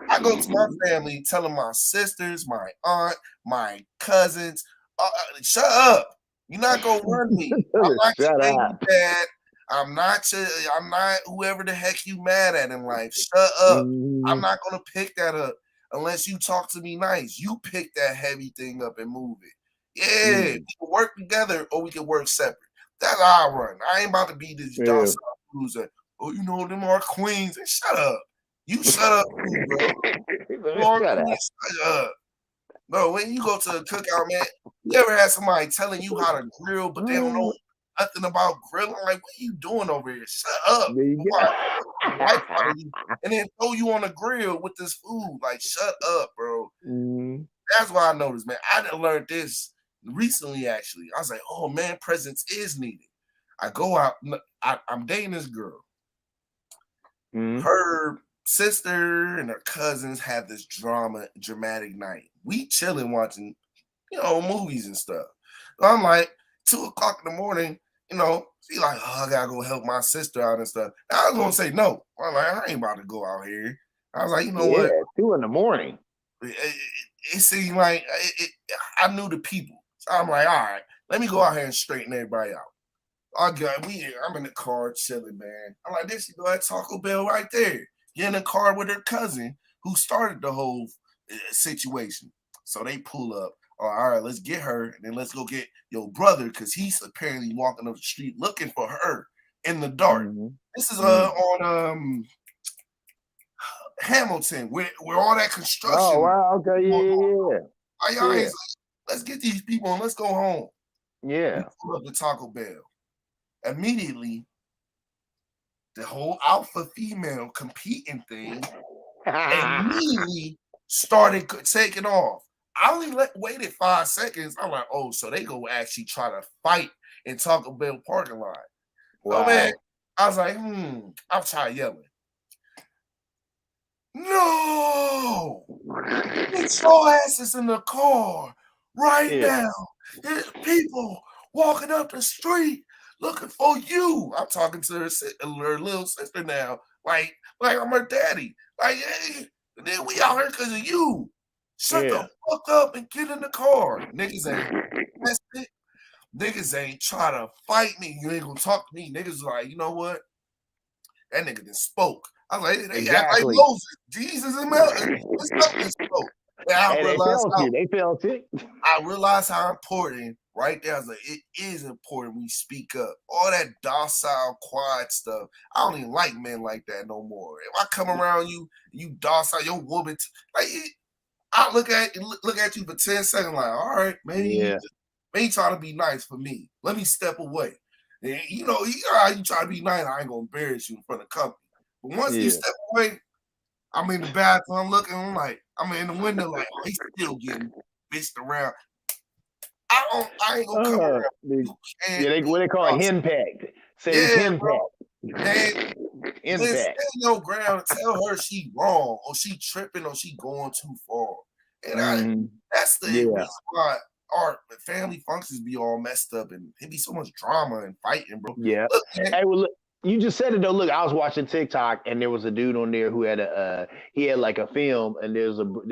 I go to my family, telling my sisters, my aunt, my cousins, shut up. You're not gonna run me. I'm not your baby dad. I'm not whoever the heck you mad at in life. Shut up. I'm not gonna pick that up unless you talk to me nice. You pick that heavy thing up and move it. Yeah, we can work together or we can work separate. That's how I run. I ain't about to be this docile loser. Oh, you know, them are queens. And shut up. You shut up, bro. Shut up. Bro, when you go to a cookout, man, you ever had somebody telling you how to grill, but they don't know nothing about grilling? Like, what are you doing over here? Shut up. And then throw you on the grill with this food. Like, shut up, bro. That's what I noticed, man. I done learned this recently, actually. I was like, oh, man, presence is needed. I go out. I'm dating this girl. Her sister and her cousins have this dramatic night. We chilling watching, movies and stuff. So I'm like, 2:00 in the morning, she like, oh, I gotta go help my sister out and stuff. And I was gonna say no. I'm like, I ain't about to go out here. I was like, you know what? 2 in the morning. It seemed like I knew the people. So I'm like, all right, let me go out here and straighten everybody out. I'm in the car chilling, man. I'm like, there she go at Taco Bell right there. Get in the car with her cousin who started the whole situation. So they pull up. All right, let's get her, and then let's go get your brother because he's apparently walking up the street looking for her in the dark. This is on Hamilton, where all that construction. Oh wow, okay, yeah. Let's get these people and let's go home. Yeah. We pull up the Taco Bell. Immediately, the whole alpha female competing thing immediately started taking off. I only waited 5 seconds. I'm like, oh, so they go actually try to fight in Taco Bell parking lot. Wow. Oh man, I was like, I'm tired yelling. No, get your asses in the car right now. There's people walking up the street looking for you. I'm talking to her little sister now, like I'm her daddy. Like, hey, then we out here because of you. Shut the fuck up and get in the car. Niggas ain't try to fight me. You ain't gonna talk to me. Niggas like, you know what? That nigga just spoke. I was like, they act like Moses. Jesus and Melvin. They felt it. I realized how important right there. I was like, it is important we speak up. All that docile, quiet stuff. I don't even like men like that no more. If I come around you, you docile, your woman, I look at you for 10 seconds, like, all right, maybe you try to be nice for me. Let me step away. And, you try to be nice, I ain't gonna embarrass you in front of company. But once you step away, I'm in the bathroom looking, I'm in the window, like, oh, he's still getting bitched around. I ain't gonna come around. What they call it, henpecked. Henpecked. Stand your ground and tell her she wrong or she tripping or she going too far. And that's the reason why our family functions be all messed up and it be so much drama and fighting, bro. Yeah. Look, man, hey, well, look, you just said it though. Look, I was watching TikTok and there was a dude on there who had he had like a film, and there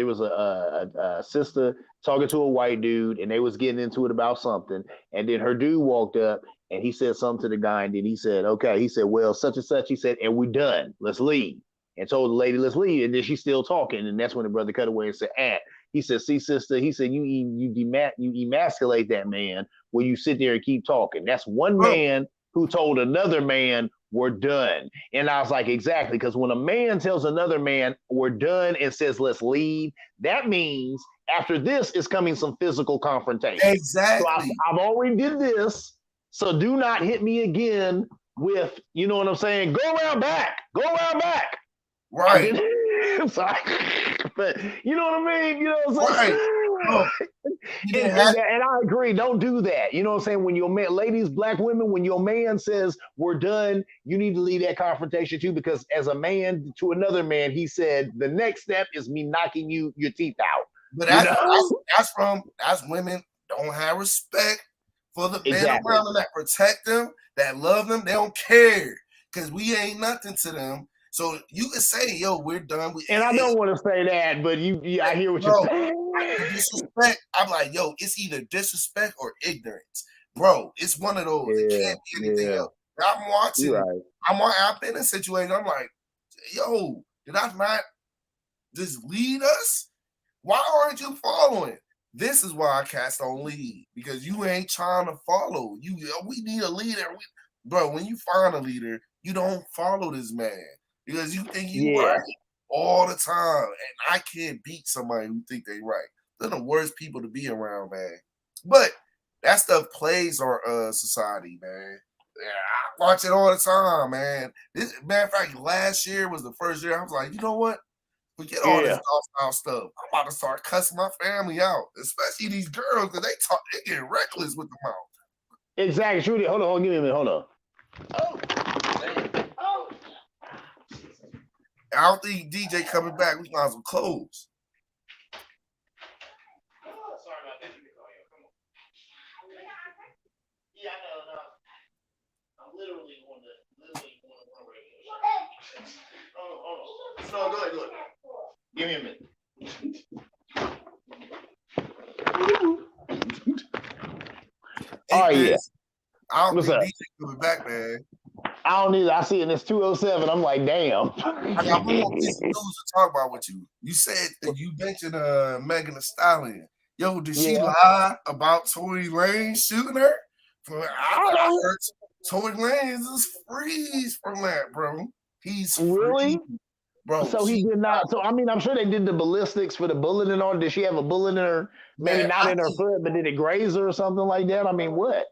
was a sister talking to a white dude, and they was getting into it about something, and then her dude walked up and he said something to the guy, and then he said, okay, he said, well, such and such, he said, and we done, let's leave, and told the lady, let's leave, and then she's still talking, and that's when the brother cut away and said, he said, see, sister, he said, you emasculate that man when you sit there and keep talking. That's one man who told another man, we're done. And I was like, exactly, because when a man tells another man, we're done, and says, let's leave, that means after this is coming some physical confrontation. Exactly. So I've already did this, so do not hit me again with, you know what I'm saying? Go around back. Right. Sorry. But you know what I mean? You know what I'm saying? Right. And I agree. Don't do that. You know what I'm saying? When your man, ladies, black women, when your man says we're done, you need to leave that confrontation too, because as a man to another man, he said the next step is me knocking your teeth out. But that's women don't have respect for the men around them that protect them, that love them. They don't care because we ain't nothing to them. So you can say, yo, we're done. And I don't want to say that, but I hear what you're saying. Disrespect. I'm like, yo, it's either disrespect or ignorance. Bro, it's one of those. It can't be anything else. I'm watching. I've been in situations. I'm like, yo, did I not just lead us? Why aren't you following? This is why cats don't lead, because you ain't trying to follow. We need a leader. Bro, when you find a leader, you don't follow this man. Because you think you right all the time. And I can't beat somebody who think they right. They're the worst people to be around, man. But that stuff plays our society, man. Yeah, I watch it all the time, man. Matter of fact, last year was the first year I was like, you know what? Forget all this hostile stuff. I'm about to start cussing my family out, especially these girls, because they get reckless with the mouth. Exactly. Trudy, hold on, give me a minute. Hold on. I don't think DJ coming back. We might as well close. Sorry about that. Yeah, I know. I'm literally on radio. No, go ahead. Give me a minute. Oh yeah. I don't think DJ coming back, man. I don't either. I see it, and it's 2:07. I'm like, damn. I got one more piece of news to talk about with you. You said you mentioned Megan Thee Stallion. Yo, did she lie about Tory Lanez shooting her? I heard Tory Lanez is freeze from that, bro. He's really, bro. So he did not. So I mean, I'm sure they did the ballistics for the bullet and all. Did she have a bullet in her? Maybe not in her foot, but did it graze her or something like that? I mean, what?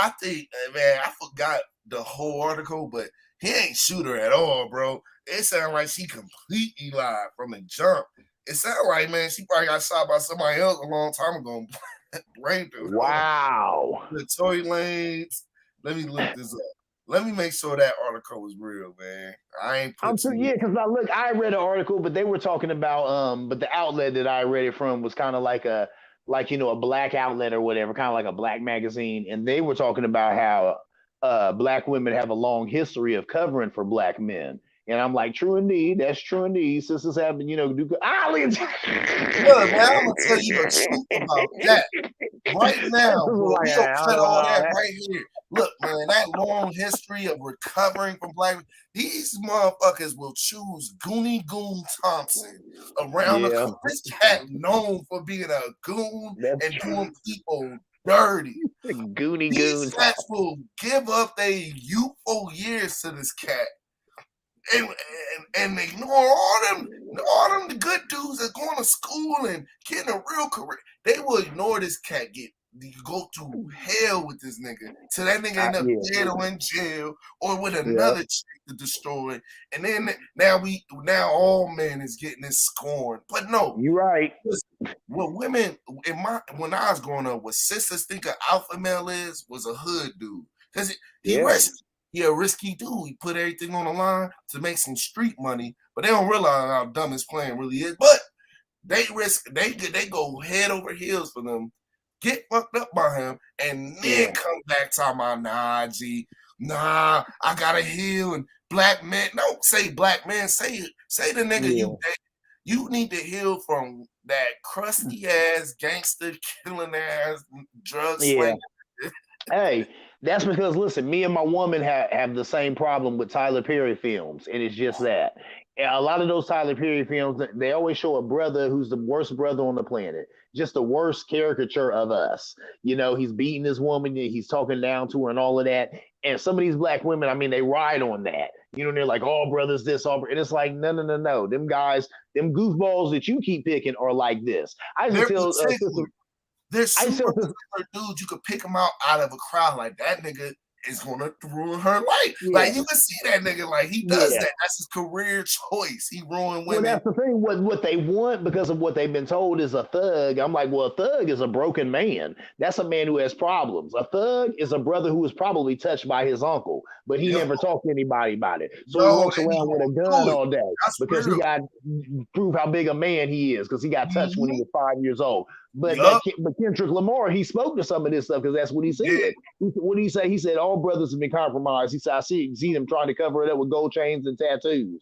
I think, man, I forgot the whole article, but he ain't shoot her at all, bro. It sounded like she completely lied from the jump. It sounded like, man, she probably got shot by somebody else a long time ago. Wow. The Tory Lanez. Let me look this up. Let me make sure that article is real, man. I ain't. Because I read an article, but they were talking about but the outlet that I read it from was kind of like a black outlet or whatever, kind of like a black magazine, and they were talking about how black women have a long history of covering for black men. And I'm like, true indeed. That's true indeed. Sisters have been, look, man, I'm gonna tell you the truth about that right now. Bro, we gonna cut all that right here. Look, man, that long history of recovering from black men, these motherfuckers will choose Goonie Goon Thompson around the country. This cat known for being a goon and doing people dirty. Goonie Goon. These cats will give up their youthful years to this cat. And ignore all them the good dudes that going to school and getting a real career. They will ignore this cat, go to hell with this nigga till that nigga end up dead or in jail or with another chick to destroy. And then now all men is getting this scorn. But no, you're right. What women when I was growing up, what sisters think an alpha male was a hood dude. Because he a risky dude. He put everything on the line to make some street money, but they don't realize how dumb his plan really is. But they go head over heels for them, get fucked up by him, and then come back talking about nah, G, nah, I gotta heal. And black men, don't say black men, say the nigga you need to heal from that crusty ass gangster killing ass drug slinger. Hey, that's because listen, me and my woman have the same problem with Tyler Perry films, and it's just that. A lot of those Tyler Perry films, they always show a brother who's the worst brother on the planet, just the worst caricature of us. You know, he's beating his woman, he's talking down to her, and all of that. And some of these black women, I mean, they ride on that. You know, they're like, all brothers this, all, and it's like, no. Them guys, them goofballs that you keep picking are like this. I just tell there's super dudes you could pick them out of a crowd like that nigga is gonna ruin her life. Like you can see that nigga, like he does that. That's his career choice. He ruined women. Well, that's the thing. What they want because of what they've been told is a thug. I'm like, well, a thug is a broken man. That's a man who has problems. A thug is a brother who was probably touched by his uncle, but he never talked to anybody about it. So he walks around with a gun all day because he got to prove how big a man he is because he got touched when he was 5 years old. But Kendrick Lamar, he spoke to some of this stuff because that's what he said. What did he say? He said all brothers have been compromised. He said I see them trying to cover it up with gold chains and tattoos.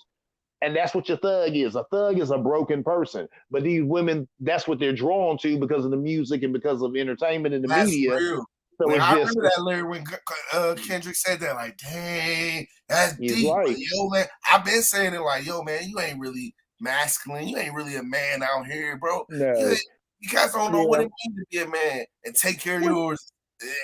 And that's what your thug is. A thug is a broken person. But these women, that's what they're drawn to because of the music and because of entertainment and the media. Real. So I remember that lyric when Kendrick said that, like, dang, that's deep. Right. Yo, man, I've been saying it like, yo, man, you ain't really masculine. You ain't really a man out here, bro. No. You guys don't know what it means to be a man and take care of yours.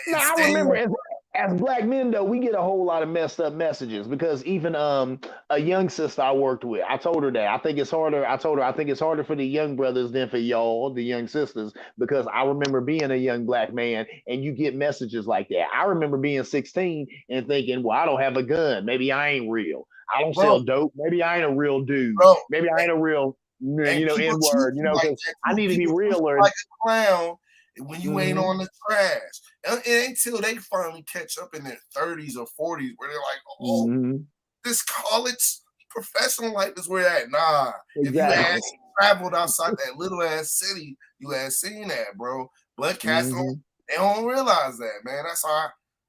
No, I remember as black men, though, we get a whole lot of messed up messages because even a young sister I worked with, I told her that I think it's harder. I told her I think it's harder for the young brothers than for y'all, the young sisters, because I remember being a young black man and you get messages like that. I remember being 16 and thinking, well, I don't have a gun. Maybe I ain't real. I don't sell dope. Maybe I ain't a real dude. Maybe I ain't a real, N-word, because I need to be realer. Like a clown when you ain't on the trash. And until they finally catch up in their 30s or 40s where they're like, oh, this college professional life is where that. Nah. If you had traveled outside that little ass city, you had seen that, bro. Blood cats they don't realize that, man. That's how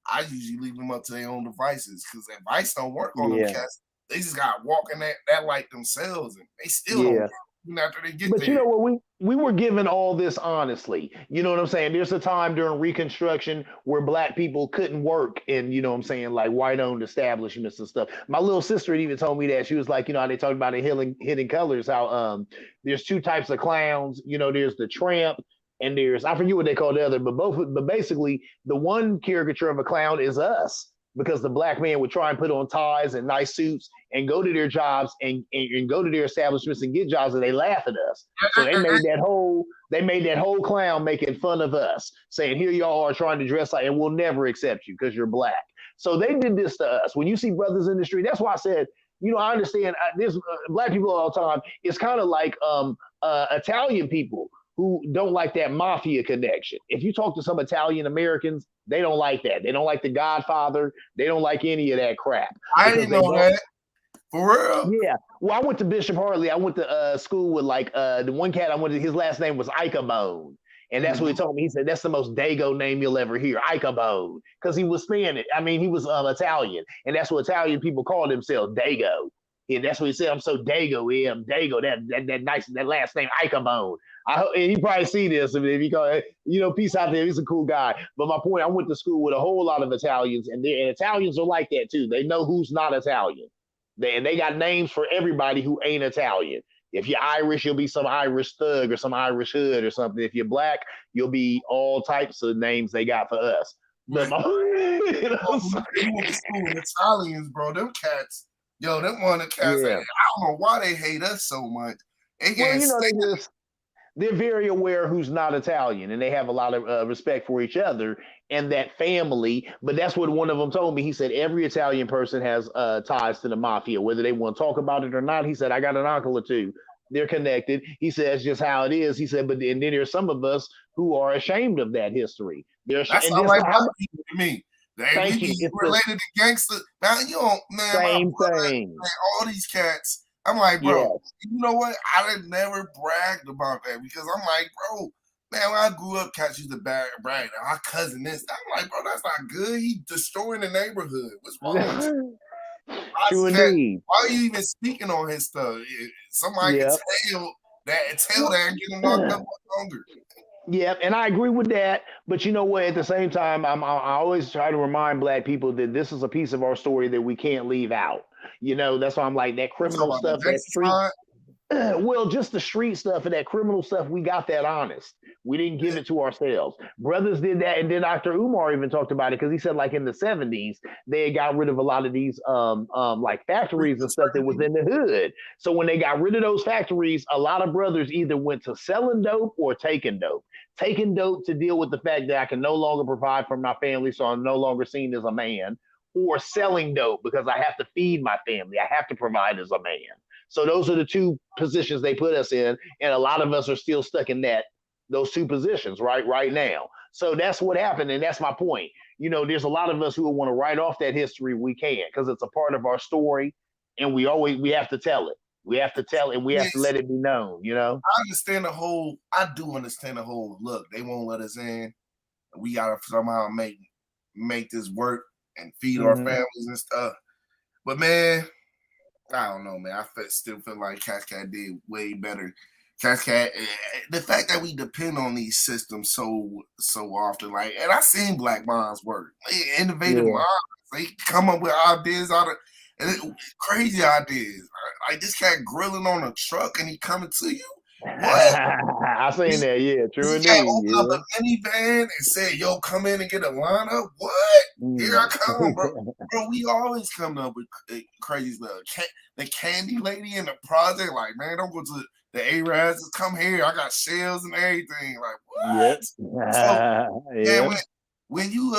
I usually leave them up to their own devices because advice don't work on them cats. They just got walking that like themselves, and they still don't after they get there. But you know what? We were given all this honestly. You know what I'm saying? There's a time during Reconstruction where black people couldn't work in, you know what I'm saying, like white-owned establishments and stuff. My little sister had even told me that. She was like, you know, how they talked about in Hidden Colors, how there's two types of clowns. You know, there's the tramp and there's, I forget what they call the other, but basically the one caricature of a clown is us. Because the black man would try and put on ties and nice suits and go to their jobs and go to their establishments and get jobs, and they laugh at us. So they made that whole clown making fun of us, saying, here y'all are trying to dress like, and we'll never accept you because you're black. So they did this to us. When you see brothers in the street, that's why I said, you know, I understand there's black people all the time. It's kind of like Italian people who don't like that mafia connection. If you talk to some Italian Americans, they don't like that. They don't like The Godfather. They don't like any of that crap. I didn't know that. For real? Yeah. Well, I went to Bishop Hartley. I went to school with like the one cat I went to, his last name was Ichabod. And that's what he told me. He said, that's the most Dago name you'll ever hear, Ichabod. Because he was Spanish. I mean, he was Italian. And that's what Italian people call themselves, Dago. And that's what he said. I'm so Dago. Yeah, I'm Dago. That last name, Ichabod. And he probably see this if he call it, you know, peace out there. He's a cool guy. But my point, I went to school with a whole lot of Italians, and Italians are like that too. They know who's not Italian. They got names for everybody who ain't Italian. If you're Irish, you'll be some Irish thug or some Irish hood or something. If you're black, you'll be all types of names they got for us. But Italians, bro, them cats, them one of the cats. I don't know why they hate us so much. They're very aware who's not Italian, and they have a lot of respect for each other and that family. But that's what one of them told me. He said every Italian person has ties to the mafia, whether they want to talk about it or not. He said, I got an uncle or two. They're connected. He said, that's just how it is. He said, and then there's some of us who are ashamed of that history. That's not like people to me. Related to gangster. Now, you don't, man. Same thing. All these cats, I'm like, bro, Yes. you know what? I done never bragged about that because I'm like, bro, man, when I grew up, cats used to brag, our cousin this. I'm like, bro, that's not good. He destroying the neighborhood. What's wrong with you? True indeed. Why are you even speaking on his stuff? Somebody can tell that and get him locked up longer. Yeah, and I agree with that. But you know what? At the same time, I always try to remind Black people that this is a piece of our story that we can't leave out. You know, that's why I'm like that criminal stuff, that street. Well, just the street stuff and that criminal stuff, we got that honest. We didn't give it to ourselves. Brothers did that, and then Dr. Umar even talked about it because he said, like in the 70s, they had got rid of a lot of these like factories and stuff that was in the hood. So when they got rid of those factories, a lot of brothers either went to selling dope or taking dope. Taking dope to deal with the fact that I can no longer provide for my family, so I'm no longer seen as a man, or selling dope because I have to feed my family. I have to provide as a man. So those are the two positions they put us in, and a lot of us are still stuck in those two positions right now. So that's what happened, and that's my point. You know, there's a lot of us who want to write off that history. We can't because it's a part of our story, and we have to tell it. We have to tell it. We have to let it be known. You know. I do understand the whole. Look, they won't let us in. We gotta somehow make this work and feed our families and stuff. But man, I don't know, man. I still feel like Cascade did way better. Cascade, the fact that we depend on these systems so often, like, and I seen Black Minds work, innovative minds. They come up with ideas crazy ideas. Like this cat grilling on a truck and he coming to you. What? I seen that, yeah, true indeed. Open up a minivan and say, "Yo, come in and get a lineup." What? Here I come, bro. Bro, we always come up with crazy stuff. The candy lady in the project, like, man, don't go to the A-Rads. Come here. I got shells and everything. Like, what? So, when you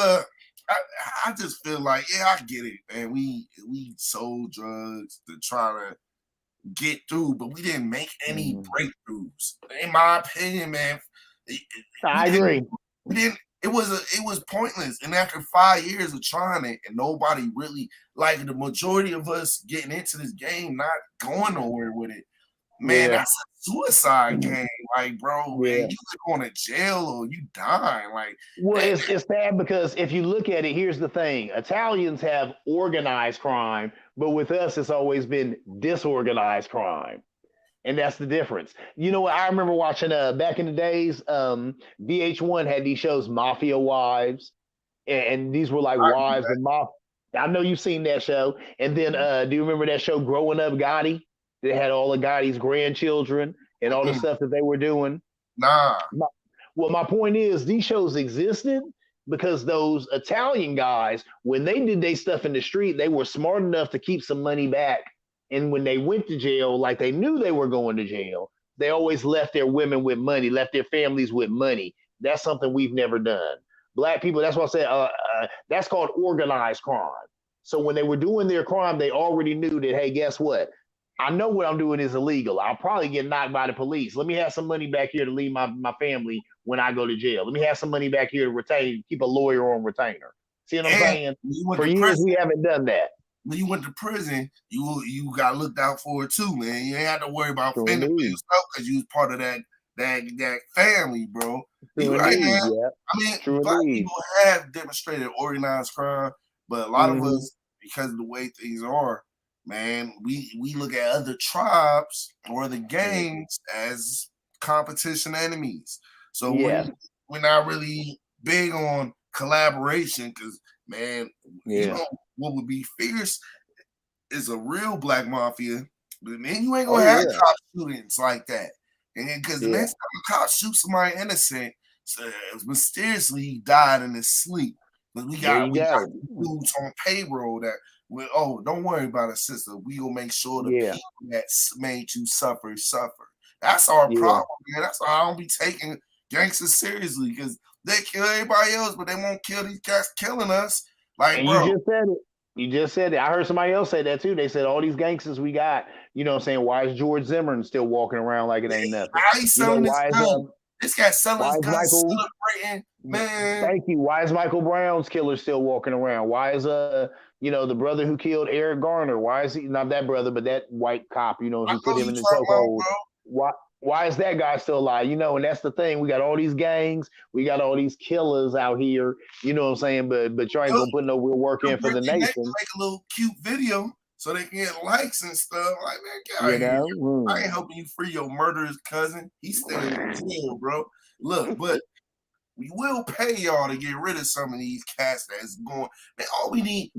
I just feel like, yeah, I get it, man. We sold drugs to try to get through, but we didn't make any breakthroughs. In my opinion, man, I agree. We didn't. It was pointless. And after 5 years of trying it, and nobody really, like the majority of us getting into this game, not going nowhere with it, man, that's a suicide game. Like, bro, man, you either going to jail or you dying. Like, well, it's sad because if you look at it, here's the thing: Italians have organized crime, but with us, it's always been disorganized crime. And that's the difference. You know what? I remember watching back in the days, VH1 had these shows, Mafia Wives, and these were like wives and mafia. I know you've seen that show. And then do you remember that show, Growing Up Gotti? They had all of Gotti's grandchildren and all the stuff that they were doing. Nah. Well, my point is these shows existed because those Italian guys, when they did their stuff in the street, they were smart enough to keep some money back. And when they went to jail, like they knew they were going to jail, they always left their women with money, left their families with money. That's something we've never done. Black people, that's what I said, that's called organized crime. So when they were doing their crime, they already knew that, hey, guess what? I know what I'm doing is illegal. I'll probably get knocked by the police. Let me have some money back here to leave my family when I go to jail. Let me have some money back here to keep a lawyer on retainer. See what I'm saying? For years, we haven't done that. When you went to prison, you got looked out for it too, man. You ain't had to worry about fending for yourself because you was part of that family, bro. Right now, I mean, Black people have demonstrated organized crime, but a lot of us, because of the way things are, man, we look at other tribes or the gangs as competition enemies. So we're not really big on collaboration because, man, you know what would be fierce is a real Black mafia, but man, you ain't gonna have cop shootings like that. And because the next time a cop shoots somebody innocent, mysteriously he died in his sleep. But we got dudes on payroll that don't worry about it, sister. We gonna make sure the people that made you suffer. That's our problem, man. That's why I don't be taking gangsters seriously because they kill everybody else, but they won't kill these guys killing us. Like, and bro, you just said it. I heard somebody else say that too. They said all these gangsters we got, you know what I'm saying? Why is George Zimmerman still walking around like it ain't nothing? This guy selling his guns, celebrating, man. Thank you. Why is Michael Brown's killer still walking around? Why is the brother who killed Eric Garner? Why is he not that brother, but that white cop? Who put him in the chokehold? Why is that guy still alive? And that's the thing. We got all these gangs, we got all these killers out here. You know what I'm saying? But you ain't gonna put no real work in for the nation. Make a little cute video so they can get likes and stuff. Like, man, get out here. I ain't helping you free your murderous cousin. He's still in jail, bro. Look, but we will pay y'all to get rid of some of these cats that's going. Man, all we need,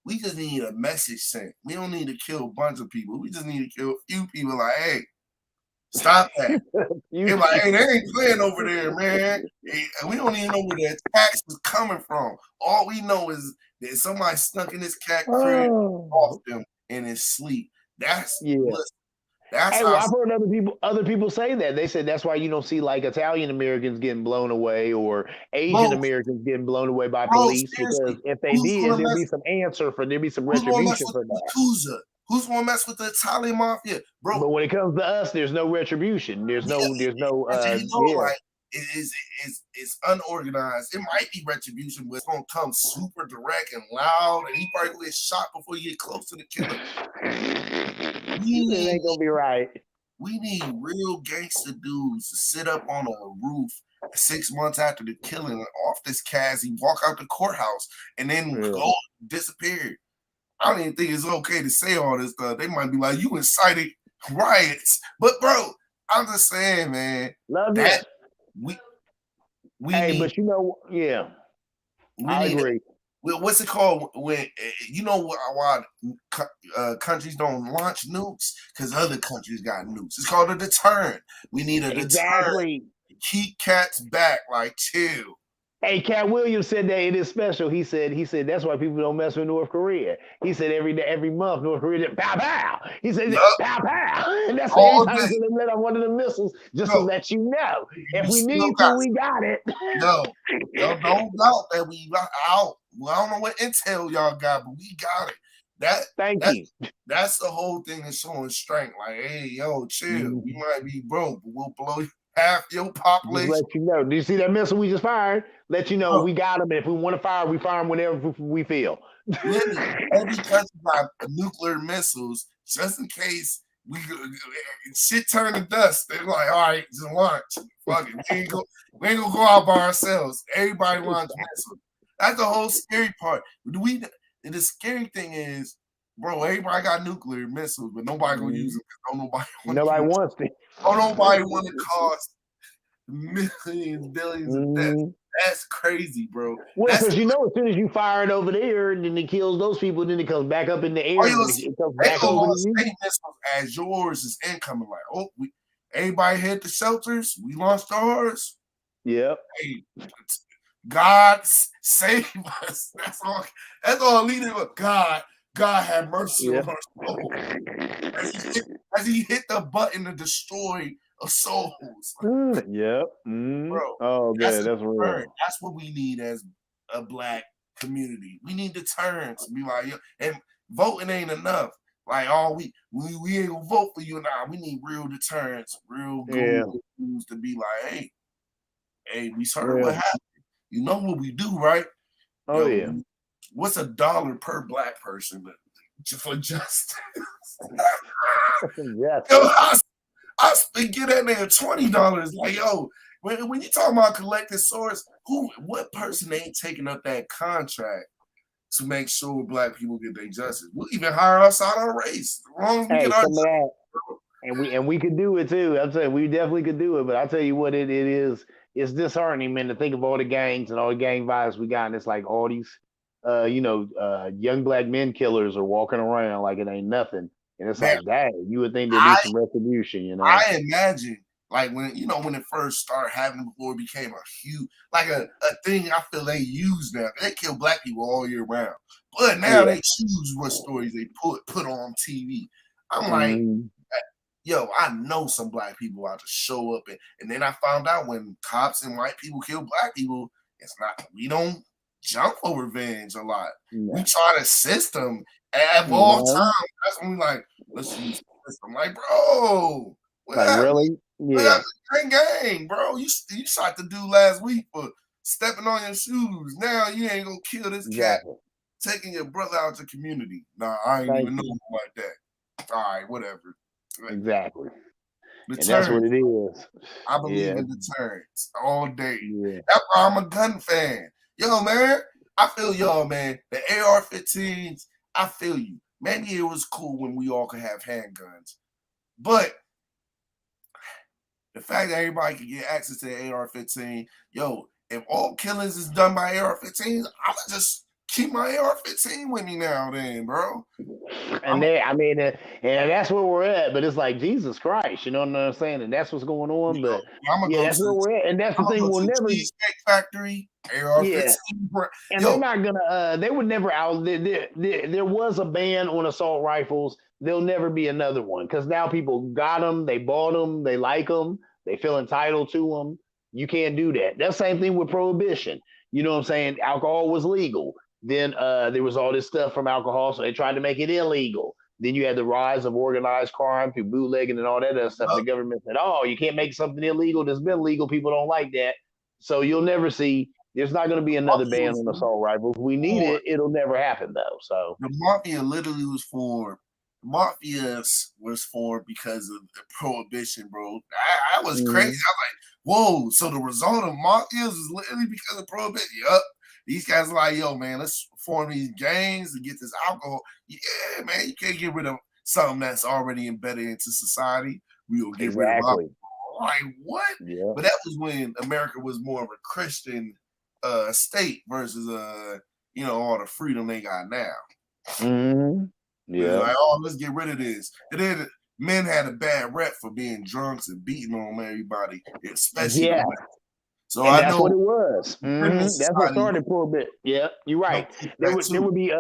we just need a message sent. We don't need to kill a bunch of people. We just need to kill a few people. Like, hey, stop that. They're like, hey, they ain't playing over there, man. We don't even know where the attacks is coming from. All we know is that somebody stuck in this cat crib off them in his sleep. That's how I've heard other people say that. They said that's why you don't see like Italian Americans getting blown away or Asian Americans getting blown away by police, because if they did, there'd be some retribution for that. Who's gonna mess with the Italian mafia, bro? But when it comes to us, there's no retribution. There's no. It's unorganized. It might be retribution, but it's gonna come super direct and loud, and he probably get shot before you get close to the killer. It ain't gonna be right. We need real gangster dudes to sit up on a roof 6 months after the killing off this Cassie, walk out the courthouse, and then go disappear. I don't even think it's okay to say all this stuff. They might be like, you incited riots. But, bro, I'm just saying, man. Love that. We need, but I agree. What's it called? When why countries don't launch nukes? Because other countries got nukes. It's called a deterrent. We need a deterrent. Keep cats back, like, chill. Hey, Cat Williams said that it is special. He said that's why people don't mess with North Korea. He said every month North Korea just pow pow. He said pow pow, and that's every time they let off one of the missiles just to let you know if we need to, we got it. No, don't doubt that we out. Well, I don't know what intel y'all got, but we got it. Thank you. That's the whole thing is showing strength. Like, hey, yo, chill. We might be broke, but we'll blow half your population. Just let you know. Do you see that missile we just fired? Let you know we got them. And if we want to fire, we fire them whenever we feel. Every country got nuclear missiles just in case shit turn to dust. They're like, all right, just launch. Fuck it. We ain't gonna go out by ourselves. Everybody launch missiles. That's the whole scary part. The scary thing is, bro, everybody got nuclear missiles, but nobody gonna use them because nobody wants to. Nobody want to cost millions, billions of deaths. That's crazy, bro. Well, because as soon as you fire it over there, and then it kills those people, then it comes back up in the air. It comes back over to you. As yours is incoming, like, everybody hit the shelters. We launched ours. Yep. Hey, God save us. That's all leading with God. God have mercy on our soul. As he hit the button to destroy a souls. Yep. Bro, oh, man, that's real. That's what we need as a black community. We need deterrents. Be like, and voting ain't enough. Like, we ain't gonna vote for you now. We need real deterrents, real good news to be like, hey, we heard what happened. You know what we do, right? Oh, yeah. What's $1 per black person for justice? Yes. Yo, I get that nigga $20. Like, yo, when you talk about collective source, what person ain't taking up that contract to make sure black people get their justice? We'll even hire us out of race. As long as we get our justice. And we could do it too. I'm saying we definitely could do it, but I'll tell you what it is. It's disheartening, man, to think of all the gangs and all the gang violence we got, and it's like all these young black men killers are walking around like it ain't nothing. And it's like, dang, you would think there'd be some retribution, I imagine, like, when it first started happening before it became a huge, like a thing I feel they use now. They kill black people all year round. But now they choose what stories they put on TV. I'm like, yo, I know some black people out to show up. And then I found out when cops and white people kill black people, we don't jump for revenge a lot. We try to system at all times. That's when we like, let's use the system. Like, bro, like, really? Yeah. Gang, bro. You shot the dude last week for stepping on your shoes. Now you ain't gonna kill this cat taking your brother out the community. Nah, I ain't even know him like that. All right, whatever. Exactly. Deterrence. And that's what it is. I believe in deterrence all day. Yeah. That's why I'm a gun fan. Yo, man, I feel y'all, man. The AR-15s, I feel you. Maybe it was cool when we all could have handguns. But the fact that everybody can get access to the AR-15, yo, if all killings is done by AR-15s, I'm gonna just keep my AR-15 with me now, then, bro. And and that's where we're at. But it's like Jesus Christ, you know what I'm saying? And that's what's going on. But that's where we're at. And that's the thing. We'll never Cheesecake Factory AR-15. And they're not gonna. They would never out. There was a ban on assault rifles. There'll never be another one because now people got them. They bought them. They like them. They feel entitled to them. You can't do that. That's the same thing with prohibition. You know what I'm saying? Alcohol was legal. Then there was all this stuff from alcohol, so they tried to make it illegal. Then you had the rise of organized crime through bootlegging and all that other stuff. The government said, "Oh, you can't make something illegal that's been legal. People don't like that." So you'll never see. There's not going to be another ban on assault rifles. We need it. It'll never happen though. So the mafia literally was for. Mafias was formed because of the prohibition, bro. I was crazy. I was like, whoa. So the result of mafias is literally because of prohibition. Yup. These guys are like, yo, man, let's form these gangs and get this alcohol. Yeah, man, you can't get rid of something that's already embedded into society. We will get rid of alcohol. Like, what? Yeah. But that was when America was more of a Christian state versus all the freedom they got now. Mm-hmm. Yeah. Like, oh, let's get rid of this. And then men had a bad rep for being drunks and beating on everybody, especially. Yeah. So and that's what it was. Mm-hmm. That's what started for a bit. Yeah, you're right. There would be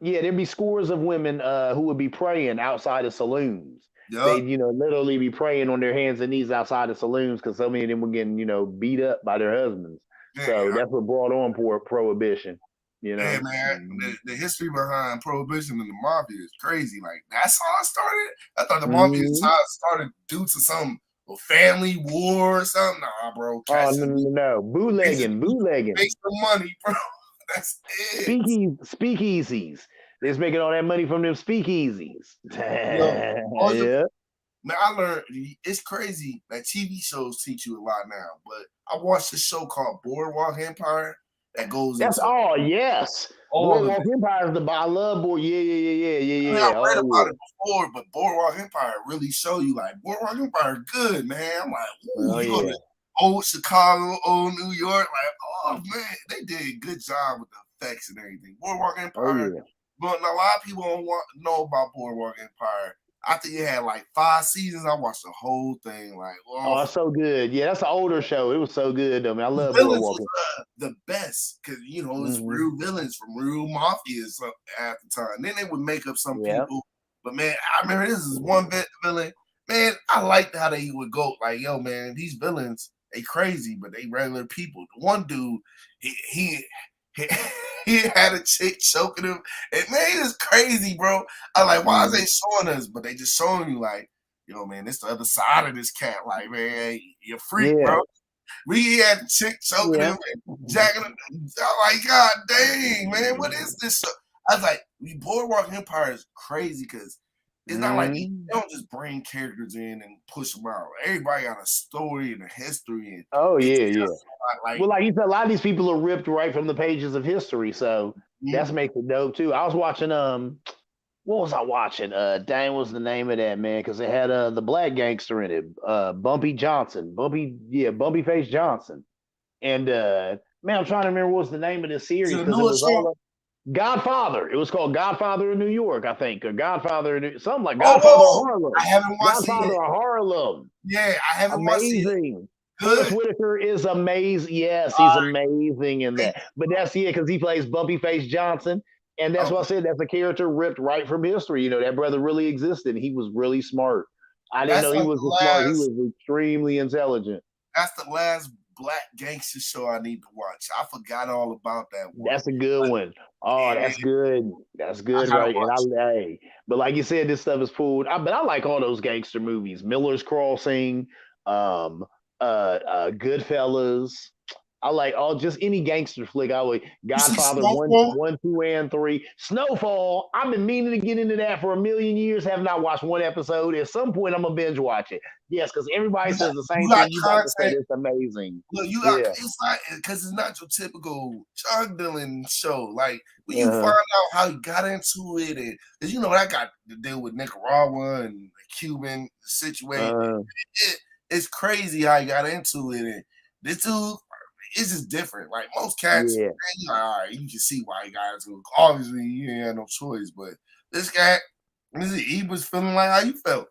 there'd be scores of women who would be praying outside of saloons. Yep. They'd literally be praying on their hands and knees outside of saloons because so many of them were getting beat up by their husbands. Yeah, so that's what brought on prohibition. Yeah, man, the history behind prohibition and the mafia is crazy. Like, that's how it started. I thought the mafia started due to some family war or something. Nah, bro. No. Bootlegging. Make some money, bro. That's it. Speakeasies. They're making all that money from them speakeasies. Yeah. Man, I learned it's crazy that TV shows teach you a lot now. But I watched this show called Boardwalk Empire. That goes. That's yes. Boardwalk Empire is I love Boardwalk. Yeah. I read about it before, but Boardwalk Empire really show you like Boardwalk Empire good, man. I'm like, you go to old Chicago, old New York, like, oh man, they did a good job with the effects and everything. Boardwalk Empire, but a lot of people don't know about Boardwalk Empire. I think it had like 5 seasons. I watched the whole thing. Like, oh, it's so good. Yeah, that's an older show. It was so good, though, man. I love Boardwalk. The best because it's real villains from real mafias at the time. Then they would make up some people, but man, I remember this is one villain. Man, I liked how they would go. Like, yo, man, these villains they crazy, but they regular people. The one dude, he had a chick choking him. And man, it's crazy, bro. I like, why is they showing us? But they just showing you like, yo, man, it's the other side of this cat. Like, man, you're a freak, bro. We had a chick choking him and jacking him. I'm like, God dang, man, what is this? I was like, Boardwalk Empire is crazy because it's not like they don't just bring characters in and push them out. Everybody got a story and a history. And like you said, a lot of these people are ripped right from the pages of history, so that makes it dope too. I was watching what was I watching? Dang, what was the name of that, man? Because it had the black gangster in it, Bumpy Face Johnson. And man, I'm trying to remember what was the name of this series because it was all Godfather. It was called Godfather in New York, I think, or Godfather something like Godfather of Harlem. I haven't watched Godfather of Harlem. Yeah, I haven't watched it. Amazing. Forest Whitaker is amazing. Yes, he's amazing in that. But that's because he plays Bumpy Face Johnson. And that's what I said. That's a character ripped right from history. That brother really existed. He was really smart. I didn't know he was smart. He was extremely intelligent. That's the last black gangster show I need to watch. I forgot all about that one. That's a good one. Oh, that's good. That's good, right? And but like you said, this stuff is food. But I like all those gangster movies. Miller's Crossing. Goodfellas. I like just any gangster flick. I would Godfather 1, 2, and 3. Snowfall. I've been meaning to get into that for a million years. Have not watched one episode. At some point, I'm gonna binge watch it. Yes, because everybody says the same thing. You got to say it's amazing. Look, it's like because it's not your typical drug dealing show. Like when you find out how he got into it, and because that got to deal with Nicaragua and the Cuban situation. It's crazy how he got into it. And this dude. It's just different. Like most cats, man, all right, you can see why he got into it. Obviously, he ain't had no choice. But this cat, he was feeling like how you felt.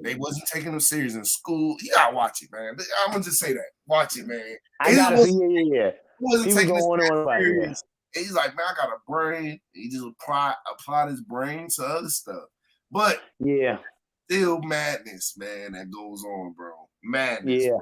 They wasn't taking him serious in school. You gotta watch it, man. I'm gonna just say that. Watch it, man. I gotta see it. He wasn't taking it serious. He's like, man, I got a brain. He just applied his brain to other stuff. But still madness, man, that goes on, bro. Madness. Yeah.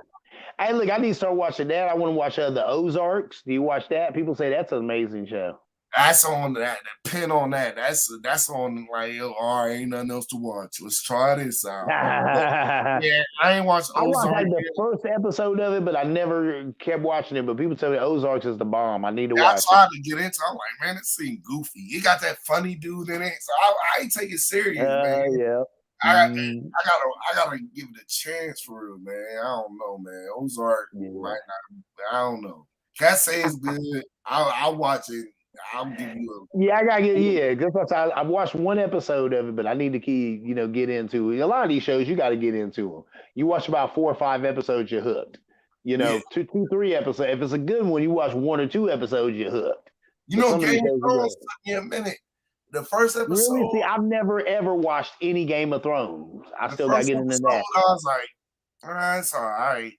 Hey, look, I need to start watching that. I want to watch the Ozarks. Do you watch that? People say that's an amazing show. That's on that. The pin on that. That's on like, all right, ain't nothing else to watch. Let's try this out. Yeah, I ain't watched Ozarks. I watched the first episode of it, but I never kept watching it. But people tell me Ozarks is the bomb. I need to watch it. I tried to get into it. I'm like, man, it seemed goofy. It got that funny dude in it. So I ain't take it serious, man. Yeah. I gotta give it a chance for real, man. I don't know, man. Ozark right now. I don't know. Can't say it's good. I'll watch it. I'll give you a I gotta get I've watched one episode of it, but I need to get into it. A lot of these shows you got to get into them. You watch about 4 or 5 episodes, you're hooked. 2, 3 episodes. If it's a good one, you watch 1 or 2 episodes, you're hooked. Game of Thrones took me a minute. The first episode. Really? See, I've never ever watched any Game of Thrones. I still got to get into that. I was like, all right, it's all right.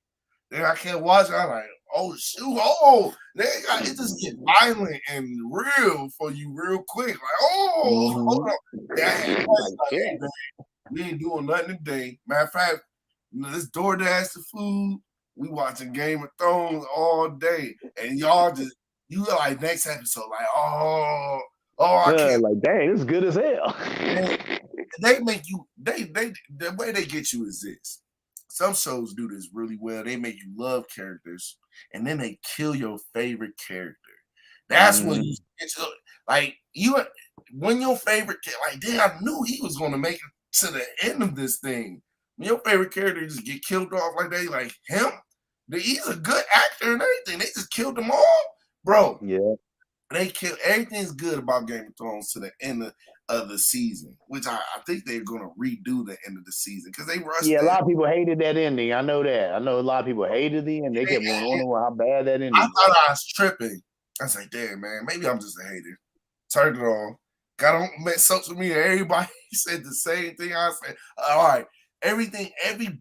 Then I can't watch it. I'm like, oh shoot, it just get violent and real for you real quick. Like, hold on. We ain't doing nothing today. Matter of fact, this DoorDash the food. We watching Game of Thrones all day, and you like next episode, like, I can't. Like, dang, it's good as hell. They make you. The way they get you is this. Some shows do this really well. They make you love characters, and then they kill your favorite character. That's when you get when your favorite I knew he was going to make it to the end of this thing. When your favorite character just get killed off like they like him, he's a good actor and everything. They just killed them all, bro. Yeah. They kill everything's good about Game of Thrones to the end of the season, which I think they're gonna redo the end of the season because they rushed. Yeah, a lot of people hated that ending. I know that. I know a lot of people hated the end. They kept going on how bad that ending. I thought I was tripping. I was like, damn, man, maybe I'm just a hater. Turned it on. Got on social media. Everybody said the same thing. I said, all right, every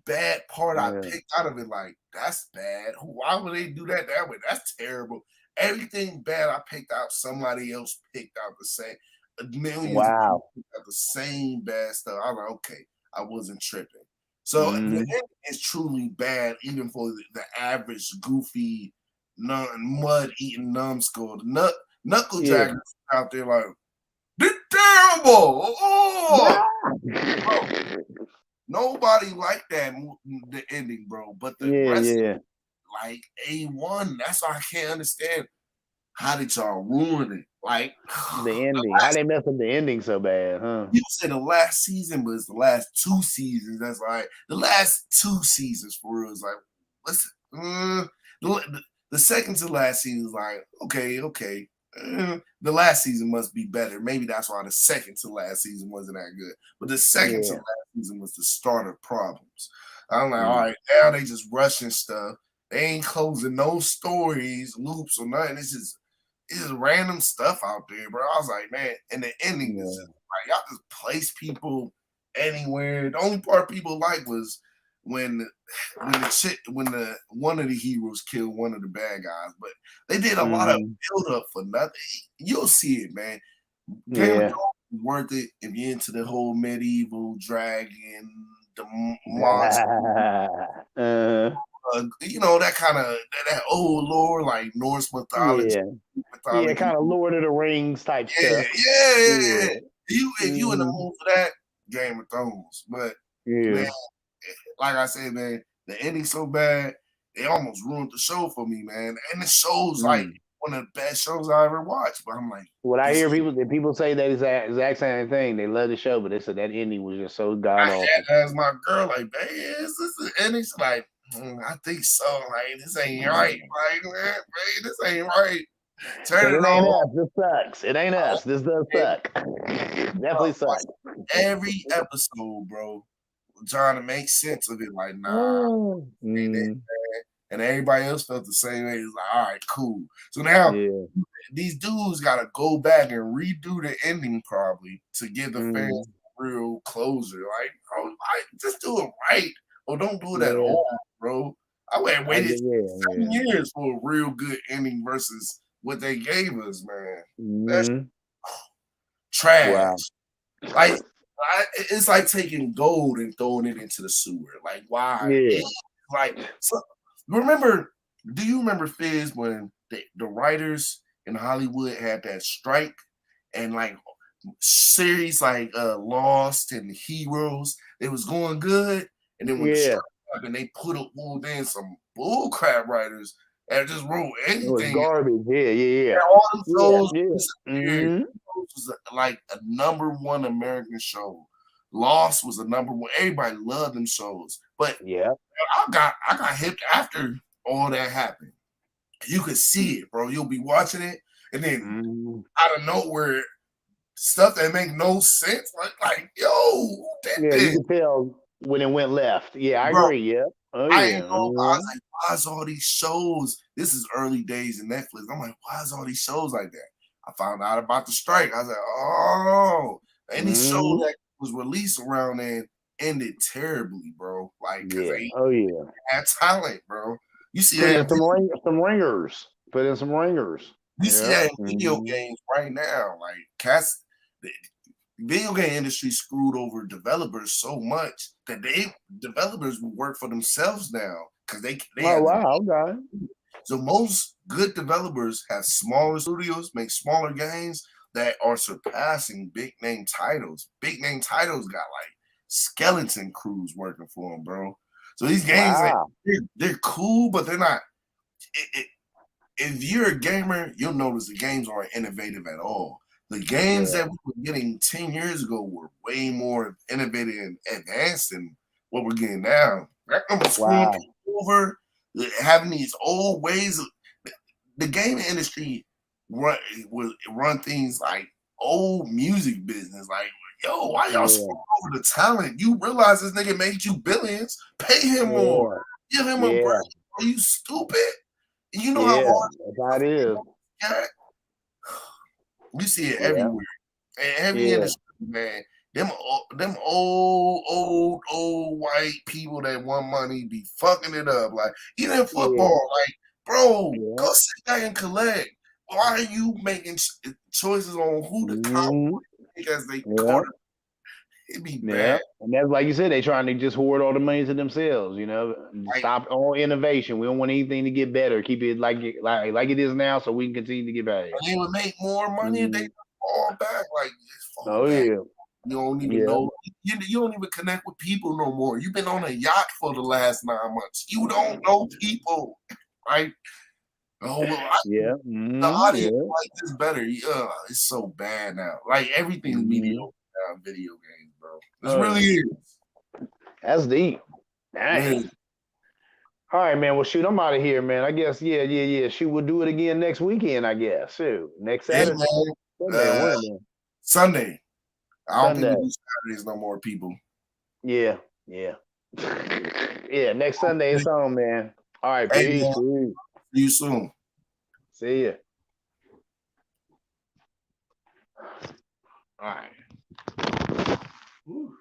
bad part I picked out of it, like that's bad. Why would they do that way? That's terrible. Everything bad I picked out, somebody else picked out the same. Millions of people picked out the same bad stuff. I'm like, okay, I wasn't tripping. So the ending is truly bad, even for the average goofy, mud-eating numbskull. The knuckle jackers out there like, this terrible. Nobody liked the ending, bro. But the rest of it, like A1, that's why I can't understand how did y'all ruin it. Like the ending, how they mess up the ending so bad, huh? You said the last season, but it's the last 2 seasons. That's like the last 2 seasons for real. Is like, listen, the second to last season is like, okay. The last season must be better. Maybe that's why the second to last season wasn't that good. But the second to last season was the start of problems. I'm like, all right, now they just rushing stuff. They ain't closing no stories, loops, or nothing. It's just random stuff out there, bro. I was like, man, and the ending is just like y'all just place people anywhere. The only part people like was when one of the heroes killed one of the bad guys, but they did a lot of build up for nothing. You'll see it, man. Game of Thrones is worth it if you're into the whole medieval dragon, the monster. That kind of that old lore, like Norse mythology. Yeah, kind of Lord of the Rings type stuff. Yeah. If you in the mood for that, Game of Thrones. But man, like I said, man, the ending so bad, they almost ruined the show for me, man. And the show's like one of the best shows I ever watched. But I'm like, when I hear people say that exact same thing, they love the show, but they said that ending was just so god awful. I asked my girl, like, babe, is this the ending? She's like, I think so. Like, this ain't right. Like, man, babe, this ain't right. Turn it on. Us. This sucks. It ain't us. This does suck. Definitely sucks. Every episode, bro, trying to make sense of it. Like, nah. And everybody else felt the same way. It's like, all right, cool. So now these dudes got to go back and redo the ending probably to give the fans real closure. Like, oh, just do it right, or don't do it at all, bro. I waited 7 years for a real good ending versus what they gave us, man. That's trash. Wow. Like, it's like taking gold and throwing it into the sewer. Like, why? Like, so. Do you remember, Fizz, when the writers in Hollywood had that strike and like series like Lost and Heroes, it was going good, and then when the strike happened, they pulled in some bullcrap writers and just wrote anything. It was garbage. Yeah. And all them shows disappeared. It was like a #1 American show. Lost was a #1. Everybody loved them shows, but I got hipped after all that happened. You could see it, bro. You'll be watching it, and then out of nowhere, stuff that make no sense. Like, yo, who did this? You can tell when it went left. Yeah, I agree. Yeah, I ain't know. I was like, why is all these shows? This is early days in Netflix. I'm like, why is all these shows like that? I found out about the strike. I was like, oh, any show that was released around then ended terribly, bro. Like, they had talent, bro. You see that some ringers. Put in some ringers. You see that in video games right now. Like, the video game industry screwed over developers so much that developers will work for themselves now because they okay. So most good developers have smaller studios, make smaller games that are surpassing big name titles. Big name titles got like skeleton crews working for them, bro. So these games, they're cool, but they're not. If you're a gamer, you'll notice the games aren't innovative at all. The games that we were getting 10 years ago were way more innovative and advanced than what we're getting now. I remember screwing people over, having these old ways. The gaming industry run things like old music business. Like, yo, why y'all screwing over the talent? You realize this nigga made you billions. Pay him more. Give him a break. Are you stupid? You know how hard that is. You see it everywhere. And every industry, man. Them old white people that want money be fucking it up. Like, even in football, like, bro, go sit back and collect. Why are you making choices on who to count because they quarter? It'd be bad. And that's like you said, they trying to just hoard all the money to themselves, you know. Stop all innovation. We don't want anything to get better. Keep it like it is now so we can continue to get better. And they would make more money if they fall back. Like, You don't even know. You don't even connect with people no more. You've been on a yacht for the last 9 months. You don't know people, right? Oh, well, the audience like this better. It's so bad now. Like, everything's mediocre now in video games, bro. This really is. That's deep. Dang. All right, man. Well, shoot, I'm out of here, man. I guess, Shoot, we'll do it again next weekend, I guess. Shoot, next Saturday. Sunday. I don't think we do Saturdays no more, people. Yeah. Next Sunday it's on, man. All right, peace. See you soon. See ya. All right. Woo.